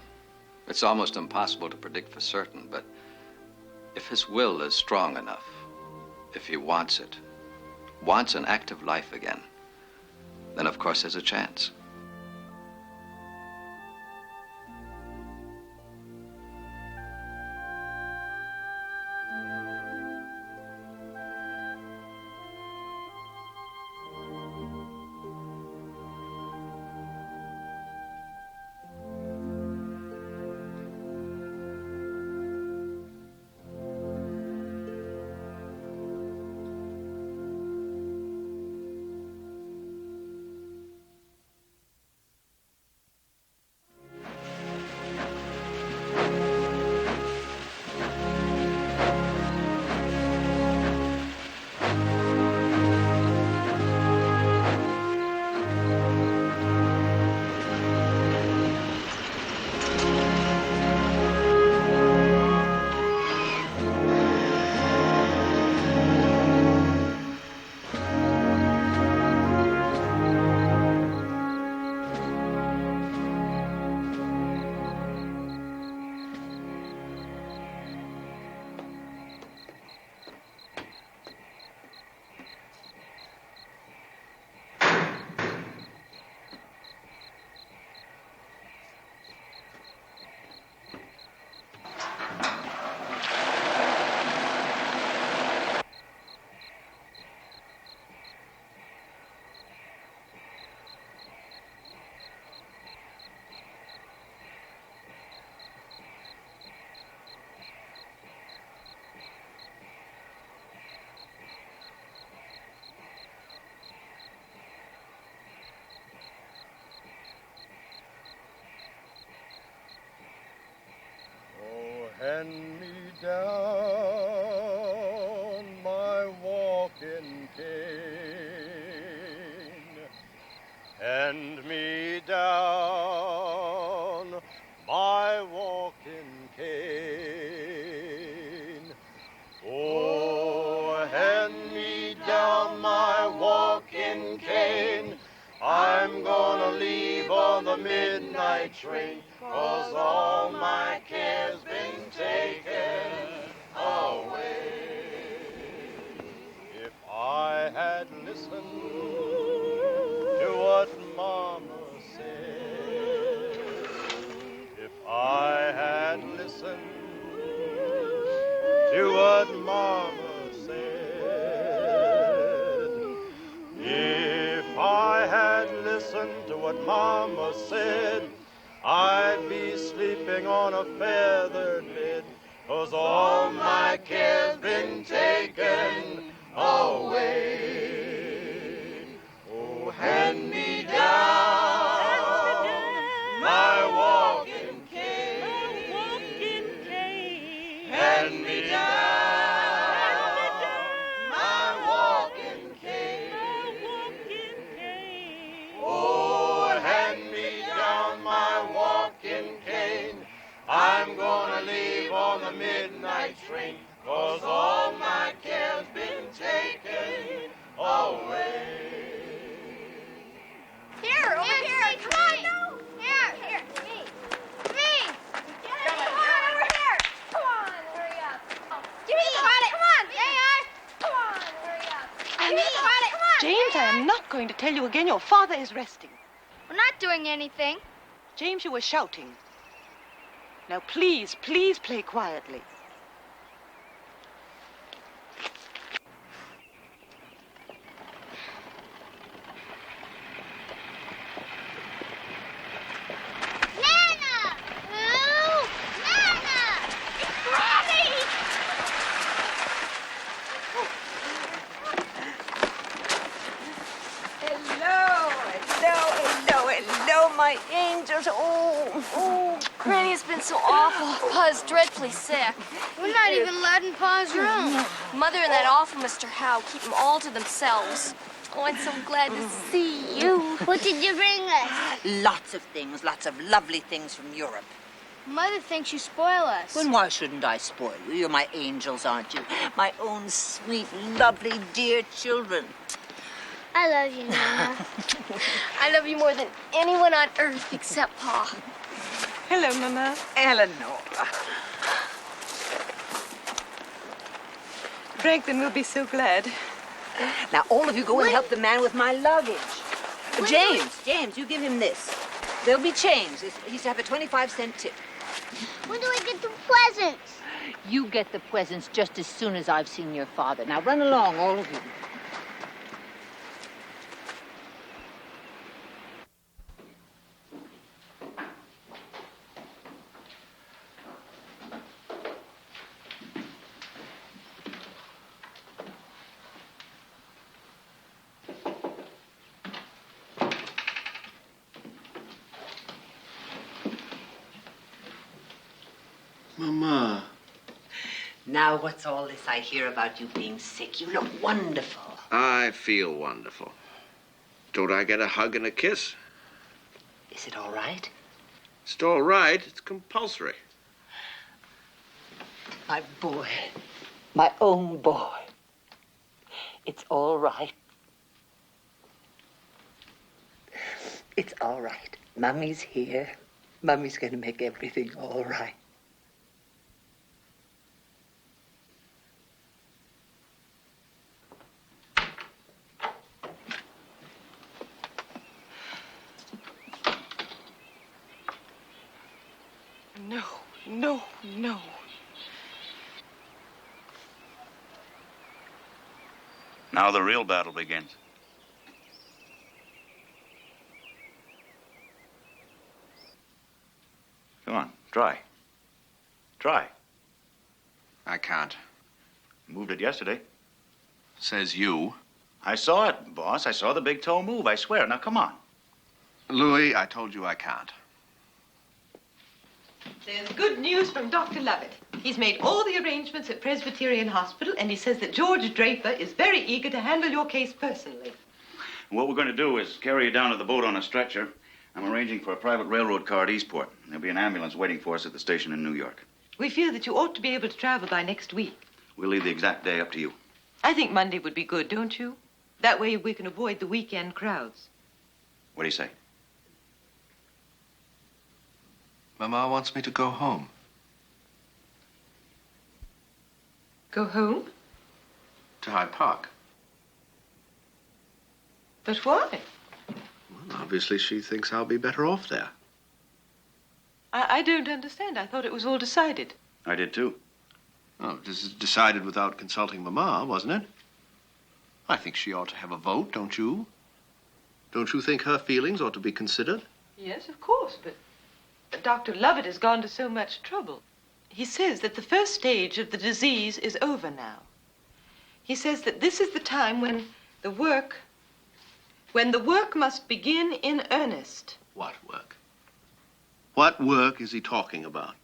It's almost impossible to predict for certain, but if his will is strong enough, if he wants it, wants an active life again, then of course there's a chance. hand me down my walking cane. Hand me down my walking cane. Oh, hand me down my walking cane. I'm gonna leave on the midnight train, 'cause all my care's been taken away. If I had listened to what Mama said, if I had listened to what Mama said, if I had listened to what Mama said, I'd be sleeping on a feathered bed, 'cause all my care's been taken away. Oh, hand me down my walking cane. Hand me down my walking cane. Oh, hand me down my walking cane. I'm gonna leave on the midnight train, 'cause all my care's been taken away. Here, over here. Come on, no. Here, me. Me. Come on, over here. Come on, hurry up. Give me the wallet. Come on, there you are. Come on, hurry up. Give me the wallet. Come on. James, I am not going to tell you again. Your father is resting. We're not doing anything. James, you were shouting. Now, please, please play quietly. Nana! Ooh, Nana! It's Granny! Hello, my angels. Oh. Granny's been so awful. Pa's dreadfully sick. We're not even allowed in Pa's room. Mother and that awful Mr. Howe keep them all to themselves. Oh, I'm so glad to see you. What did you bring us? Lots of things, lots of lovely things from Europe. Mother thinks you spoil us. Then why shouldn't I spoil you? You're my angels, aren't you? My own sweet, lovely, dear children. I love you, Nana. I love you more than anyone on earth except Pa. Hello, Mama. Eleanor. Franklin will be so glad. Now, all of you go and help the man with my luggage. James, you give him this. There'll be change. He's to have a 25-cent tip. When do I get the presents? You get the presents just as soon as I've seen your father. Now, run along, all of you. Mama. Now, what's all this I hear about you being sick? You look wonderful. I feel wonderful. Don't I get a hug and a kiss? Is it all right? It's all right. It's compulsory. My boy. My own boy. It's all right. It's all right. Mummy's here. Mummy's going to make everything all right. No. Now the real battle begins. Come on, try. Try. I can't. Moved it yesterday. Says you. I saw it, boss. I saw the big toe move, I swear. Now, come on. Louis, I told you I can't. There's good news from Dr. Lovett. He's made all the arrangements at Presbyterian Hospital, and he says that George Draper is very eager to handle your case personally. What we're going to do is carry you down to the boat on a stretcher. I'm arranging for a private railroad car at Eastport. There'll be an ambulance waiting for us at the station in New York. We feel that you ought to be able to travel by next week. We'll leave the exact day up to you. I think Monday would be good, don't you? That way we can avoid the weekend crowds. What do you say? Mama wants me to go home. Go home? To Hyde Park. But why? Well, obviously she thinks I'll be better off there. I don't understand. I thought it was all decided. I did too. Oh, this is decided without consulting Mama, wasn't it? I think she ought to have a vote, don't you? Don't you think her feelings ought to be considered? Yes, of course, but Dr. Lovett has gone to so much trouble. He says that the first stage of the disease is over now. He says that this is the time when the work must begin in earnest. What work? What work is he talking about?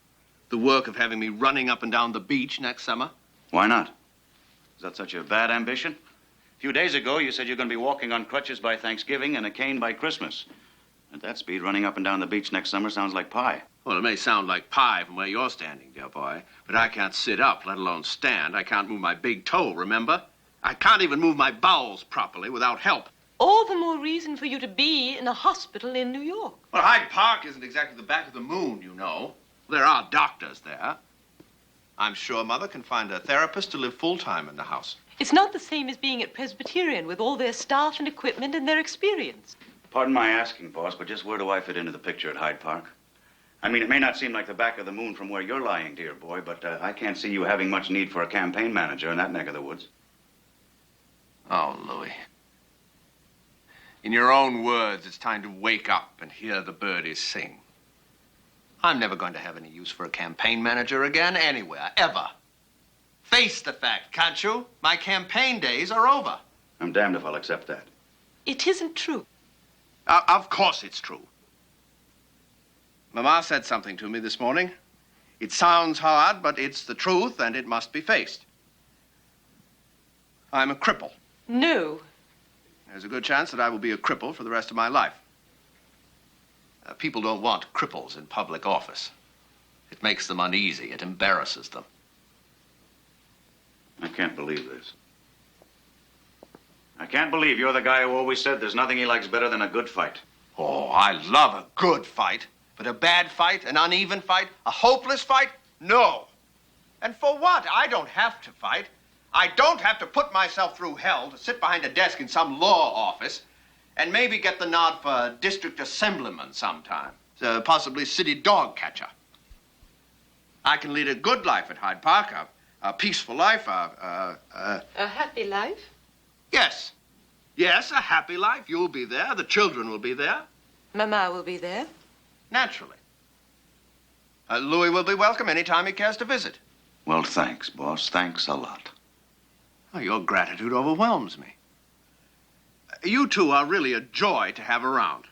The work of having me running up and down the beach next summer? Why not? Is that such a bad ambition? A few days ago, you said you're going to be walking on crutches by Thanksgiving and a cane by Christmas. At that speed, running up and down the beach next summer sounds like pie. Well, it may sound like pie from where you're standing, dear boy, but I can't sit up, let alone stand. I can't move my big toe, remember? I can't even move my bowels properly without help. All the more reason for you to be in a hospital in New York. Well, Hyde Park isn't exactly the back of the moon, you know. There are doctors there. I'm sure Mother can find a therapist to live full-time in the house. It's not the same as being at Presbyterian with all their staff and equipment and their experience. Pardon my asking, boss, but just where do I fit into the picture at Hyde Park? I mean, it may not seem like the back of the moon from where you're lying, dear boy, but I can't see you having much need for a campaign manager in that neck of the woods. Oh, Louis. In your own words, it's time to wake up and hear the birdies sing. I'm never going to have any use for a campaign manager again, anywhere, ever. Face the fact, can't you? My campaign days are over. I'm damned if I'll accept that. It isn't true. Of course it's true. Mama said something to me this morning. It sounds hard, but it's the truth, and it must be faced. I'm a cripple. No. There's a good chance that I will be a cripple for the rest of my life. People don't want cripples in public office. It makes them uneasy. It embarrasses them. I can't believe this. I can't believe you're the guy who always said there's nothing he likes better than a good fight. Oh, I love a good fight. But a bad fight, an uneven fight, a hopeless fight? No. And for what? I don't have to fight. I don't have to put myself through hell to sit behind a desk in some law office and maybe get the nod for district assemblyman sometime, possibly city dog catcher. I can lead a good life at Hyde Park, a peaceful life, A happy life? Yes. Yes, a happy life. You'll be there. The children will be there. Mama will be there. Naturally. Louis will be welcome any time he cares to visit. Well, thanks, boss. Thanks a lot. Oh, your gratitude overwhelms me. You two are really a joy to have around.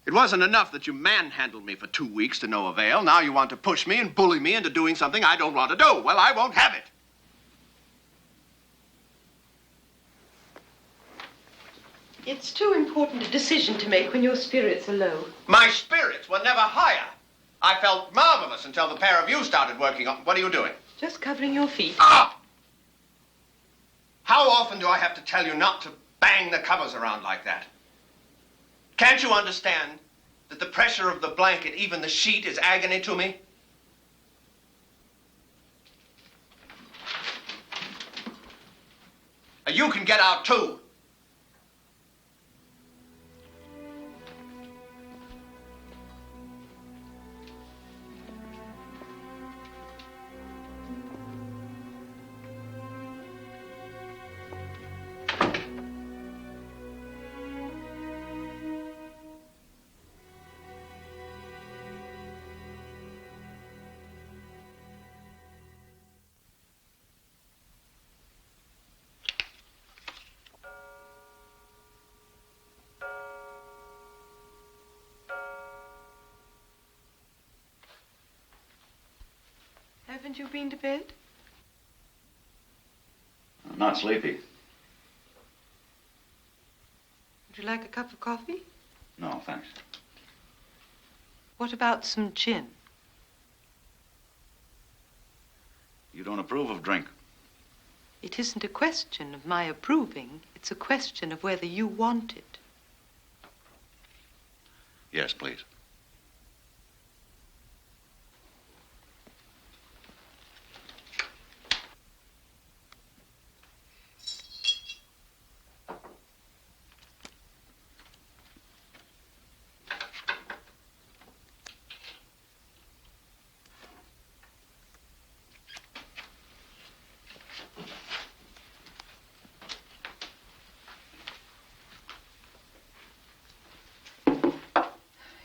It wasn't enough that you manhandled me for 2 weeks to no avail. Now you want to push me and bully me into doing something I don't want to do. Well, I won't have it. It's too important a decision to make when your spirits are low. My spirits were never higher. I felt marvelous until the pair of you started working on... What are you doing? Just covering your feet. Ah! How often do I have to tell you not to bang the covers around like that? Can't you understand that the pressure of the blanket, even the sheet, is agony to me? You can get out, too. Haven't you been to bed? I'm not sleepy. Would you like a cup of coffee? No, thanks. What about some gin? You don't approve of drink. It isn't a question of my approving. It's a question of whether you want it. Yes, please.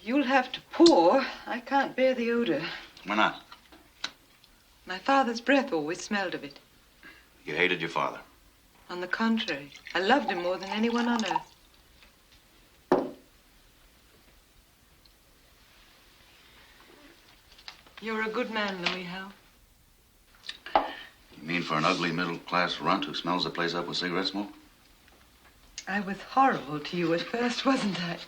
You'll have to pour. I can't bear the odor. Why not? My father's breath always smelled of it. You hated your father. On the contrary, I loved him more than anyone on earth. You're a good man, Louis Howe. You mean for an ugly middle-class runt who smells the place up with cigarette smoke? I was horrible to you at first, wasn't I?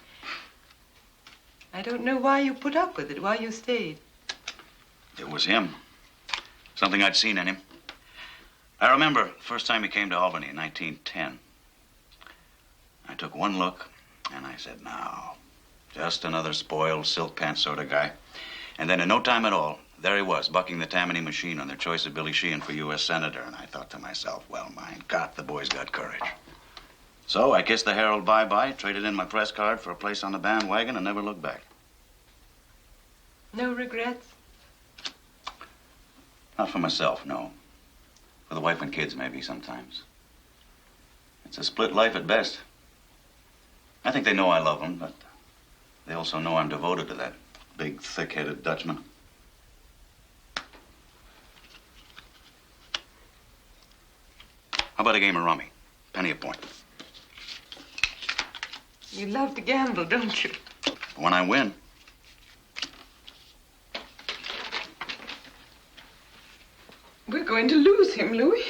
I don't know why you put up with it, why you stayed. It was him. Something I'd seen in him. I remember the first time he came to Albany in 1910. I took one look, and I said, now, just another spoiled silk pants sort of guy. And then in no time at all, there he was, bucking the Tammany machine on their choice of Billy Sheehan for U.S. Senator. And I thought to myself, well, my God, the boy's got courage. So I kissed the Herald bye-bye, traded in my press card for a place on the bandwagon, and never looked back. No regrets? Not for myself, no. For the wife and kids, maybe, sometimes. It's a split life at best. I think they know I love them, but they also know I'm devoted to that big, thick-headed Dutchman. How about a game of rummy? Penny a point. You love to gamble, don't you? When I win. We're going to lose him, Louis.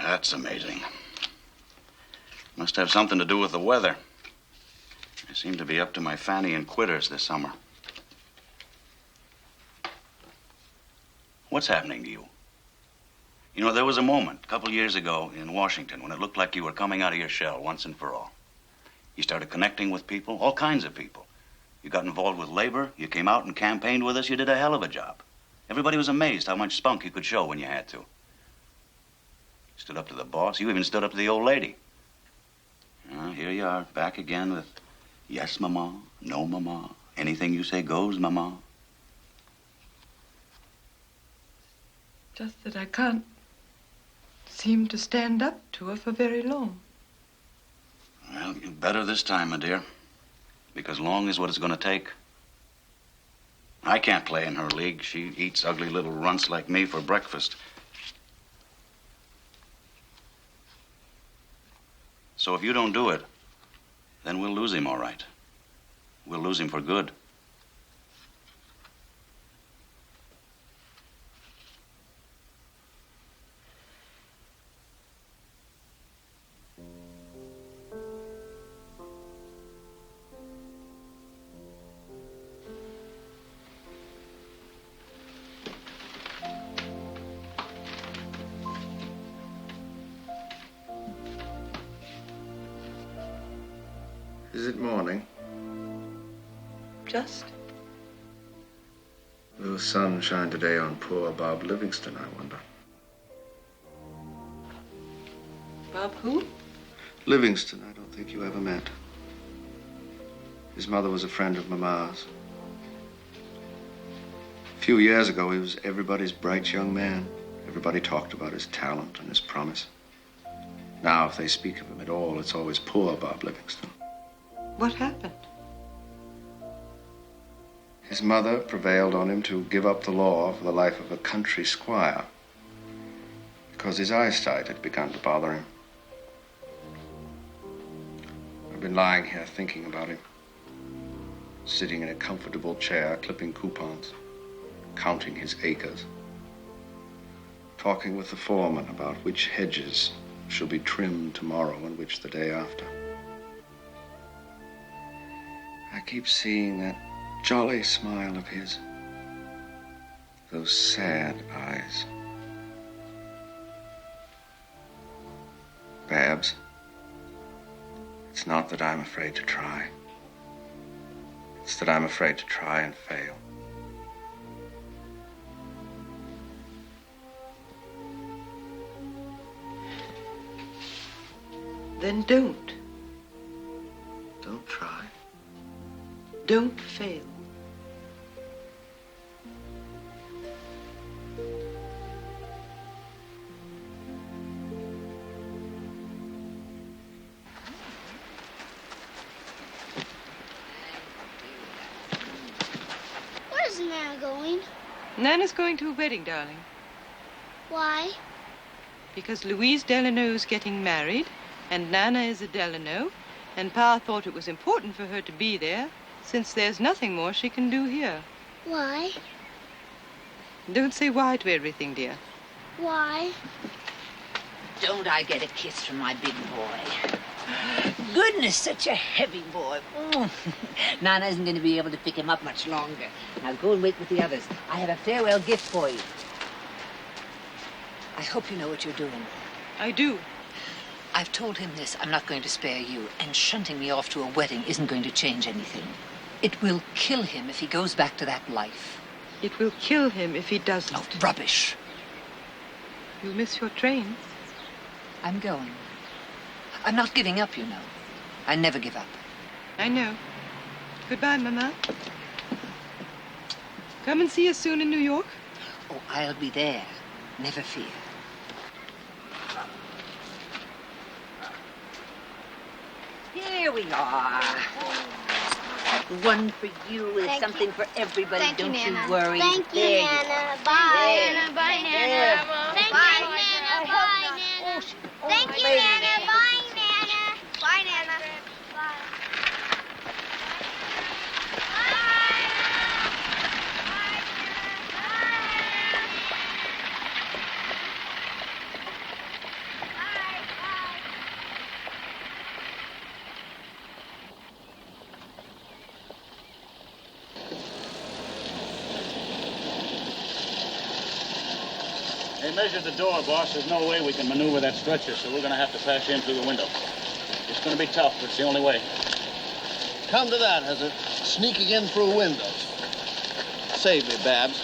That's amazing. Must have something to do with the weather. I seem to be up to my fanny and quitters this summer. What's happening to you? You know, there was a moment a couple years ago in Washington when it looked like you were coming out of your shell once and for all. You started connecting with people, all kinds of people. You got involved with labor. You came out and campaigned with us. You did a hell of a job. Everybody was amazed how much spunk you could show when you had to. You stood up to the boss. You even stood up to the old lady. Here you are, back again with yes, Mama, no, Mama. Anything you say goes, Mama. Just that I can't seem to stand up to her for very long. Well, you better this time, my dear. Because long is what it's going to take. I can't play in her league. She eats ugly little runts like me for breakfast. So if you don't do it, then we'll lose him, all right. We'll lose him for good. Is it morning? Just? Will the sun shine today on poor Bob Livingston, I wonder? Bob who? Livingston, I don't think you ever met. His mother was a friend of Mama's. A few years ago, he was everybody's bright young man. Everybody talked about his talent and his promise. Now, if they speak of him at all, it's always poor Bob Livingston. What happened? His mother prevailed on him to give up the law for the life of a country squire because his eyesight had begun to bother him. I've been lying here thinking about him. sitting in a comfortable chair, clipping coupons, counting his acres, talking with the foreman about which hedges shall be trimmed tomorrow and which the day after. I keep seeing that jolly smile of his, those sad eyes. Babs, it's not that I'm afraid to try. It's that I'm afraid to try and fail. Then don't. Don't try. Don't fail. Where's Nana going? Nana's going to a wedding, darling. Why? Because Louise Delano's getting married, and Nana is a Delano, and Pa thought it was important for her to be there, since there's nothing more she can do here. Why? Don't say why to everything, dear. Why? Don't I get a kiss from my big boy? Goodness, such a heavy boy. Nana isn't going to be able to pick him up much longer. Now go and wait with the others. I have a farewell gift for you. I hope you know what you're doing. I do. I've told him this. I'm not going to spare you. And shunting me off to a wedding isn't going to change anything. It will kill him if he goes back to that life. It will kill him if he doesn't. Oh, rubbish. You'll miss your train. I'm going. I'm not giving up, you know. I never give up. I know. Goodbye, Mama. Come and see us soon in New York. Oh, I'll be there. Never fear. Here we are. One for you with something for everybody. Thank Don't you, you Nana. worry. Thank you, There Nana. are. Bye. There. Nana. Bye, Nana. There. Thank you, Nana. Bye, Nana. Thank you, Nana. Bye, Nana. Bye, Nana. Bye. They measured the door, boss. There's no way we can maneuver that stretcher, so we're going to have to pass in through the window. It's going to be tough, but it's the only way. Come to that, has it? Sneaking in through windows. Save me, Babs.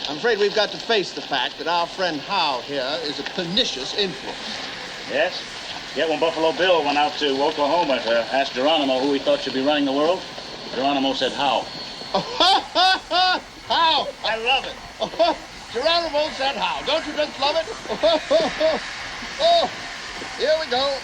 I'm afraid we've got to face the fact that our friend Howe here is a pernicious influence. Yes? Yet when Buffalo Bill went out to Oklahoma to ask Geronimo who he thought should be running the world, Geronimo said Howe. Howe! I love it. Geronimo said Howe. Don't you just love it? Oh, here we go.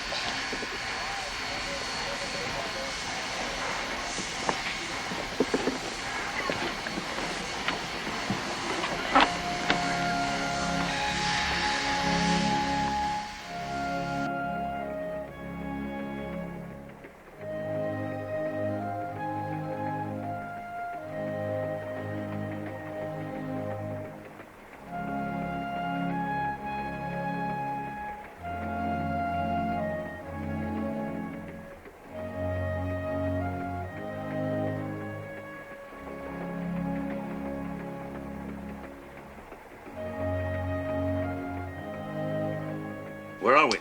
Where are we?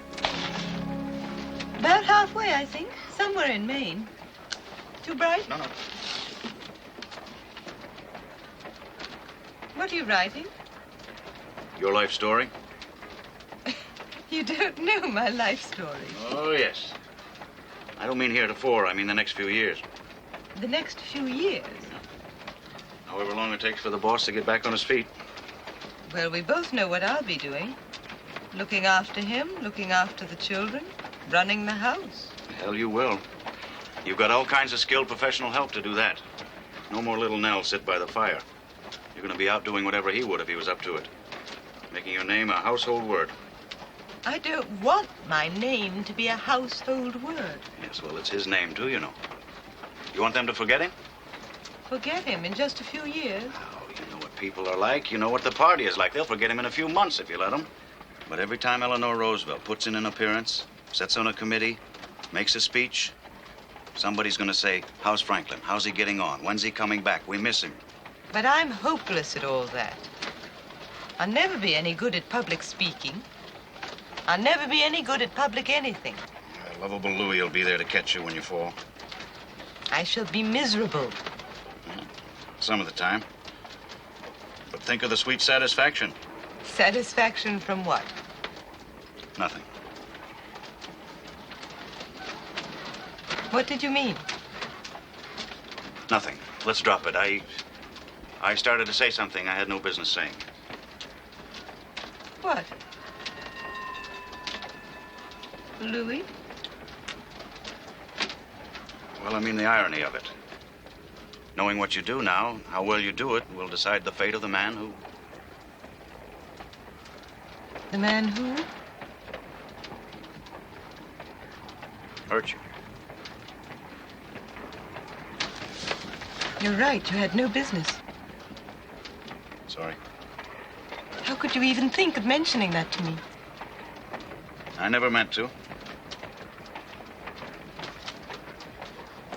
About halfway, I think. Somewhere in Maine. Too bright? No. What are you writing? Your life story? You don't know my life story. Oh, yes. I don't mean heretofore. I mean the next few years. The next few years? However long it takes for the boss to get back on his feet. Well, we both know what I'll be doing. Looking after him, looking after the children, running the house. Hell, you will. You've got all kinds of skilled professional help to do that. No more little Nell sit by the fire. You're going to be out doing whatever he would if he was up to it. Making your name a household word. I don't want my name to be a household word. Yes, well, it's his name, too, you know. You want them to forget him? Forget him in just a few years. You know what people are like. You know what the party is like. They'll forget him in a few months if you let them. But every time Eleanor Roosevelt puts in an appearance, sits on a committee, makes a speech, somebody's going to say, how's Franklin? How's he getting on? When's he coming back? We miss him. But I'm hopeless at all that. I'll never be any good at public speaking. I'll never be any good at public anything. Lovable Louis will be there to catch you when you fall. I shall be miserable. Some of the time. But think of the sweet satisfaction. Satisfaction from what? Nothing. What did you mean? Nothing. Let's drop it. I started to say something I had no business saying. What? Louis? Well, I mean the irony of it. Knowing what you do now, how well you do it, will decide the fate of the man who... The man who? hurt you. You're right. You had no business. Sorry. How could you even think of mentioning that to me? I never meant to.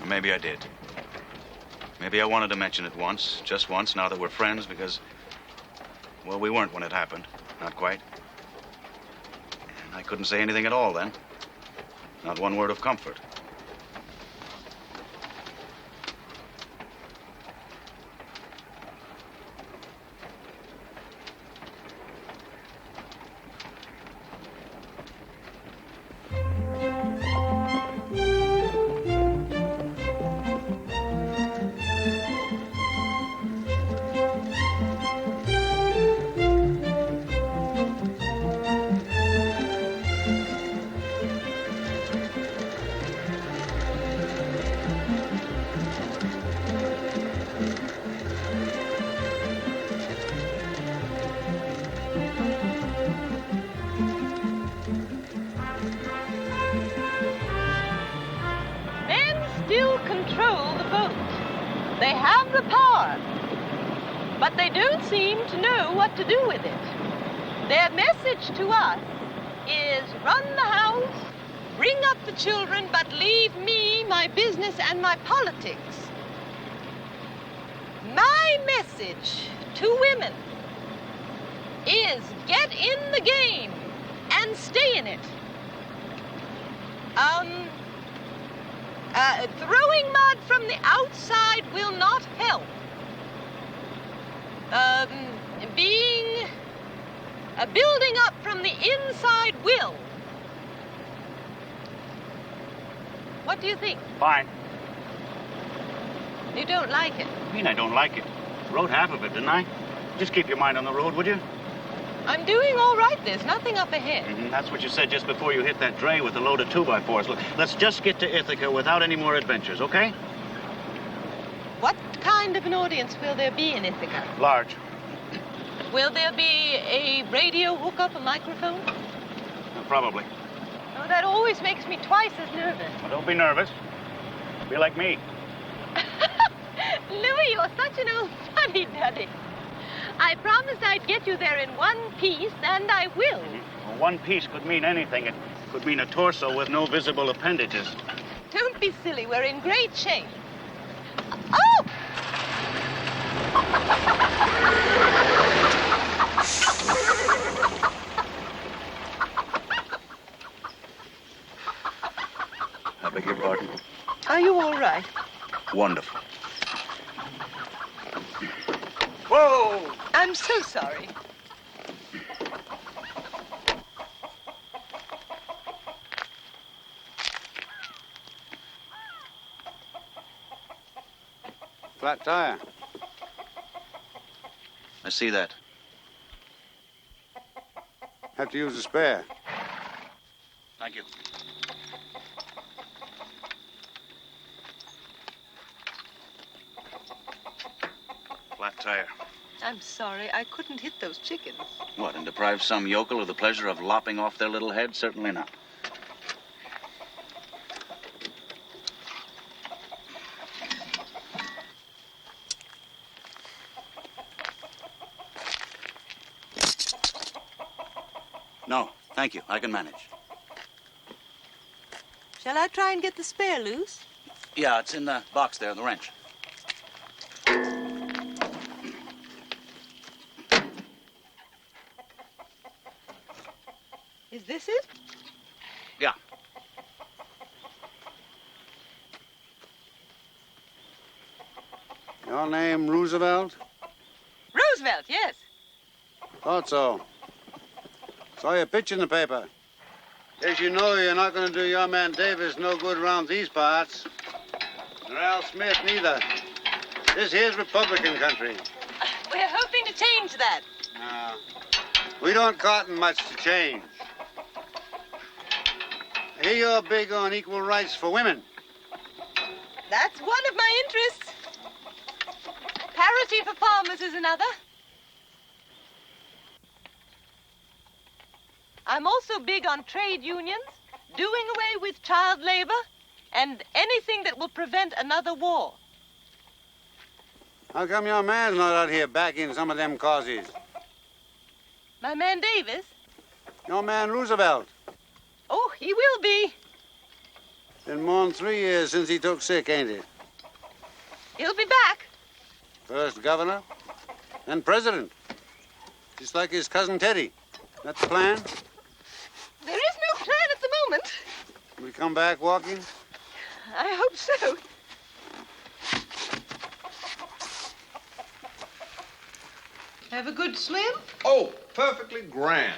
Or maybe I did. Maybe I wanted to mention it once, just once, now that we're friends, because, well, we weren't when it happened. Not quite. And I couldn't say anything at all then. Not one word of comfort. To us is run the house, bring up the children, but leave me, my business, and my politics. My message to women is get in the game and stay in it. Throwing mud from the outside will not help. Building up from the inside will. What do you think? Fine. You don't like it? I mean, I don't like it. Wrote half of it, didn't I? Just keep your mind on the road, would you? I'm doing all right. There's nothing up ahead. That's what you said just before you hit that dray with the load of 2x4s. Look, let's just get to Ithaca without any more adventures, okay? What kind of an audience will there be in Ithaca? Large. Will there be a radio hookup, a microphone? Probably. Oh, that always makes me twice as nervous. Well, don't be nervous. Be like me. Louis, you're such an old fuddy-duddy. I promised I'd get you there in one piece, and I will. Well, one piece could mean anything. It could mean a torso with no visible appendages. Don't be silly. We're in great shape. Oh! I beg your pardon? Are you all right? Wonderful. Whoa! I'm so sorry. Flat tire. I see that. Have to use a spare. Thank you. Flat tire. I'm sorry. I couldn't hit those chickens. What, and deprive some yokel of the pleasure of lopping off their little head? Certainly not. No, thank you. I can manage. Shall I try and get the spare loose? Yeah, it's in the box there, the wrench. Is this it? Yeah. Your name Roosevelt? Roosevelt, yes. Thought so. Saw your picture in the paper. Guess you know you're not going to do your man Davis no good around these parts. Nor Al Smith neither. This here's Republican country. We're hoping to change that. No. We don't cotton much to change. I hear you're big on equal rights for women. That's one of my interests. Parity for farmers is another. I'm also big on trade unions, doing away with child labor, and anything that will prevent another war. How come your man's not out here backing some of them causes? My man Davis? Your man Roosevelt. Oh, he will be. Been more than 3 years since he took sick, ain't it? He'll be back. First governor, then president. Just like his cousin Teddy. That's the plan? There is no plan at the moment. We come back walking? I hope so. Have a good swim? Oh, perfectly grand.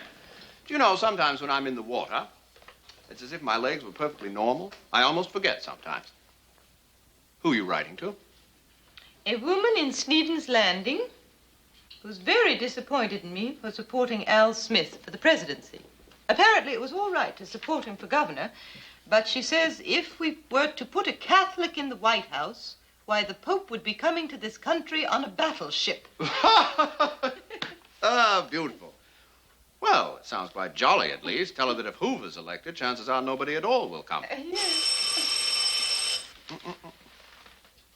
Do you know, sometimes when I'm in the water, it's as if my legs were perfectly normal. I almost forget sometimes. Who are you writing to? A woman in Sneeden's Landing who's very disappointed in me for supporting Al Smith for the presidency. Apparently it was all right to support him for governor, but she says if we were to put a Catholic in the White House, why, the Pope would be coming to this country on a battleship. Ah, beautiful. Well, it sounds quite jolly, at least. Tell her that if Hoover's elected, chances are nobody at all will come. Yes.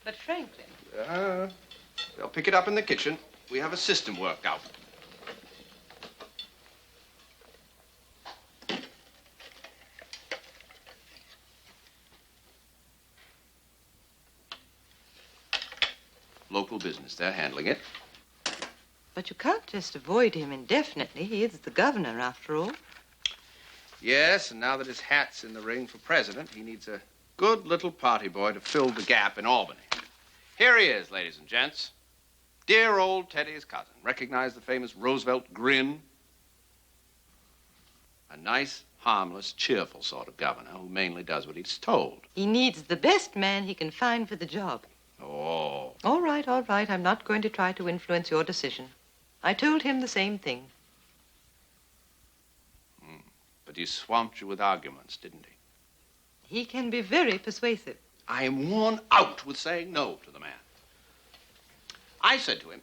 But Franklin... They'll pick it up in the kitchen. We have a system worked out. Local business. They're handling it. But you can't just avoid him indefinitely. He is the governor, after all. Yes, and now that his hat's in the ring for president, he needs a good little party boy to fill the gap in Albany. Here he is, ladies and gents. Dear old Teddy's cousin. Recognize the famous Roosevelt grin? A nice, harmless, cheerful sort of governor who mainly does what he's told. He needs the best man he can find for the job. Oh. All right, all right. I'm not going to try to influence your decision. I told him the same thing. But he swamped you with arguments, didn't he? He can be very persuasive. I am worn out with saying no to the man. I said to him,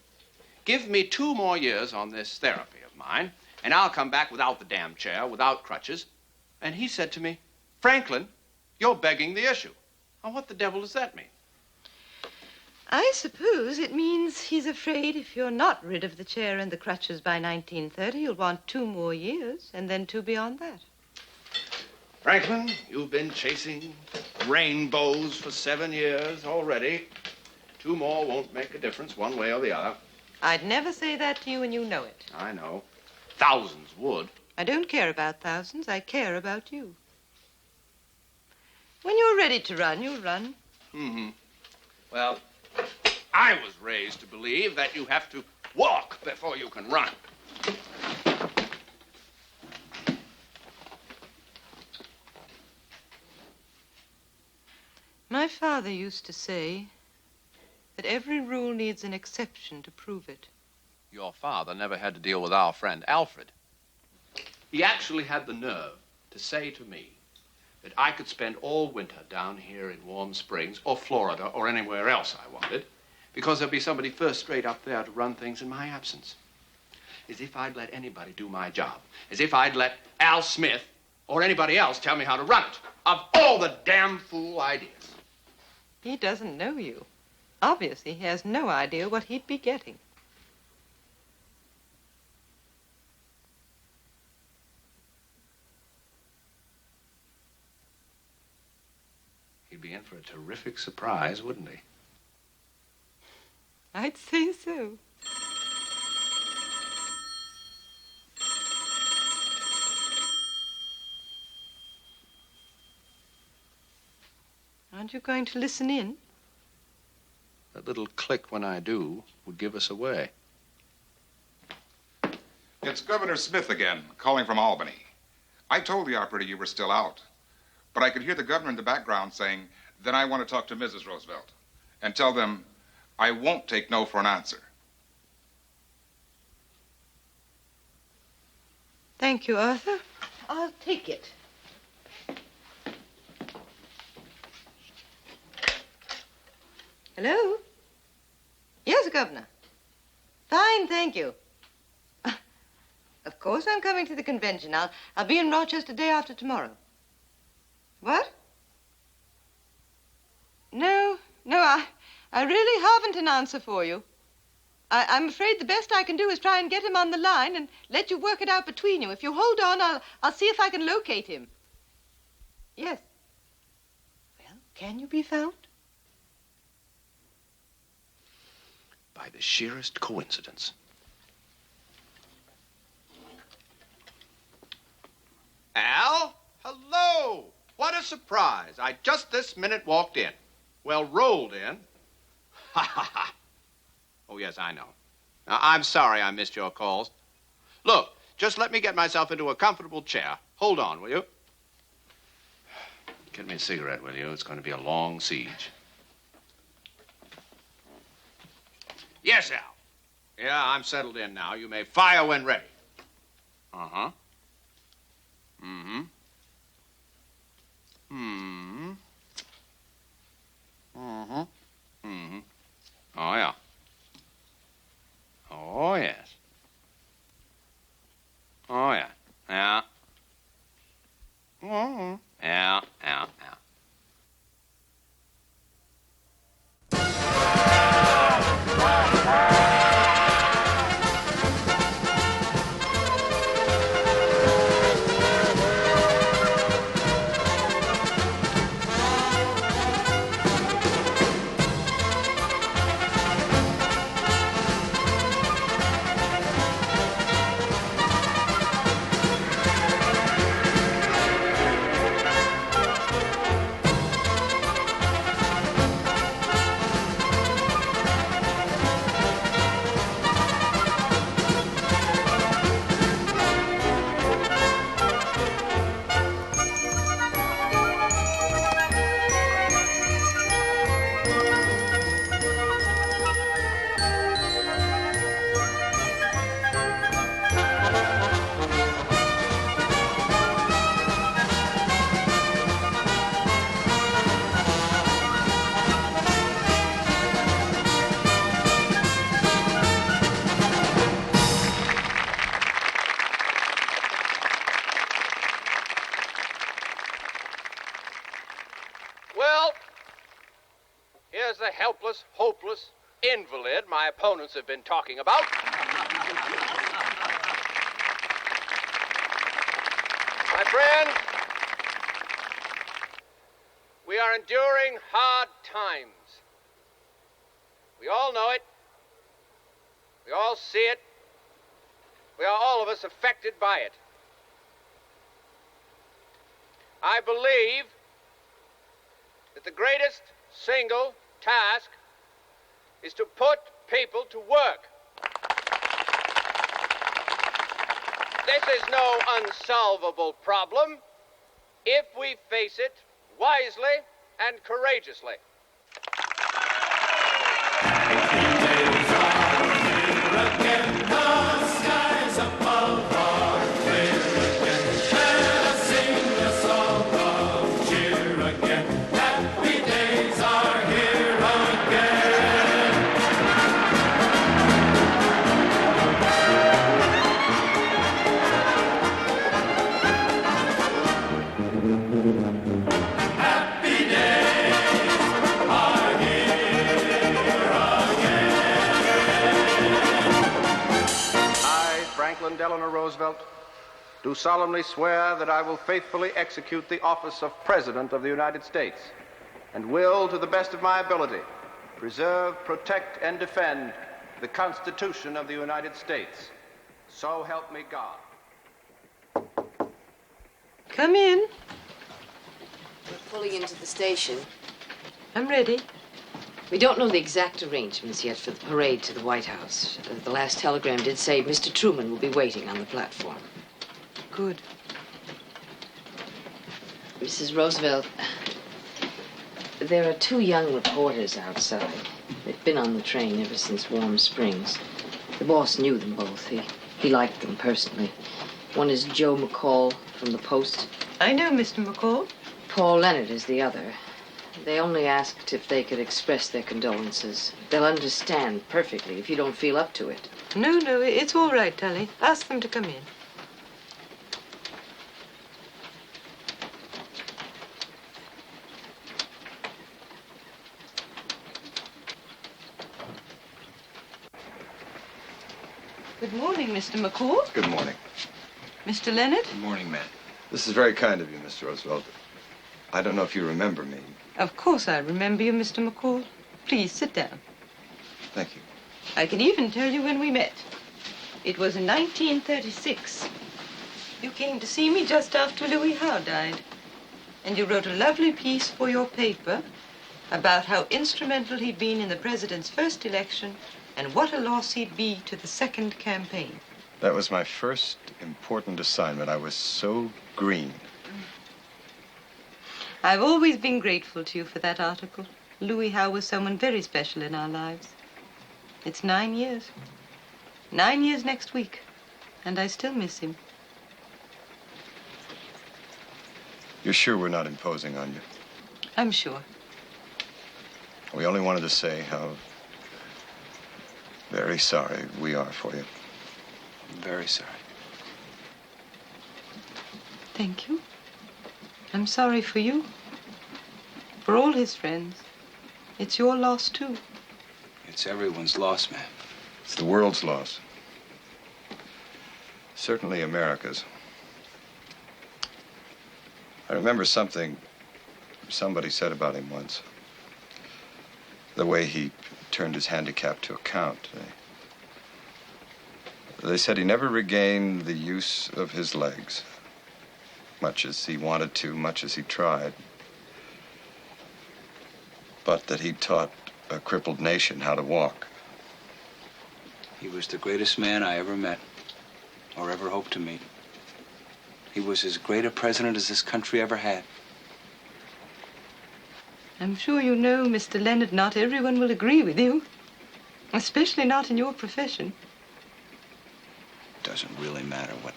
give me 2 more years on this therapy of mine, and I'll come back without the damn chair, without crutches. And he said to me, Franklin, you're begging the issue. Now, what the devil does that mean? I suppose it means he's afraid if you're not rid of the chair and the crutches by 1930, you'll want 2 more years, and then 2 beyond that. Franklin, you've been chasing rainbows for 7 years already. 2 more won't make a difference one way or the other. I'd never say that to you, and you know it. I know. Thousands would. I don't care about thousands. I care about you. When you're ready to run, you'll run. Mm-hmm. Well, I was raised to believe that you have to walk before you can run. My father used to say that every rule needs an exception to prove it. Your father never had to deal with our friend Alfred. He actually had the nerve to say to me that I could spend all winter down here in Warm Springs or Florida or anywhere else I wanted because there'd be somebody first rate up there to run things in my absence. As if I'd let anybody do my job. As if I'd let Al Smith or anybody else tell me how to run it. Of all the damn fool ideas. He doesn't know you. Obviously, he has no idea what he'd be getting. in for a terrific surprise, wouldn't he? I'd say so. Aren't you going to listen in? That little click when I do would give us away. It's Governor Smith again, calling from Albany. I told the operator you were still out, but I could hear the governor in the background saying, then I want to talk to Mrs. Roosevelt, and tell them I won't take no for an answer. Thank you, Arthur. I'll take it. Hello? Yes, Governor. Fine, thank you. Of course I'm coming to the convention. I'll be in Rochester day after tomorrow. What? No, I really haven't an answer for you. I'm afraid the best I can do is try and get him on the line and let you work it out between you. If you hold on, I'll see if I can locate him. Yes. Well, can you be found? By the sheerest coincidence. Al? Hello! What a surprise. I just this minute walked in. Well, rolled in. Ha, ha, ha. Oh, yes, I know. Now, I'm sorry I missed your calls. Look, just let me get myself into a comfortable chair. Hold on, will you? Get me a cigarette, will you? It's going to be a long siege. Yes, Al. Yeah, I'm settled in now. You may fire when ready. Uh-huh. Mm-hmm. Mm-hmm. Mm-hmm. Mm-hmm. Oh, yeah. Oh, yes. Oh, yeah. Yeah. Mm-hmm. Yeah, yeah, yeah. Here's the helpless, hopeless invalid my opponents have been talking about. My friend, we are enduring hard times. We all know it. We all see it. We are all of us affected by it. I believe that the greatest single task is to put people to work. This is no unsolvable problem if we face it wisely and courageously. Eleanor Roosevelt, do solemnly swear that I will faithfully execute the office of President of the United States and will, to the best of my ability, preserve, protect, and defend the Constitution of the United States. So help me God. Come in. We're pulling into the station. I'm ready. We don't know the exact arrangements yet for the parade to the White House. The last telegram did say Mr. Truman will be waiting on the platform. Good. Mrs. Roosevelt, there are 2 young reporters outside. They've been on the train ever since Warm Springs. The boss knew them both. He liked them personally. One is Joe McCall from the Post. I know Mr. McCall. Paul Leonard is the other. They only asked if they could express their condolences. They'll understand perfectly if you don't feel up to it. No, it's all right, Tully. Ask them to come in. Good morning, Mr. McCall. Good morning. Mr. Leonard? Good morning, ma'am. This is very kind of you, Mr. Roosevelt. I don't know if you remember me. Of course I remember you, Mr. McCall. Please, sit down. Thank you. I can even tell you when we met. It was in 1936. You came to see me just after Louis Howe died. And you wrote a lovely piece for your paper about how instrumental he'd been in the president's first election and what a loss he'd be to the second campaign. That was my first important assignment. I was so green. I've always been grateful to you for that article. Louis Howe was someone very special in our lives. It's 9 years. 9 years next week. And I still miss him. You're sure we're not imposing on you? I'm sure. We only wanted to say how very sorry we are for you. Very sorry. Thank you. I'm sorry for you. For all his friends. It's your loss, too. It's everyone's loss, ma'am. It's the world's loss. Certainly America's. I remember something somebody said about him once. The way he turned his handicap to account. They said he never regained the use of his legs. Much as he wanted to, much as he tried. But that he taught a crippled nation how to walk. He was the greatest man I ever met, or ever hoped to meet. He was as great a president as this country ever had. I'm sure you know, Mr. Leonard, not everyone will agree with you. Especially not in your profession. It doesn't really matter what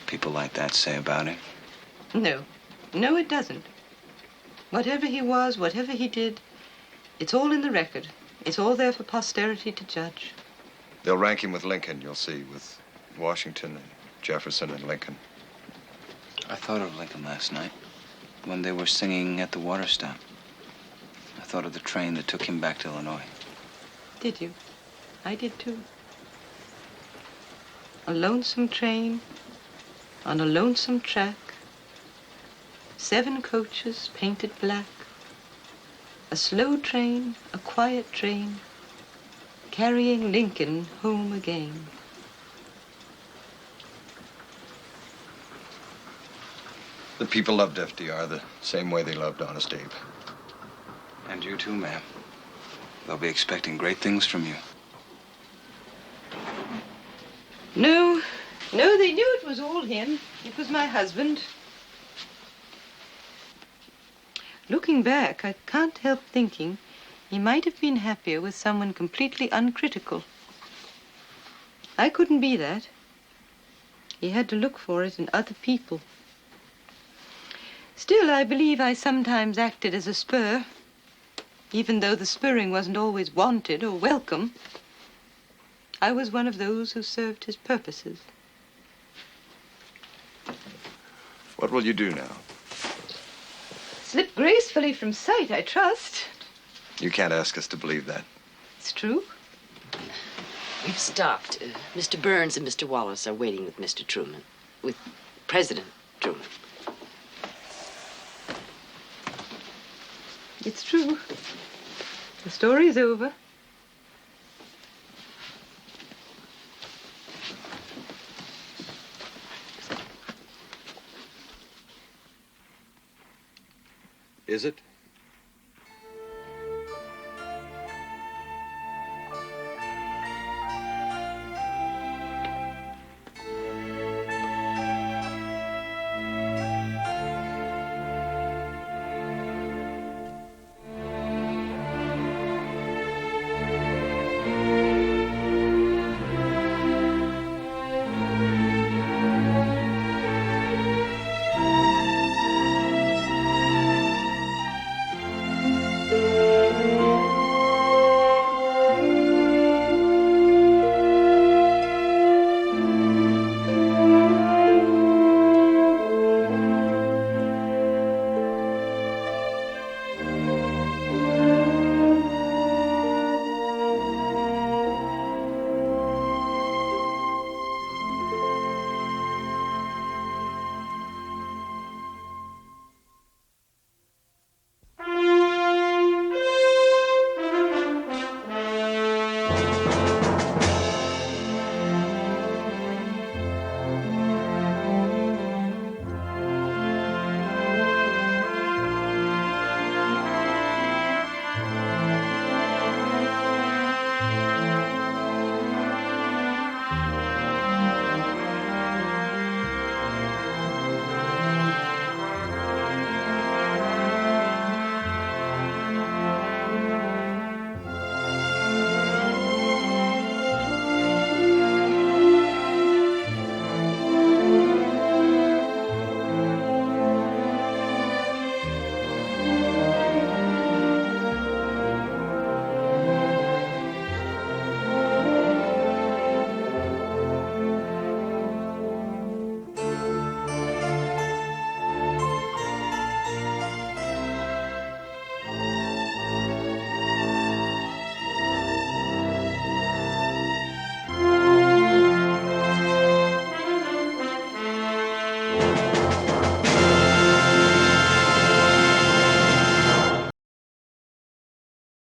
people like that say about him. No. No, it doesn't. Whatever he was, whatever he did, it's all in the record. It's all there for posterity to judge. They'll rank him with Lincoln, you'll see, with Washington and Jefferson and Lincoln. I thought of Lincoln last night when they were singing at the water stop. I thought of the train that took him back to Illinois. Did you? I did, too. A lonesome train on a lonesome track. 7 coaches painted black. A slow train, a quiet train, carrying Lincoln home again. The people loved FDR the same way they loved Honest Abe. And you too, ma'am. They'll be expecting great things from you. No, they knew it was all him. It was my husband. Looking back, I can't help thinking he might have been happier with someone completely uncritical. I couldn't be that. He had to look for it in other people. Still, I believe I sometimes acted as a spur, even though the spurring wasn't always wanted or welcome. I was one of those who served his purposes. What will you do now? Slip gracefully from sight, I trust. You can't ask us to believe that. It's true. We've stopped. Mr. Burns and Mr. Wallace are waiting with Mr. Truman. With President Truman. It's true. The story's over. Is it?